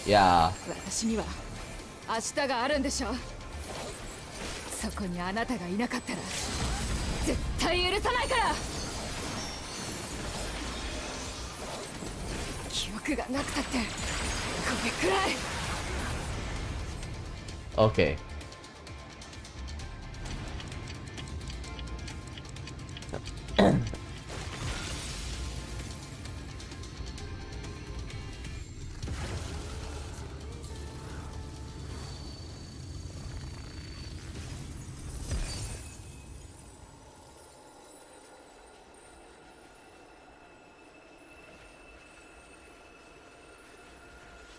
ル。 Yeah. 私には明日があるんでしょ。そこにあなたがいなかったら絶対許さないから。記憶がなくたってこれくらい。 Okay.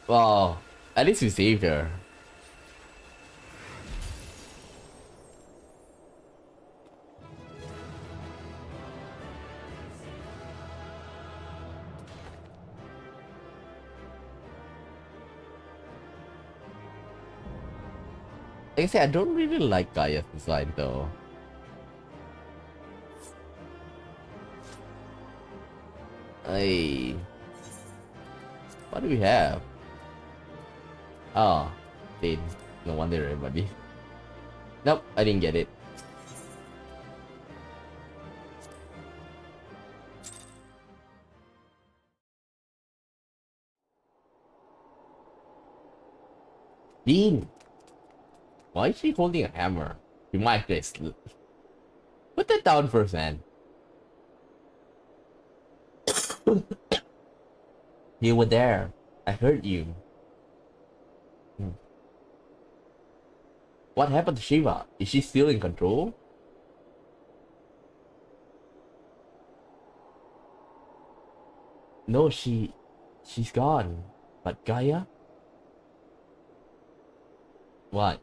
Wow, at least we saved her. Like I say, I don't really like Gaia's design though. Hey, what do we have? Oh, Dane. No wonder everybody. Nope, I didn't get it. Dean! Why is she holding a hammer? You might just put that down first, man. You were there. I heard you. What happened to Shiva? Is she still in control? No, she's gone. But Gaia? What?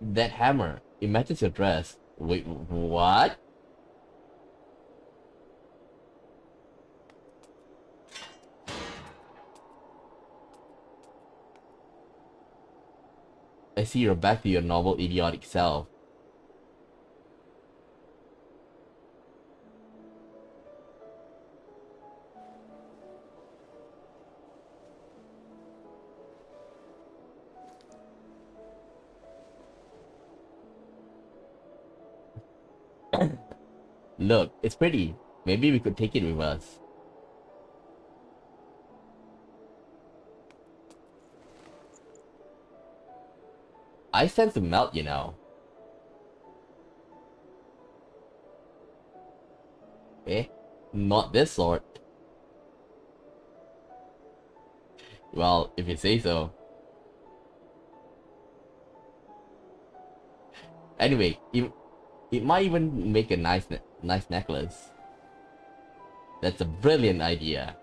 That hammer, it matches your dress. Wait, what? I see you're back to your normal idiotic self. Look, it's pretty. Maybe we could take it with us. ice tends to melt, you know. Eh? Not this sort. Well, if you say so. Anyway, it might even make a nice necklace. That's a brilliant idea.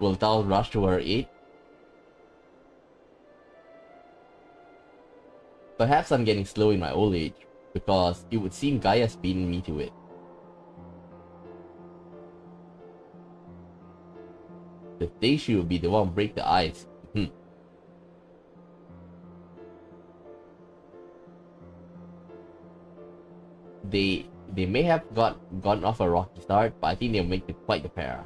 Will Tal rush to her aid? Perhaps I'm getting slow in my old age, because it would seem Gaia's beaten me to it. The day she will be the one break the ice. They may have gotten off a rocky start, but I think they'll make quite the pair.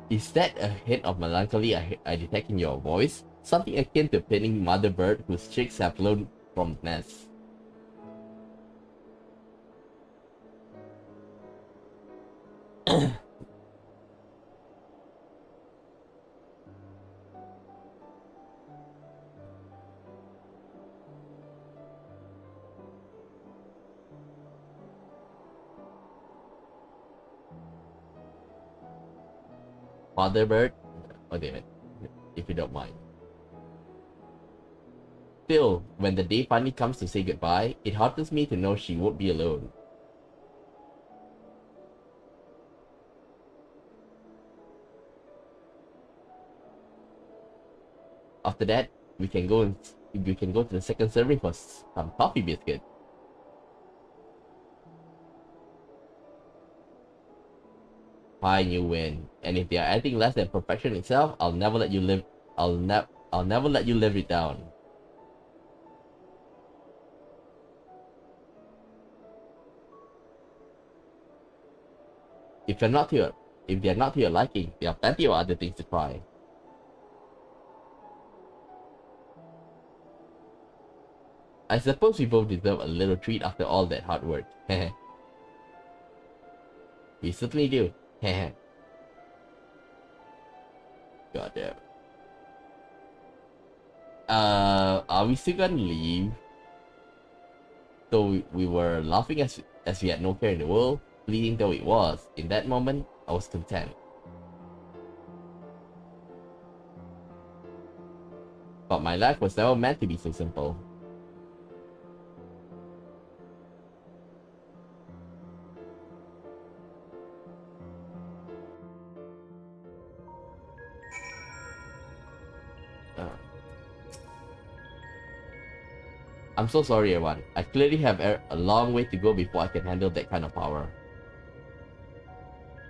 Is that a hint of melancholy I detect in your voice? Something akin to a pinning mother bird whose chicks have flown from the nest. Mother bird? Oh damn it. If you don't mind. Still, when the day finally comes to say goodbye, it heartens me to know she won't be alone. After that, we can go to the second serving for some coffee biscuit. Fine, you win. And if they are anything less than perfection itself, I'll never let you live. I'll never let you live it down. If they're not to your liking, there are plenty of other things to try. I suppose we both deserve a little treat after all that hard work. We certainly do. Goddamn. Are we still gonna leave? So we were laughing as we had no care in the world, fleeting though it was. In that moment, I was content. But my life was never meant to be so simple. I'm so sorry, everyone. I clearly have a long way to go before I can handle that kind of power.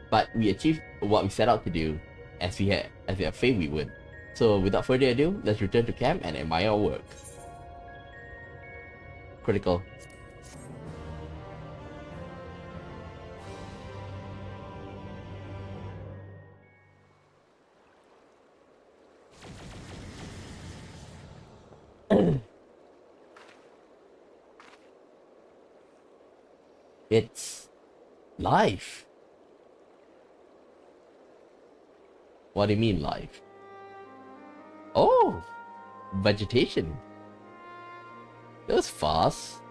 But we achieved what we set out to do, as we had faith we would. So without further ado, let's return to camp and admire our work. Critical. It's life. What do you mean life? Oh, vegetation. That was fast.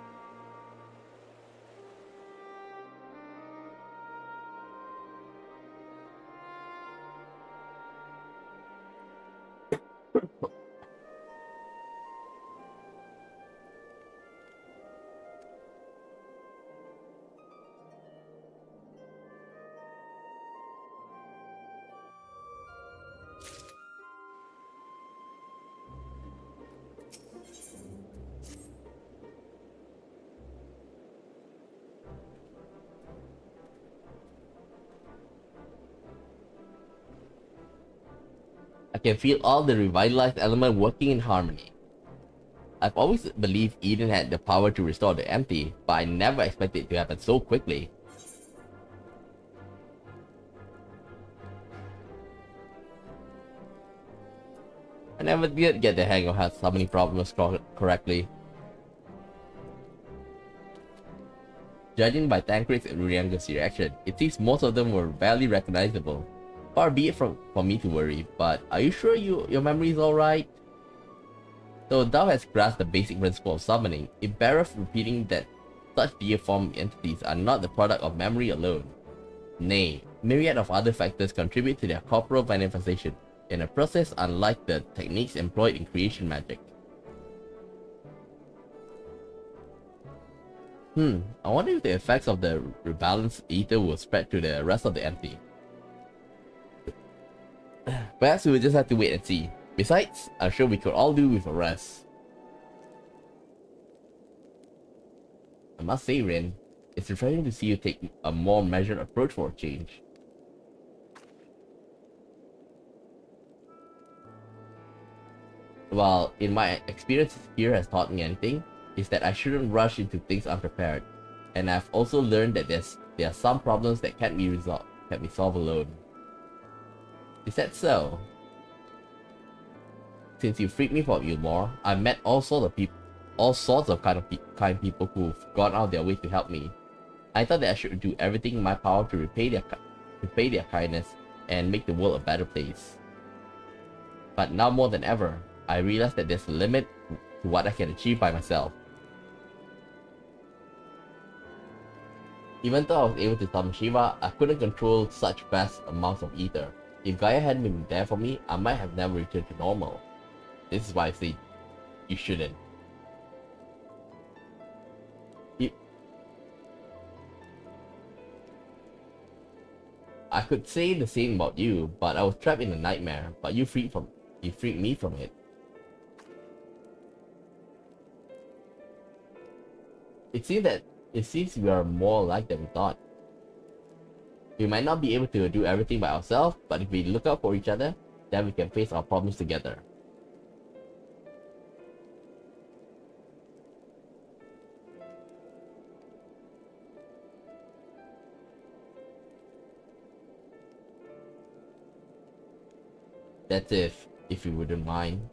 I can feel all the revitalized element working in harmony. I've always believed Eden had the power to restore the empty, but I never expected it to happen so quickly. I never did get the hang of how summoning problems correctly. Judging by Tancred's and Urianga's reaction, it seems most of them were barely recognizable. Far be it for me to worry, but are you sure your memory is alright? Though thou hast grasped the basic principle of summoning, it beareth repeating that such deiform entities are not the product of memory alone. Nay, myriad of other factors contribute to their corporal manifestation, in a process unlike the techniques employed in creation magic. I wonder if the effects of the rebalanced ether will spread to the rest of the empty. Perhaps we will just have to wait and see. Besides, I'm sure we could all do with a rest. I must say, Rin, it's refreshing to see you take a more measured approach for a change. Well, in my experience here has taught me anything, is that I shouldn't rush into things unprepared. And I've also learned that there are some problems that can't be solved alone. Is that so? Since you freed me from Ilmore, I've met all sorts of kind people who've gone out of their way to help me. I thought that I should do everything in my power to repay their kindness and make the world a better place. But now more than ever, I realize that there's a limit to what I can achieve by myself. Even though I was able to summon Shiva, I couldn't control such vast amounts of ether. If Gaia hadn't been there for me, I might have never returned to normal. This is why I say, you shouldn't. I could say the same about you, but I was trapped in a nightmare, but you freed me from it. It seems we are more alike than we thought. We might not be able to do everything by ourselves, but if we look out for each other, then we can face our problems together. That's if you wouldn't mind.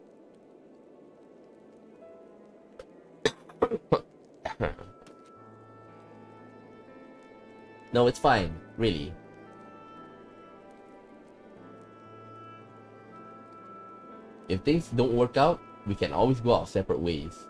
No, it's fine, really. If things don't work out, we can always go our separate ways.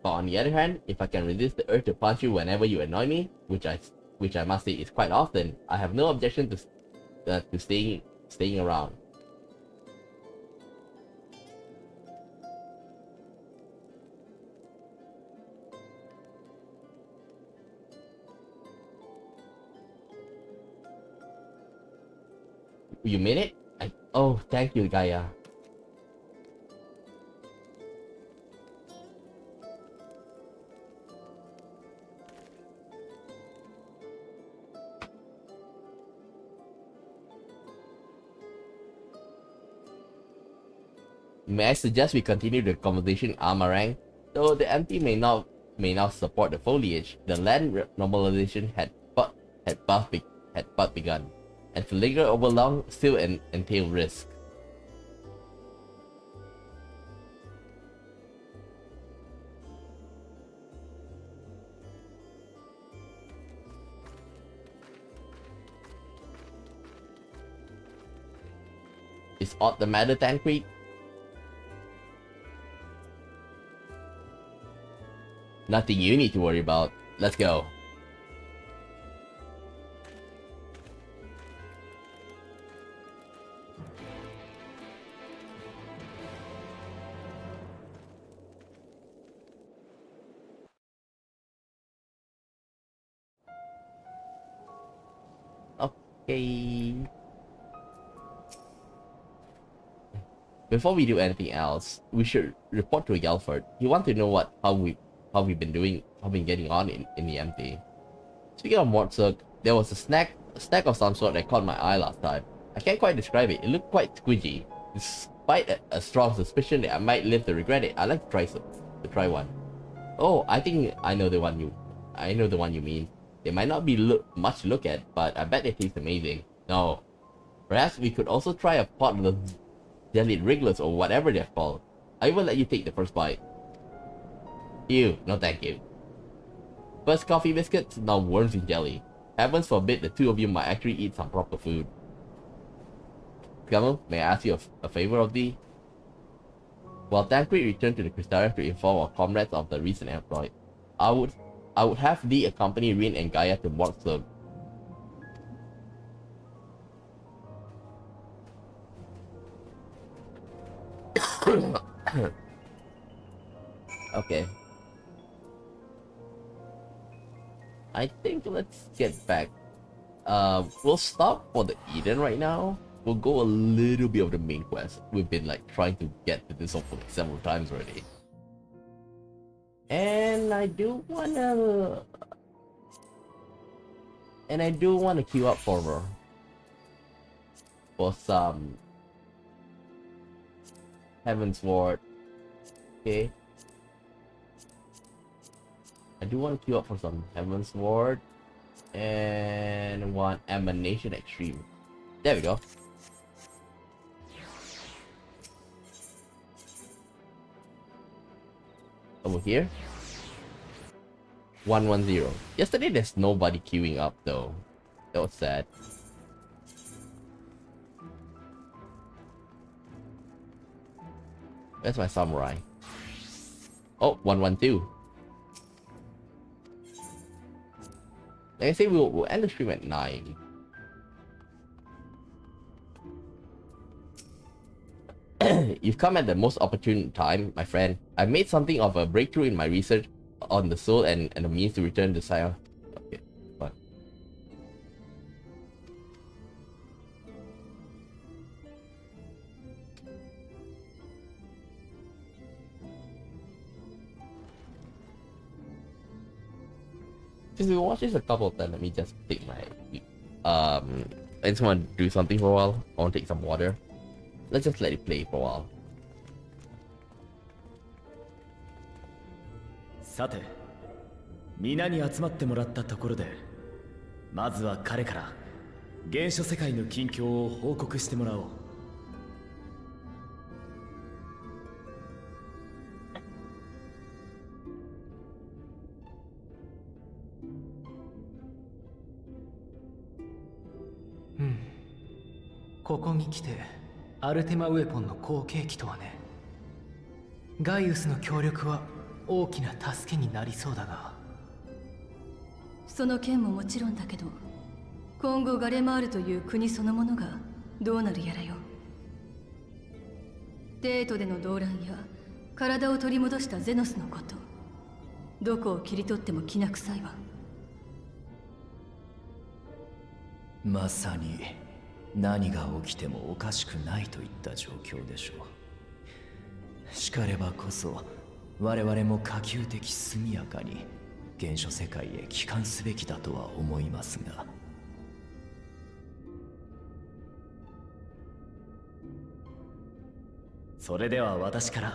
But on the other hand, if I can resist the urge to punch you whenever you annoy me, which I must say is quite often, I have no objection to staying around. You made it? Oh, thank you, Gaia. May I suggest we continue the conversation in Amarang? Though the empty may now support the foliage, the land normalization had but begun, and to linger over long still entail risk. Is aught the matter, Tancred? Nothing you need to worry about. Let's go. Okay. Before we do anything else, we should report to Yelford. He wants to know how we've been getting on in the MT. Speaking of Mortzuk, there was a snack of some sort that caught my eye last time. I can't quite describe it. It looked quite squidgy. Despite a strong suspicion that I might live to regret it, I'd like to try one. Oh, I think I know the one you mean. They might not be much to look at, but I bet they taste amazing. No, Perhaps we could also try a pot of the jellied wrigglers or whatever they're called. I will let you take the first bite. Ew, no thank you. First coffee biscuits, now worms in jelly. Heavens forbid the two of you might actually eat some proper food. Camel, may I ask you a favor of thee? While Tancred returned to the Crystarium to inform our comrades of the recent exploit, I would have thee accompany Rin and Gaia to Mortslum. Okay. I think let's get back. We'll stop for the Eden right now. We'll go a little bit of the main quest. We've been like trying to get to this one several times already. And I do wanna queue up for some Heaven's Ward. Okay. I do want to queue up for some Heaven's Ward and one Emanation Extreme. There we go. Over here. 110. Yesterday there's nobody queuing up though. That was sad. Where's my samurai? Oh, 112. Like I say, we'll end the stream at 9. You've come at the most opportune time, my friend. I've made something of a breakthrough in my research on the soul and the means to return to Sion. Okay, fine. Since we watched this a couple of times, let me just take my I just want to do something for a while. I want to take some water. Let's just let it play for a while. さて、皆に集まってもらったところで、まずは彼から原初世界の近況を報告してもらおう。ここに来てアルテマウェポンの後継機とはね。ガイウスの協力は大きな助けになりそうだが。その件ももちろんだけど、今後ガレマールという国そのものがどうなるやらよ。デートでの動乱や体を取り戻したゼノスのこと、どこを切り取ってもきな臭いわ。まさに何が起きてもおかしくないといった状況でしょう。しかればこそ我々も可及的速やかに原初世界へ帰還すべきだとは思いますが。それでは私から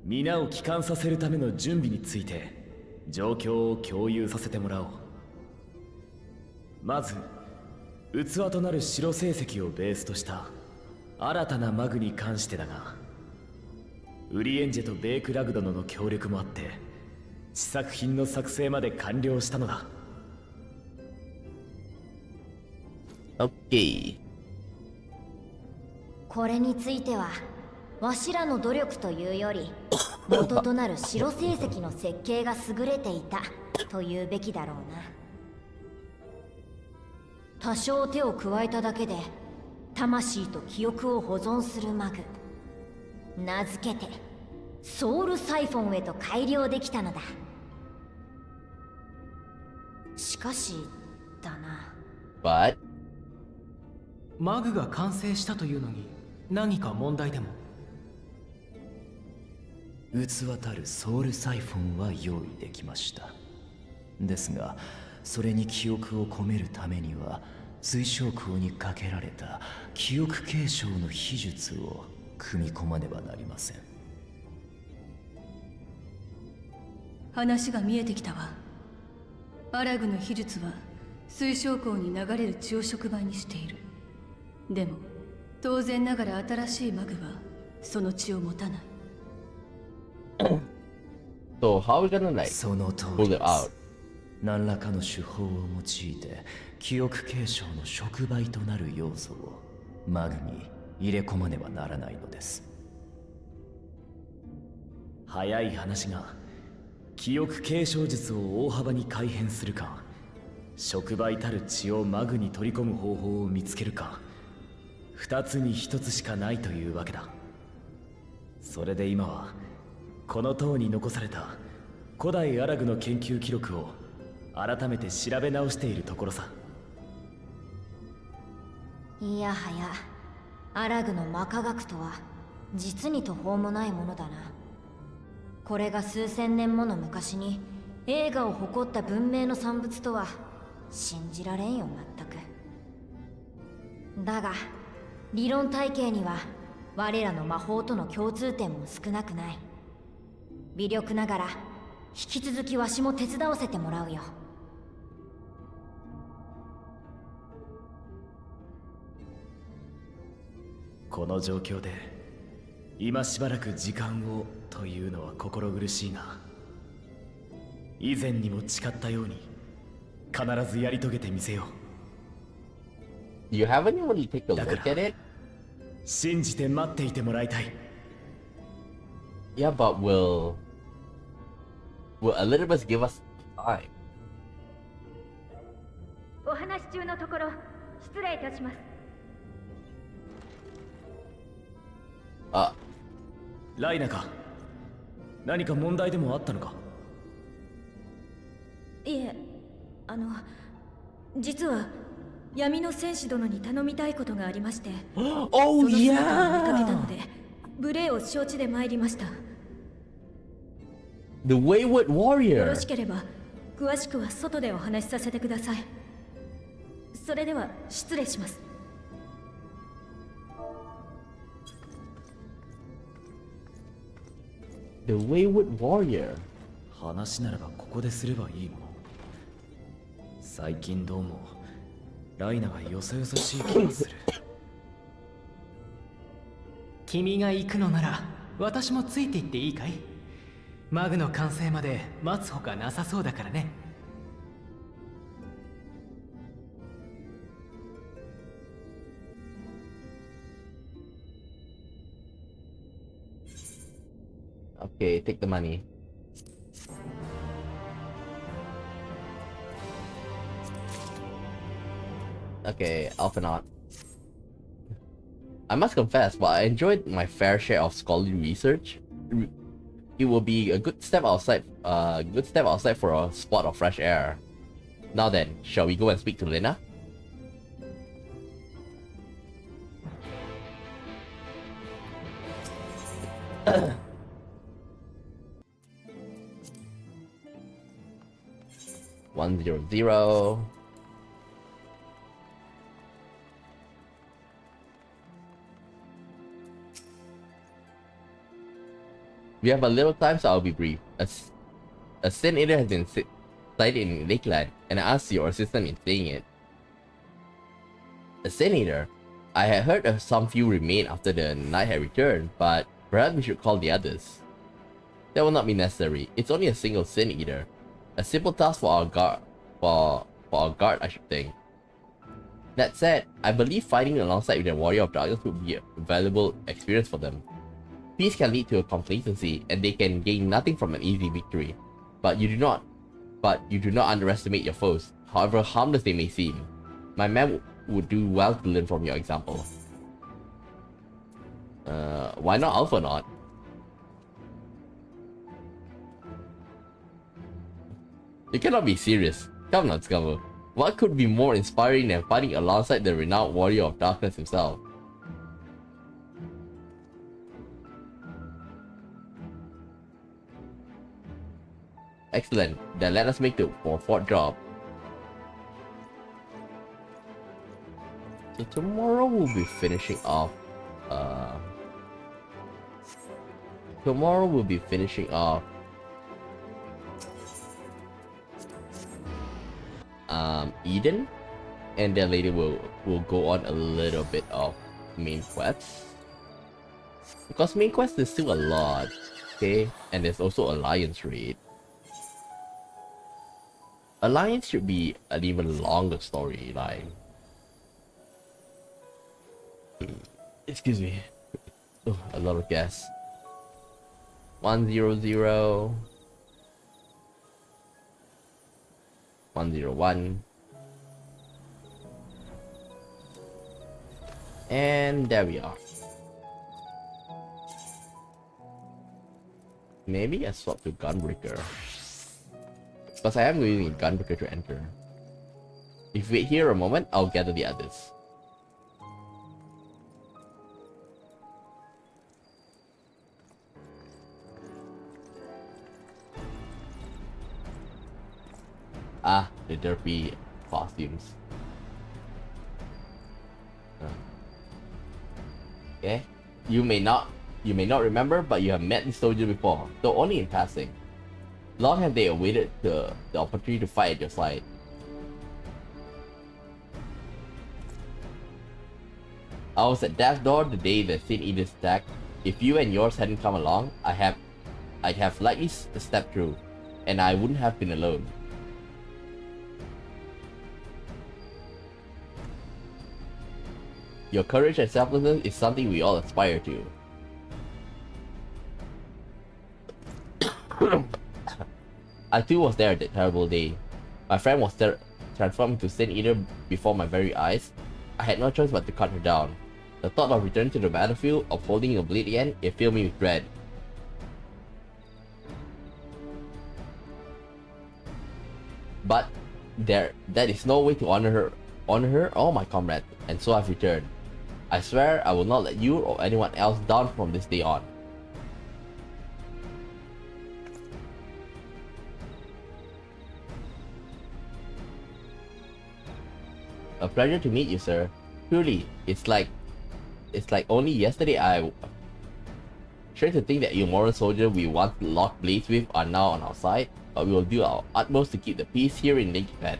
皆を帰還させるための準備について状況を共有させてもらおう。まず器となる白成績をベースとした新たなマグに関してだが、ウリエンジェとベークラグドノの協力もあって試作品の作成まで完了したのだ。 OK。 これについてはわしらの努力というより元となる白成績の設計が優れていたというべきだろうな。多少手を加えただけで魂と記憶を保存するマグ、名付けてソウルサイフォンへと改良できたのだ。しかしだな。 But マグが完成したというのに何か問題でも。器たるソウルサイフォンは用意できました。ですがそれに記憶を込めるためには水晶鉱にかけられた記憶継承の秘術を組み込まねばなりません。話が見えてきたわ。アラグの秘術は水晶鉱に流れる血を触媒にしている。でも当然ながら新しいマグはその血を持たない。 So how are we gonna like その通 pull り it で out? す。何らかの手法を用いて記憶継承の触媒となる要素をマグに入れ込まねばならないのです。早い話が記憶継承術を大幅に改変するか、触媒たる血をマグに取り込む方法を見つけるか、二つに一つしかないというわけだ。それで今はこの塔に残された古代アラグの研究記録を改めて調べ直しているところさ。いやはやアラグの魔科学とは実に途方もないものだな。これが数千年もの昔に映画を誇った文明の産物とは信じられんよ、全く。だが理論体系には我らの魔法との共通点も少なくない。微力ながら引き続きわしも手伝わせてもらうよ。この状況で今しばらく時間をというのは心苦しいが、以前にも誓ったように必ずやり遂げてみせよう。 You haven't even really take a だ look から at it? 信じて待っていてもらいたい。 Yeah, but will Elizabeth give us time? お話し中のところ失礼いたします。あ、ライナか、何か問題でもあったのか。いえ、実は闇の戦士殿に頼みたいことがありまして、Oh その姿を見かけた yeah! ので無礼を承知で参りました。 The Wayward よろ Warrior! しければ詳しくは外でお話しさせてください。それでは失礼します。 The Wayward Warrior. 話ならばここですればいいもの。最近どうもライナがよそよそしい気がする。君が行くのなら私もついて行っていいかい？マグの完成まで待つほかなさそうだからね。Okay, take the money. Okay, Alphanaut. I must confess, while I enjoyed my fair share of scholarly research, it will be a good step outside for a spot of fresh air. Now then, shall we go and speak to Lena? One zero zero. We have a little time, so I'll be brief. A Sin Eater has been sighted in Lakeland, and I asked your assistant in saying it. A Sin Eater? I had heard of some few remain after the knight had returned, but perhaps we should call the others. That will not be necessary. It's only a single Sin Eater. A simple task for our guard, for our guard, I should think. That said, I believe fighting alongside with a warrior of darkness would be a valuable experience for them. Peace can lead to a complacency, and they can gain nothing from an easy victory. But you do not underestimate your foes, however harmless they may seem. My men would do well to learn from your example. Why not Alphanaut? You cannot be serious. Come now, Scummer. What could be more inspiring than fighting alongside the renowned warrior of darkness himself? Excellent. Then let us make the fourth job. So tomorrow we'll be finishing off. Tomorrow we'll be finishing off. Eden. and then later we'll go on a little bit of main quests, because main quest is still a lot, okay? And there's also Alliance raid. Alliance should be an even longer storyline. Excuse me. Oh, a lot of gas. 100 101. And there we are. Maybe I swap to Gunbreaker, because I am using Gunbreaker to enter. If we wait here a moment, I'll gather the others. Ah, the derpy costumes. Okay, you may not remember, but you have met this soldier before, though only in passing. Long have they awaited the opportunity to fight at your side. I was at Death's Door the day the Sin Eaters attacked. If you and yours hadn't come along, I'd have likely stepped through, and I wouldn't have been alone. Your courage and selflessness is something we all aspire to. I too was there that terrible day. My friend was transformed into Sin Eater before my very eyes. I had no choice but to cut her down. The thought of returning to the battlefield, of holding a blade again, it filled me with dread. But that is no way to honor her or my comrade, and so I've returned. I swear I will not let you or anyone else down from this day on. A pleasure to meet you, sir. Truly, it's like only yesterday I... Strange to think that you moral soldier we once locked blades with are now on our side, but we will do our utmost to keep the peace here in Lake Japan.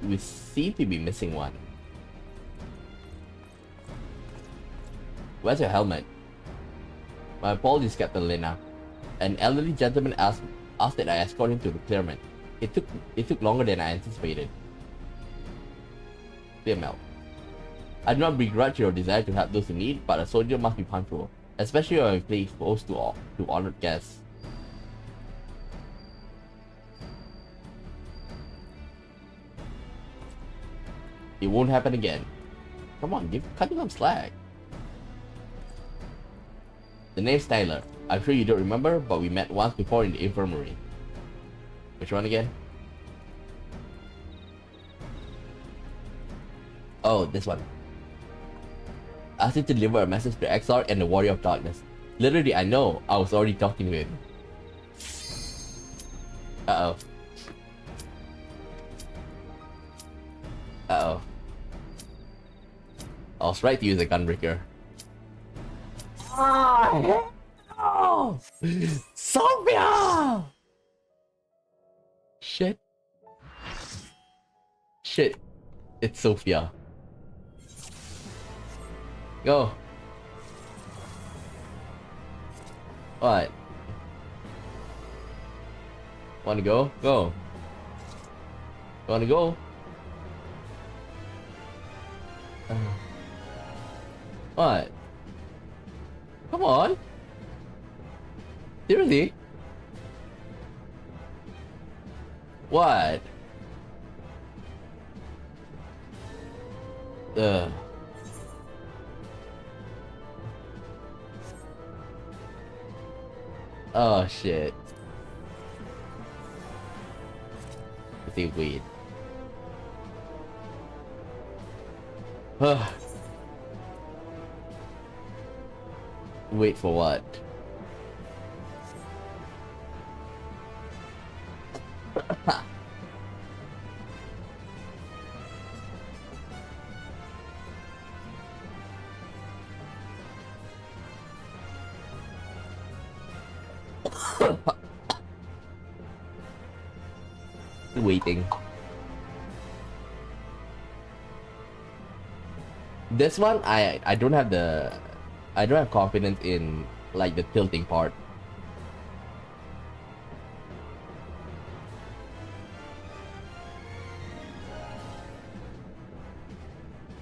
We seem to be missing one. Where's your helmet? My apologies, Captain Lena. An elderly gentleman asked that I escort him to the clearment. It took longer than I anticipated. Clear Mel. I do not begrudge your desire to help those in need, but a soldier must be punctual, especially when we play close to honored guests. It won't happen again. Come on, cut me some slack. The name's Tyler. I'm sure you don't remember, but we met once before in the infirmary. Which one again? Oh, this one. I asked him to deliver a message to Exarch and the Warrior of Darkness. Literally, I know. I was already talking to him. Uh-oh. Uh-oh. I was right to use a Gunbreaker. Oh, Sophia! Shit. Shit. It's Sophia. Go. What? Wanna go? Go. Wanna go? What? Come on. Seriously? What? Oh shit. Let's see, weed. Wait for what? waiting. This one, I don't have confidence in like the tilting part.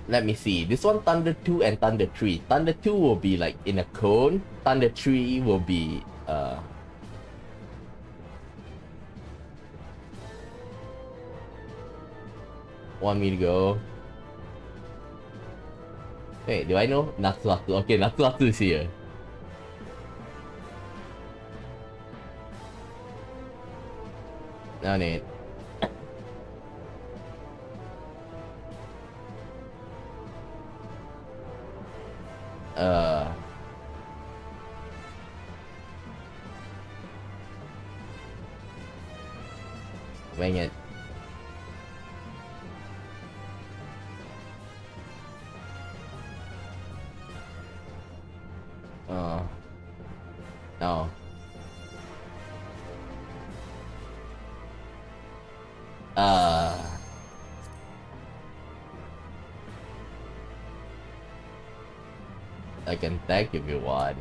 Let me see. This one, Thunder 2 and Thunder 3. Thunder 2 will be like in a cone. Thunder 3 will be want me to go? Wait, do I know? Natsuatsu. Okay, Natsuatsu is here. No need. Wing it. No. I can thank if you want.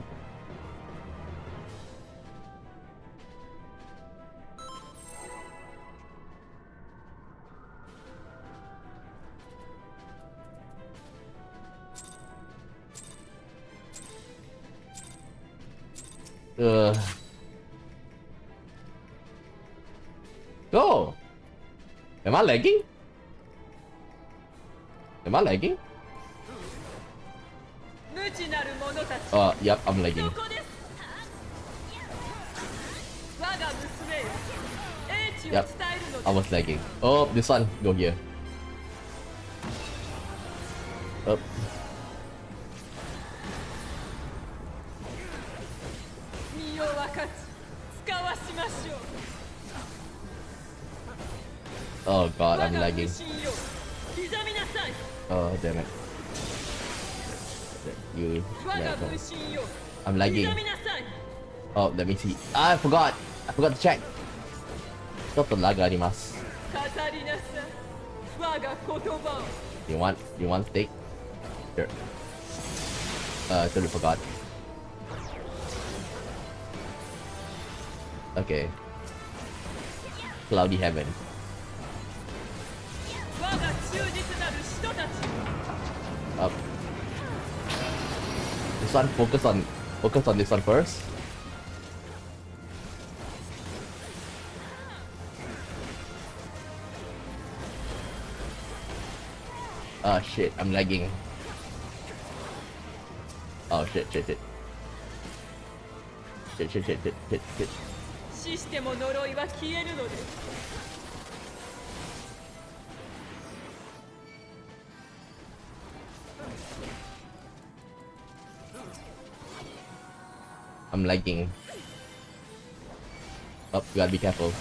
Go! Am I lagging? Am I lagging? Yep, I'm lagging. Yep, I was lagging. Oh, this one, go here. Oh. Oh god, I'm lagging. Oh damn it. You. I'm lagging. Oh, let me see. I forgot to check. Stop the lag arimasu. You want steak? Sure. Totally forgot. Okay. Cloudy heaven. Up. This one, focus on this one first. Oh shit, I'm lagging. Oh shit. Shit. I'm lagging. Oh, you gotta be careful.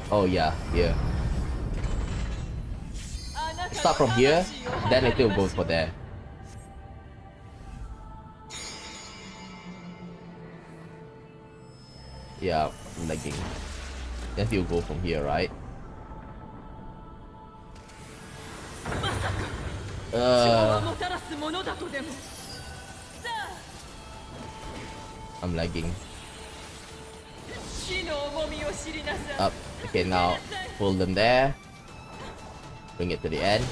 Oh yeah. Start from here, then it will go for there. Yeah, I'm lagging. Then you'll go from here, right? I'm lagging. Up. Okay, now pull them there. Bring it to the end.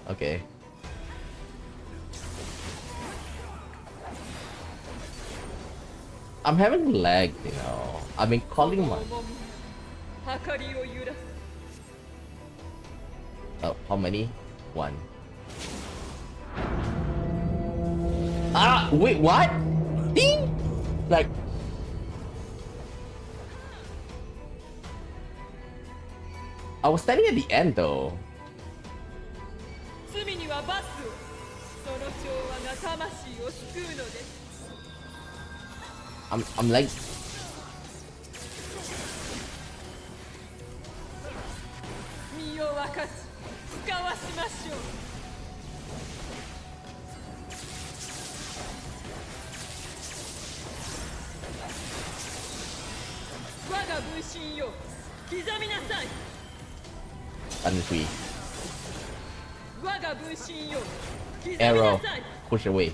Okay. I'm having lag, you know. I've been calling my... Oh, how many? One. Ah, wait, what? Ding! Like... I was standing at the end though. 罪には罰を。その調和が魂を救うのです。 I'm like. 身を分かち使わしましょう。我が分身よ、刻みなさい。 Under tree. 我が分身よ、刻みな Arrow. さい。 Push away.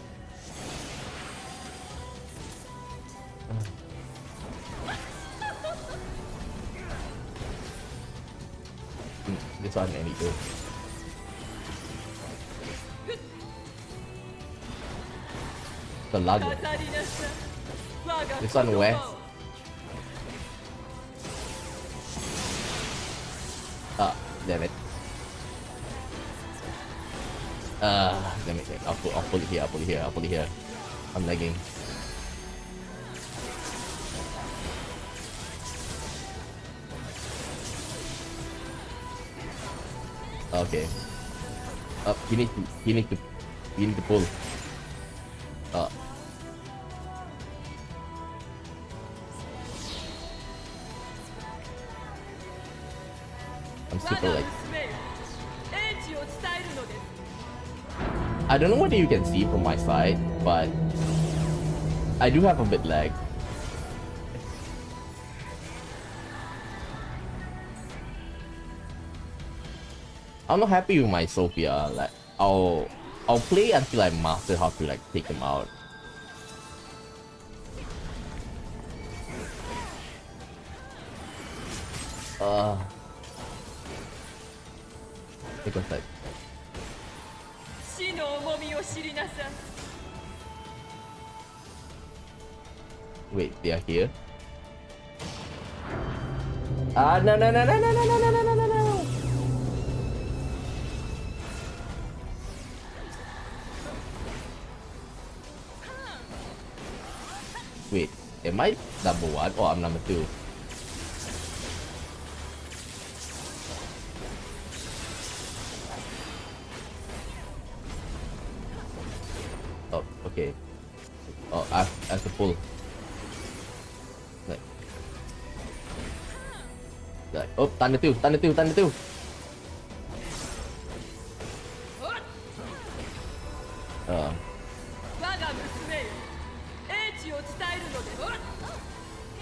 This one I need to. The lug. 語りなさい。我が This one 言 where? 葉を Ah, damn it. Damn it. I'll pull it here. I'll pull it here. I'll pull it here. I'm lagging. Okay. You need to pull. I'm 我 super が like. 娘よ、英知を伝えるのです。 I don't know whether you can see from my side, but I do have a bit lag. I'm not happy with my Sophia. Like I'll play until I master how to like take them out. Because like 死の重みを知りなさい。 wait, they are here. Ah no no no no no no no no no no no. Wait, am I number one or I'm number two? Oh, okay. Oh, I have to pull. Like, oh, tanda tu. 我が娘よ、英知を伝えるのです。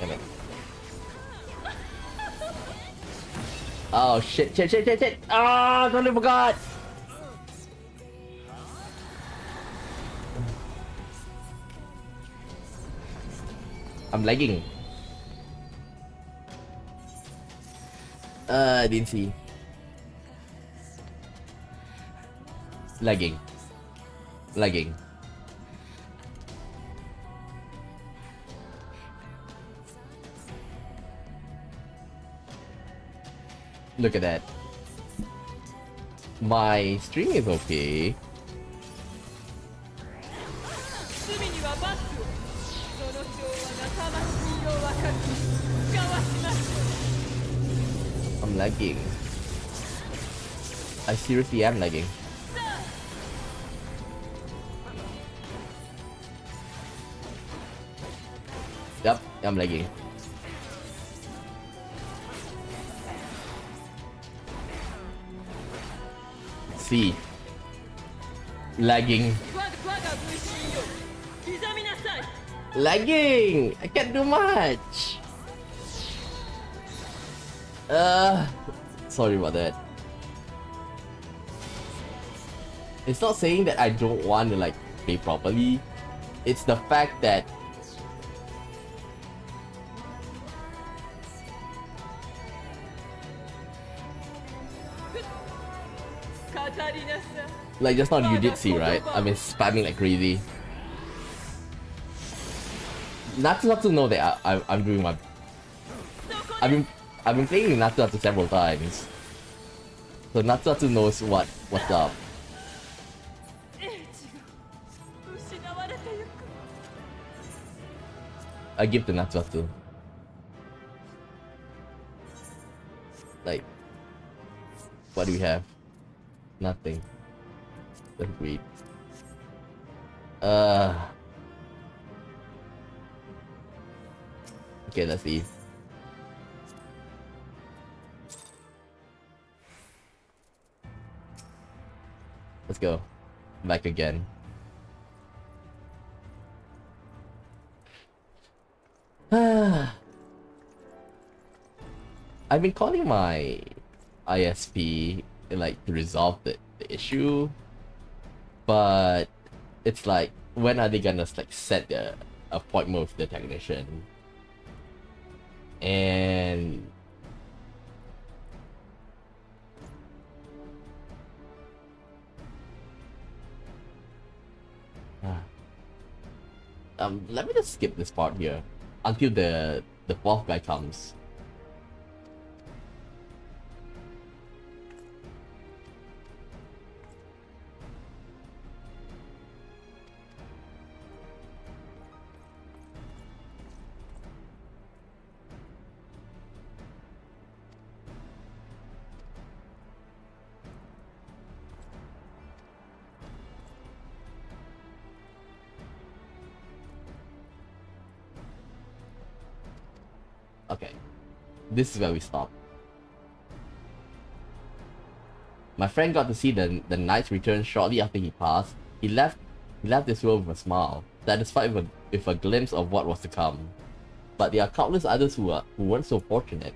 Damn it. Oh shit. Ah, totally forgot. I'm lagging. I didn't see. Lagging. Look at that. My stream is okay. 罪には罰を。その調和が魂を分かち使わしましょう。 I'm lagging. I seriously am lagging. Yep, I'm lagging. C. Lagging. 我が分身よ、刻みなさい。 Lagging! I can't do much! Sorry about that. It's not saying that I don't want to like play properly. It's the fact that like just now you did see, right? I've been spamming like crazy. Natsu know that I'm doing my. I've been playing with Natsu several times, so Natsu knows what's up. 英知が失われてゆく。 I give to Natsu. Like What do we have? Nothing. Let's read. Okay, let's see. Let's go. Back again. I've been calling my ISP like to resolve the issue, but it's like, when are they gonna like set the appointment with the technician? And let me just skip this part here until the fourth guy comes. Okay, this is where we stop. My friend got to see the knight's return shortly after he passed. He left this world with a smile, satisfied with a glimpse of what was to come. But there are countless others who weren't so fortunate.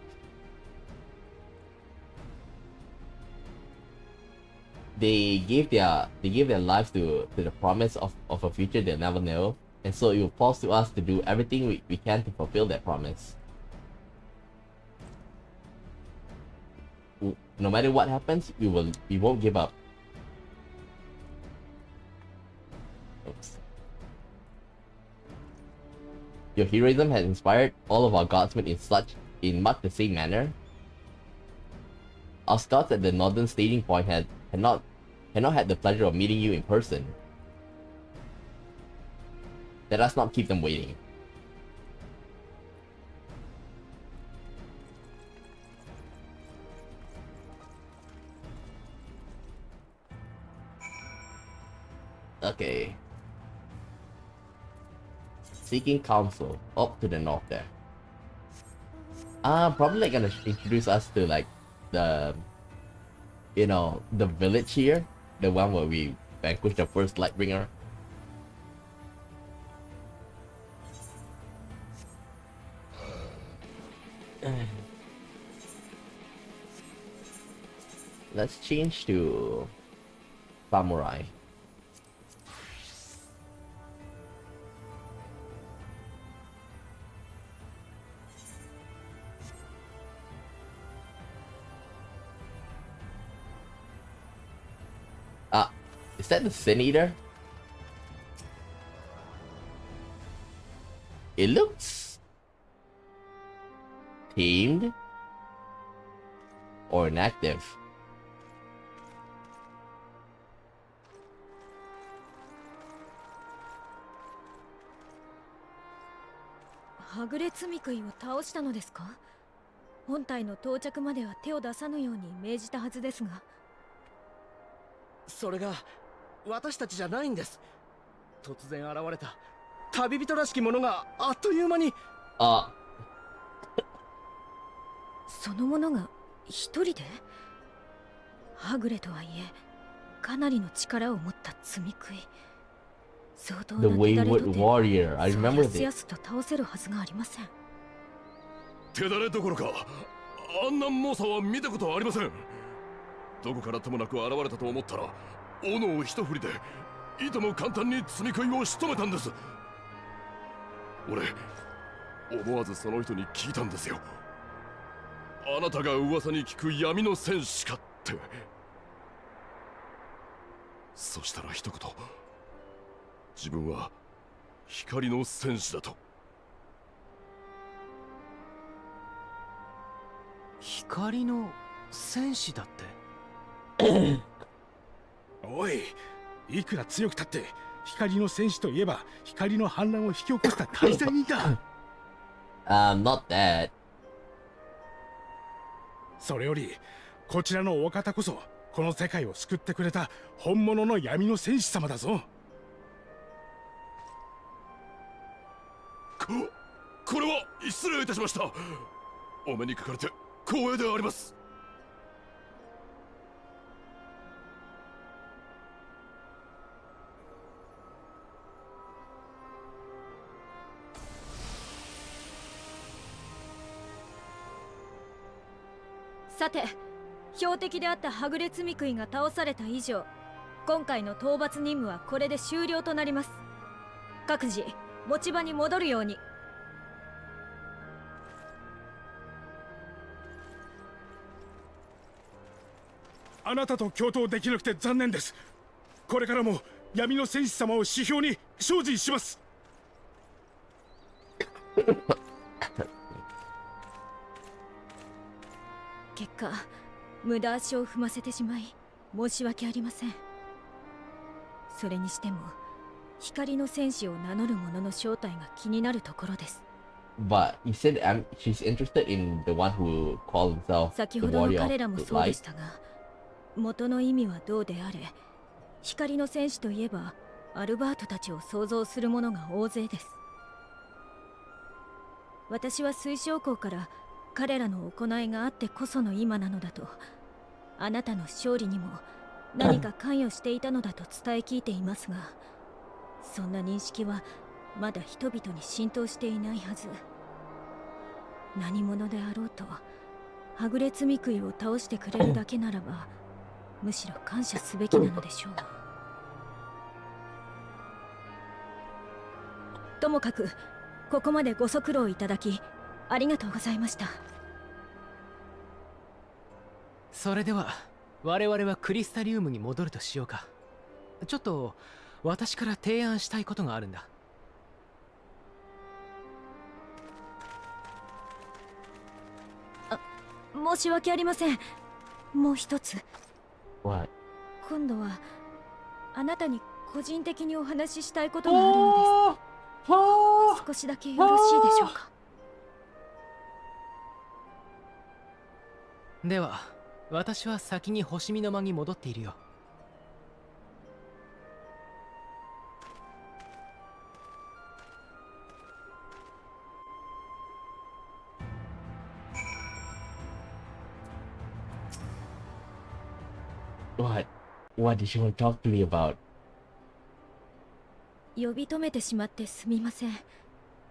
They gave their lives to the promise of a future they'll never know, and so it will fall to us to do everything we can to fulfill that promise. No matter what happens, we won't give up. Oops. Your heroism has inspired all of our guardsmen in much the same manner. Our scouts at the northern staging point had not had the pleasure of meeting you in person. Let us not keep them waiting. Okay. Seeking counsel up to the north there. Probably like gonna introduce us to like the the village here, the one where we vanquished the first Lightbringer. Let's change to samurai. Is that the Sin Eater? It looks tamed or inactive.はぐれ積み食いを倒したのですか？本体の到着までは手を出さぬように命じたはずですが。それが私たちじゃないんです。突然現れた旅人らしきものがあっという間に。そのものが一人で？はぐれとはいえかなりの力を持った積み食い。相当な手だれとてそうやすと倒せるはずがありません。手だれどころかあんな猛者は見たことはありません。どこからともなく現れたと思ったら斧を一振りでいとも簡単に積み食いを仕留めたんです。俺思わずその人に聞いたんですよ。あなたが噂に聞く闇の戦士かって。そしたら一言、自分は光の戦士だと。光の戦士だって。おい、いくら強くたって光の戦士といえば光の反乱を引き起こした大罪人だ。Not that. それよりこちらのお方こそこの世界を救ってくれた本物の闇の戦士様だぞ。これは失礼いたしました。お目にかかれて光栄であります。さて、標的であったはぐれ積み食いが倒された以上、今回の討伐任務はこれで終了となります。各自持ち場に戻るように。あなたと共闘できなくて残念です。これからも闇の戦士様を指標に精進します。結果、無駄足を踏ませてしまい申し訳ありません。それにしても光の戦士を名乗る者の正体が気になるところです。 But he said she's interested in the one who calls himself 先 the ほどの warrior 彼ら of も the そうで light. したが、元の意味はどうであれ、光の戦士といえばアルバートたちを想像する者が大勢です。私は水晶港から彼らの行いがあってこその今なのだと、あなたの勝利にも何か関与していたのだと伝え聞いていますが、そんな認識はまだ人々に浸透していないはず。何者であろうとはぐれ積み食いを倒してくれるだけならばむしろ感謝すべきなのでしょう。ともかくここまでご足労いただきありがとうございました。それでは我々はクリスタリウムに戻るとしようか。ちょっと私から提案したいことがあるんだ。申し訳ありません。もう一つ。 What? 今度はあなたに個人的にお話ししたいことがあるのです。少しだけよろしいでしょうか。では私は先に星見の間に戻っているよ。What did she want to talk to me about? 呼び止めてしまってすみません。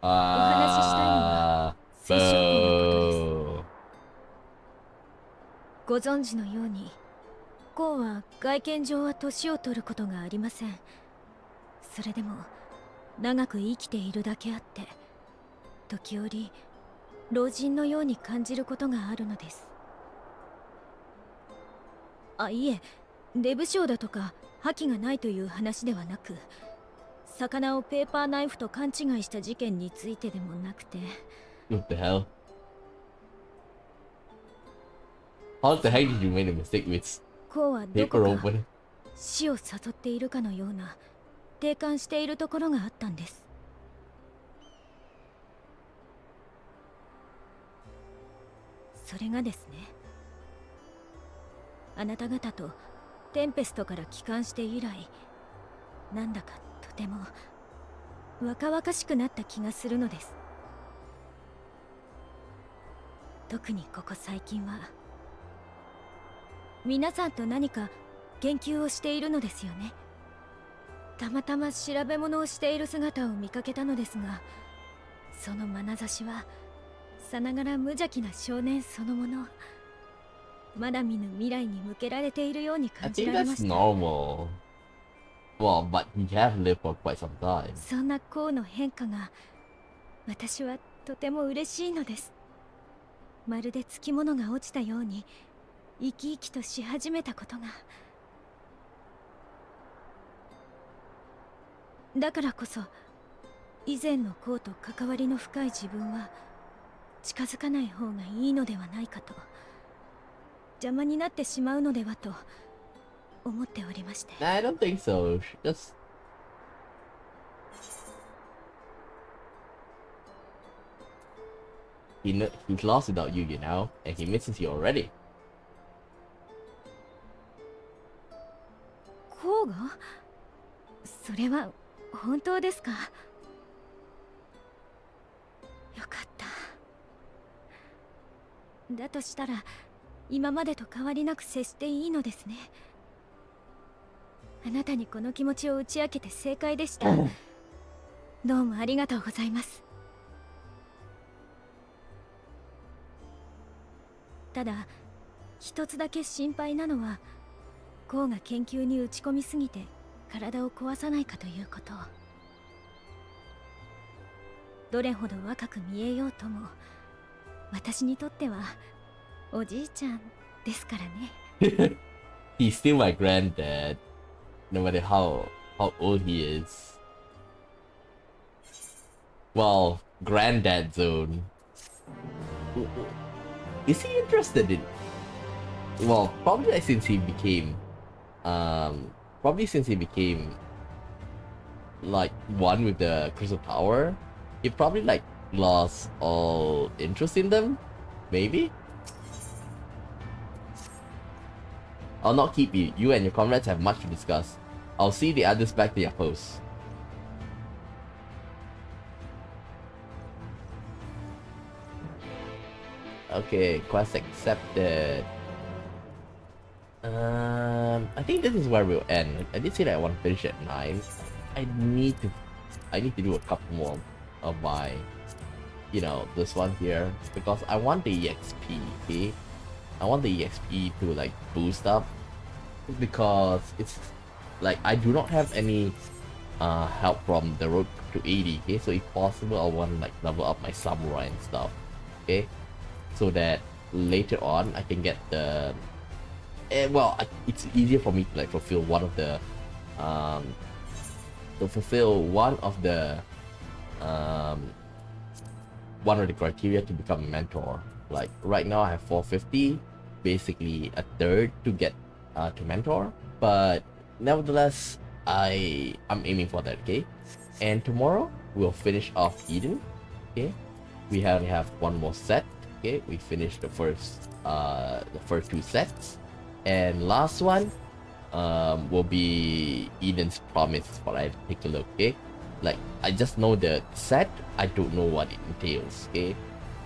Ah, 水晶港のことです。 boo. ご存知のように、コウは外見上は年を取ることがありません。それでも長く生きているだけあって、時折老人のように感じることがあるのです。いえ、デブ症だとか覇気がないという話ではなく、魚をペーパーナイフと勘違いした事件についてでもなくて。 What the hell? How the heck did you make a mistake with コウはど paper こか opener? 死を誘っているかのような定感しているところがあったんです。それがですね、あなた方とテンペストから帰還して以来、なんだかとても若々しくなった気がするのです。特にここ最近は皆さんと何か研究をしているのですよね。たまたま調べ物をしている姿を見かけたのですが、その眼差しはさながら無邪気な少年そのもの。まだ見ぬ未来に向けられているように I 感じ think られま that's した。 normal. Well, but he have lived for quite some time. そんなコウの変化が私はとても嬉しいのです。まるでつきものが落ちたように生き生きとし始めたことが。だからこそ以前のコウと関わりの深い自分は近づかない方がいいのではないかと、邪魔になってしまうのではと思っておりまして。 Nah, I don't think so. Just he's lost without you, you know, and he misses you already. それは本当ですか？よかった。だとしたら今までと変わりなく接していいのですね。あなたにこの気持ちを打ち明けて正解でした。どうもありがとうございます。ただ一つだけ心配なのは、ゴーが研究に打ち込みすぎて体を壊さないかということ。どれほど若く見えようとも、私にとってはおじいちゃんですからね。He's still my granddad, no matter how old he is. Well, granddad zone. Is he interested in? Well, probably since he became, like one with the Crystal Tower, he probably like lost all interest in them. Maybe. I'll not keep you. You and your comrades have much to discuss. I'll see the others back to your posts. Okay, quest accepted. I think this is where we'll end. I did say that I want to finish at 9. I need to do a couple more of my, this one here, because I want the EXP, okay? I want the EXP to like boost up, because it's like I do not have any help from the road to 80, okay? So if possible, I want to like level up my samurai and stuff, okay? So that later on I can get the it's easier for me to like fulfill one of the criteria to become a mentor. Like right now I have 450, basically a third to get to mentor, but nevertheless I'm aiming for that, okay? And tomorrow we'll finish off Eden, okay? We only have one more set, okay? We finished the first 2 sets, and last one will be Eden's Promise. But I take a look, okay? Like I just know the set, I don't know what it entails, okay?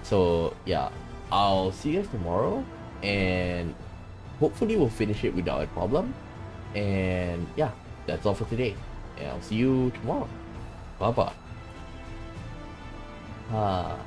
So yeah, I'll see you guys tomorrow, and hopefully we'll finish it without a problem. And yeah, that's all for today, and I'll see you tomorrow. Bye bye.